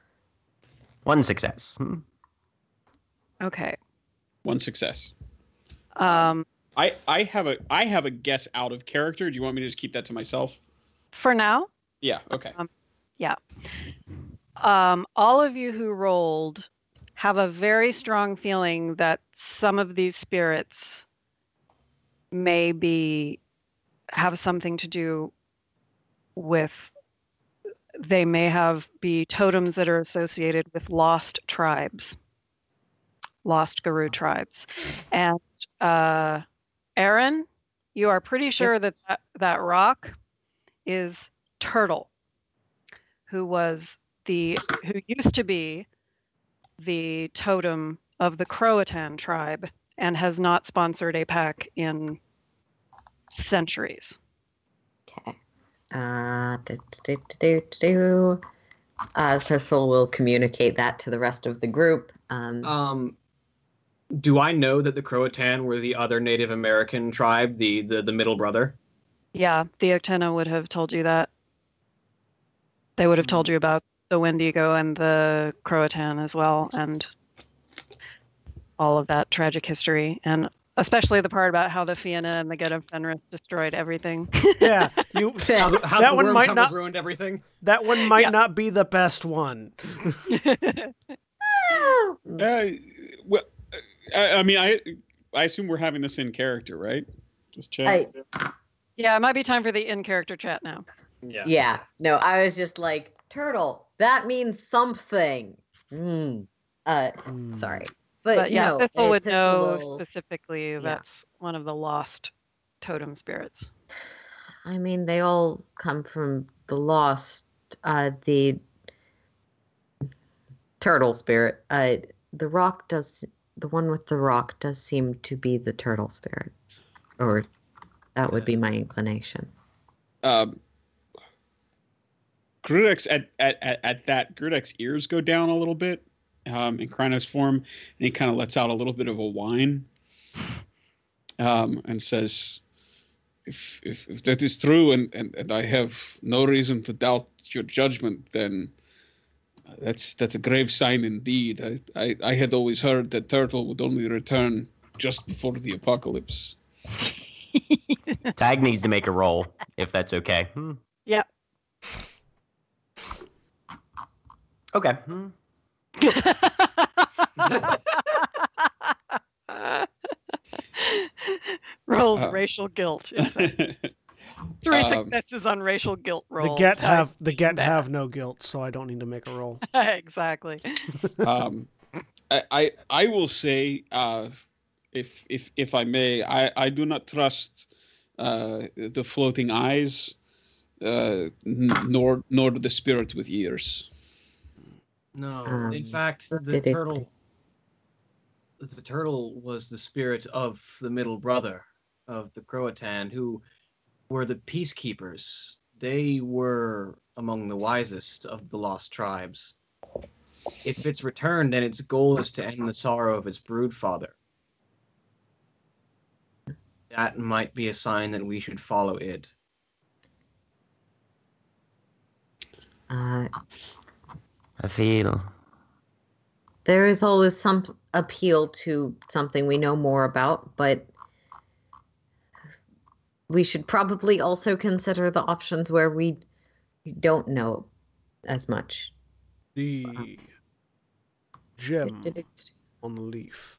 1 success. Okay. 1 success. Um, I have a guess out of character. Do you want me to just keep that to myself? for now, Yeah. Okay. yeah. All of you who rolled have a very strong feeling that some of these spirits may have something to do with, they may be totems that are associated with lost tribes. lost Guru tribes. And Aaron, you are pretty sure that rock is Turtle, who used to be the totem of the Croatan tribe and has not sponsored a pack in centuries. Okay. Thistle will communicate that to the rest of the group. Do I know that the Croatan were the other Native American tribe, the middle brother? Yeah, the Octena would have told you that. They would have told you about the Wendigo and the Croatan as well, and all of that tragic history, and especially the part about how the Fianna and the Get of Fenris destroyed everything. Yeah, how that one might not ruined everything. That one might not be the best one. Well, I mean, I assume we're having this in character, right? Just check. Yeah, it might be time for the in-character chat now. Yeah. Yeah. No, I was just like, Turtle, that means something. Sorry. But yeah, no, Thistle would know will... specifically that's one of the lost totem spirits. I mean, they all come from the lost, the turtle spirit. The one with the rock does seem to be the turtle spirit. Or that would be my inclination. Grudek's at that, Grudek's ears go down a little bit in Krynos form, and he kind of lets out a little bit of a whine and says, if that is true and I have no reason to doubt your judgment, then that's a grave sign indeed. I had always heard that Turtle would only return just before the apocalypse. Tag needs to make a roll, if that's okay. Yeah. Okay. Rolls racial guilt. 3 successes on racial guilt roll. The get have no guilt, so I don't need to make a roll. Exactly. I will say, if I may, I do not trust the floating eyes, nor the spirit with ears. No, in fact, the turtle was the spirit of the middle brother of the Croatan, who were the peacekeepers. They were among the wisest of the lost tribes. If it's returned, then its goal is to end the sorrow of its broodfather. That might be a sign that we should follow it. I feel there is always some appeal to something we know more about, but we should probably also consider the options where we don't know as much. The gem on the leaf.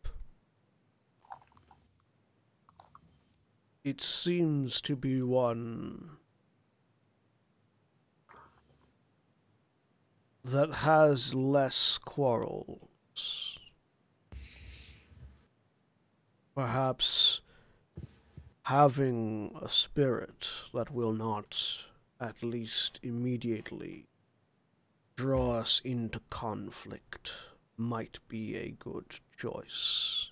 It seems to be one that has less quarrels. Perhaps having a spirit that will not, at least immediately, draw us into conflict might be a good choice.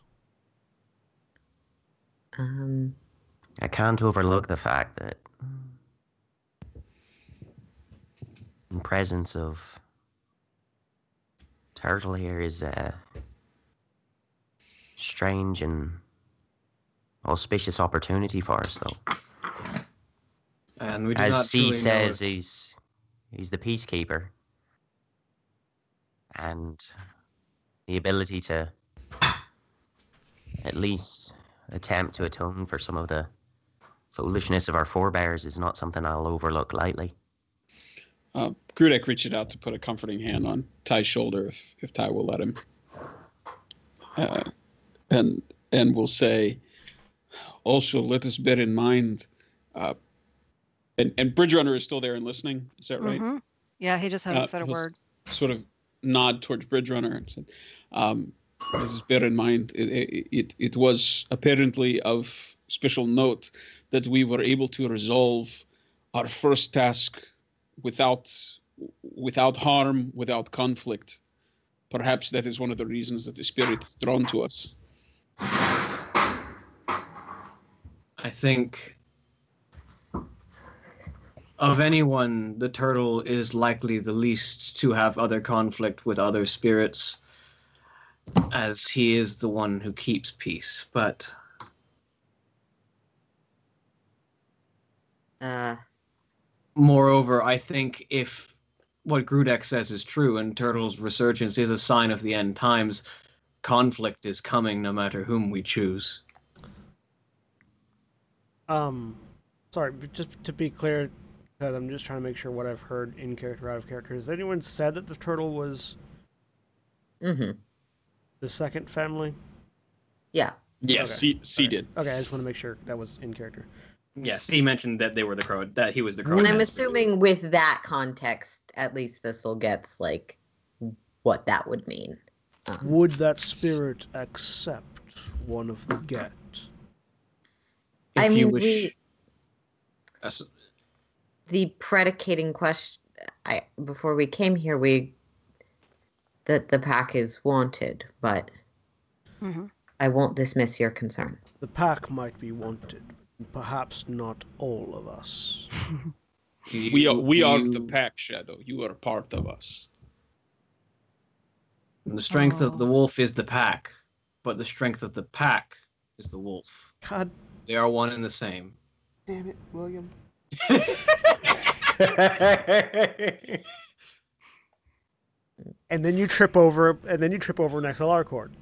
I can't overlook the fact that in presence of Turtle here is a strange and auspicious opportunity for us, though. And we do as not C says, know he's the peacekeeper, and the ability to at least attempt to atone for some of the foolishness of our forebears is not something I'll overlook lightly. Grudek reaches out to put a comforting hand on Ty's shoulder if Ty will let him, and will say, also let us bear in mind, and Bridge Runner is still there and listening. Is that right? Mm-hmm. Yeah, he just hasn't said a word. Sort of nod towards Bridge Runner and said, Just bear in mind, it was apparently of special note that we were able to resolve our first task without harm, without conflict. Perhaps that is one of the reasons that the spirit is drawn to us. I think of anyone, the turtle is likely the least to have other conflict with other spirits, as he is the one who keeps peace. But moreover, I think if what Grudek says is true and Turtle's resurgence is a sign of the end times, conflict is coming no matter whom we choose. Sorry, but just to be clear, because I'm just trying to make sure what I've heard in character, out of character. Has anyone said that the turtle was the second family? Yeah. Yes, okay. C did. Okay, I just want to make sure that was in character. Yes, he mentioned that they were the crow, that he was the crow. And I'm assuming with that context, at least Thistle gets like what that would mean. Would that spirit accept one of the get? I If you mean, wish... the predicating question, before we came here, that the pack is wanted, but I won't dismiss your concern. The pack might be wanted, perhaps not all of us. We are the pack, Shadow. You are part of us. The strength of the wolf is the pack, but the strength of the pack is the wolf. God. They are one and the same. Damn it, William. And then you trip over an XLR cord.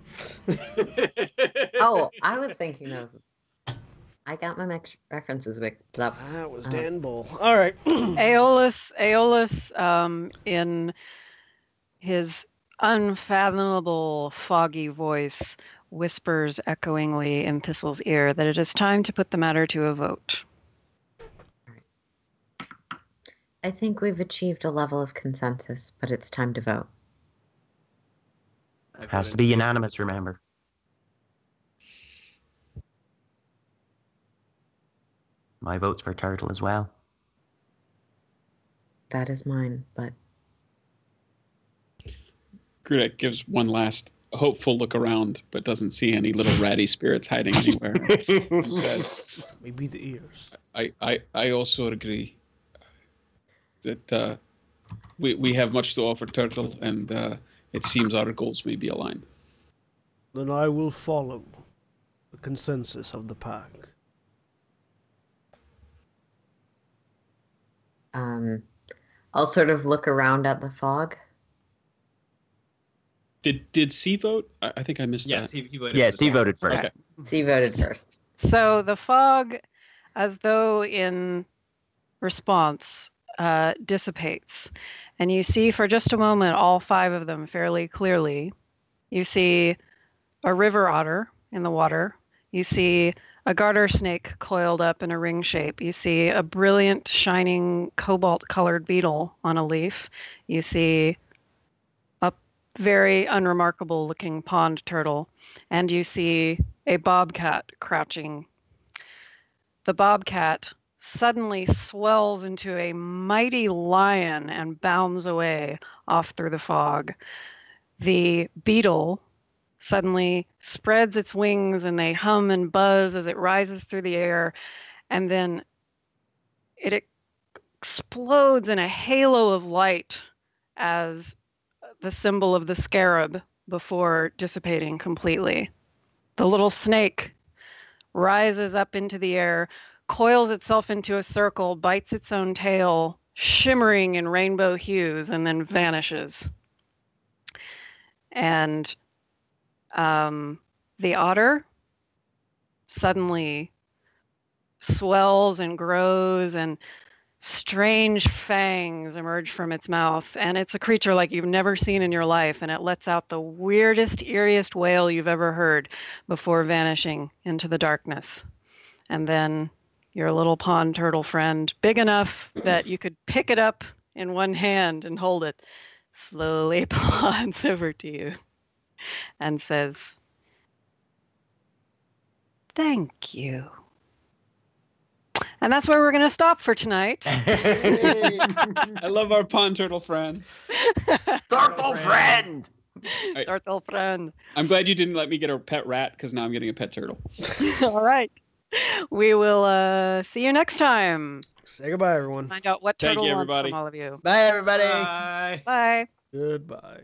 Oh, I was thinking of. I got my references mixed up. That was Dan Bull. All right. Aeolus, in his unfathomable, foggy voice, whispers echoingly in Thistle's ear that it is time to put the matter to a vote. I think we've achieved a level of consensus, but it's time to vote. It has to be unanimous, remember. My vote's for Turtle as well. That is mine, but... Grudek gives one last hopeful look around, but doesn't see any little ratty spirits hiding anywhere. Maybe the ears. I also agree that we have much to offer Turtle, and it seems our goals may be aligned. Then I will follow the consensus of the pack. I'll sort of look around at the fog. Did C vote? I think I missed that. He voted. Yeah, C voted first. Okay. C voted first. So the fog, as though in response, dissipates. And you see for just a moment all five of them fairly clearly. You see a river otter in the water. You see a garter snake coiled up in a ring shape. You see a brilliant, shining, cobalt-colored beetle on a leaf. You see a very unremarkable-looking pond turtle. And you see a bobcat crouching. The bobcat suddenly swells into a mighty lion and bounds away off through the fog. The beetle suddenly spreads its wings and they hum and buzz as it rises through the air, and then it explodes in a halo of light as the symbol of the scarab before dissipating completely. The little snake rises up into the air, coils itself into a circle, bites its own tail, shimmering in rainbow hues, and then vanishes. And the otter suddenly swells and grows, and strange fangs emerge from its mouth. And it's a creature like you've never seen in your life, and it lets out the weirdest, eeriest wail you've ever heard before vanishing into the darkness. And then your little pond turtle friend, big enough that you could pick it up in one hand and hold it, slowly plods over to you. and says, "Thank you." And that's where we're going to stop for tonight. I love our pond turtle friend. Turtle friend! Turtle friend. I'm glad you didn't let me get a pet rat, because now I'm getting a pet turtle. All right. We will see you next time. Say goodbye, everyone. Find out what Thank turtle you, wants everybody. from all of you. Bye, everybody. Bye. Bye. Goodbye.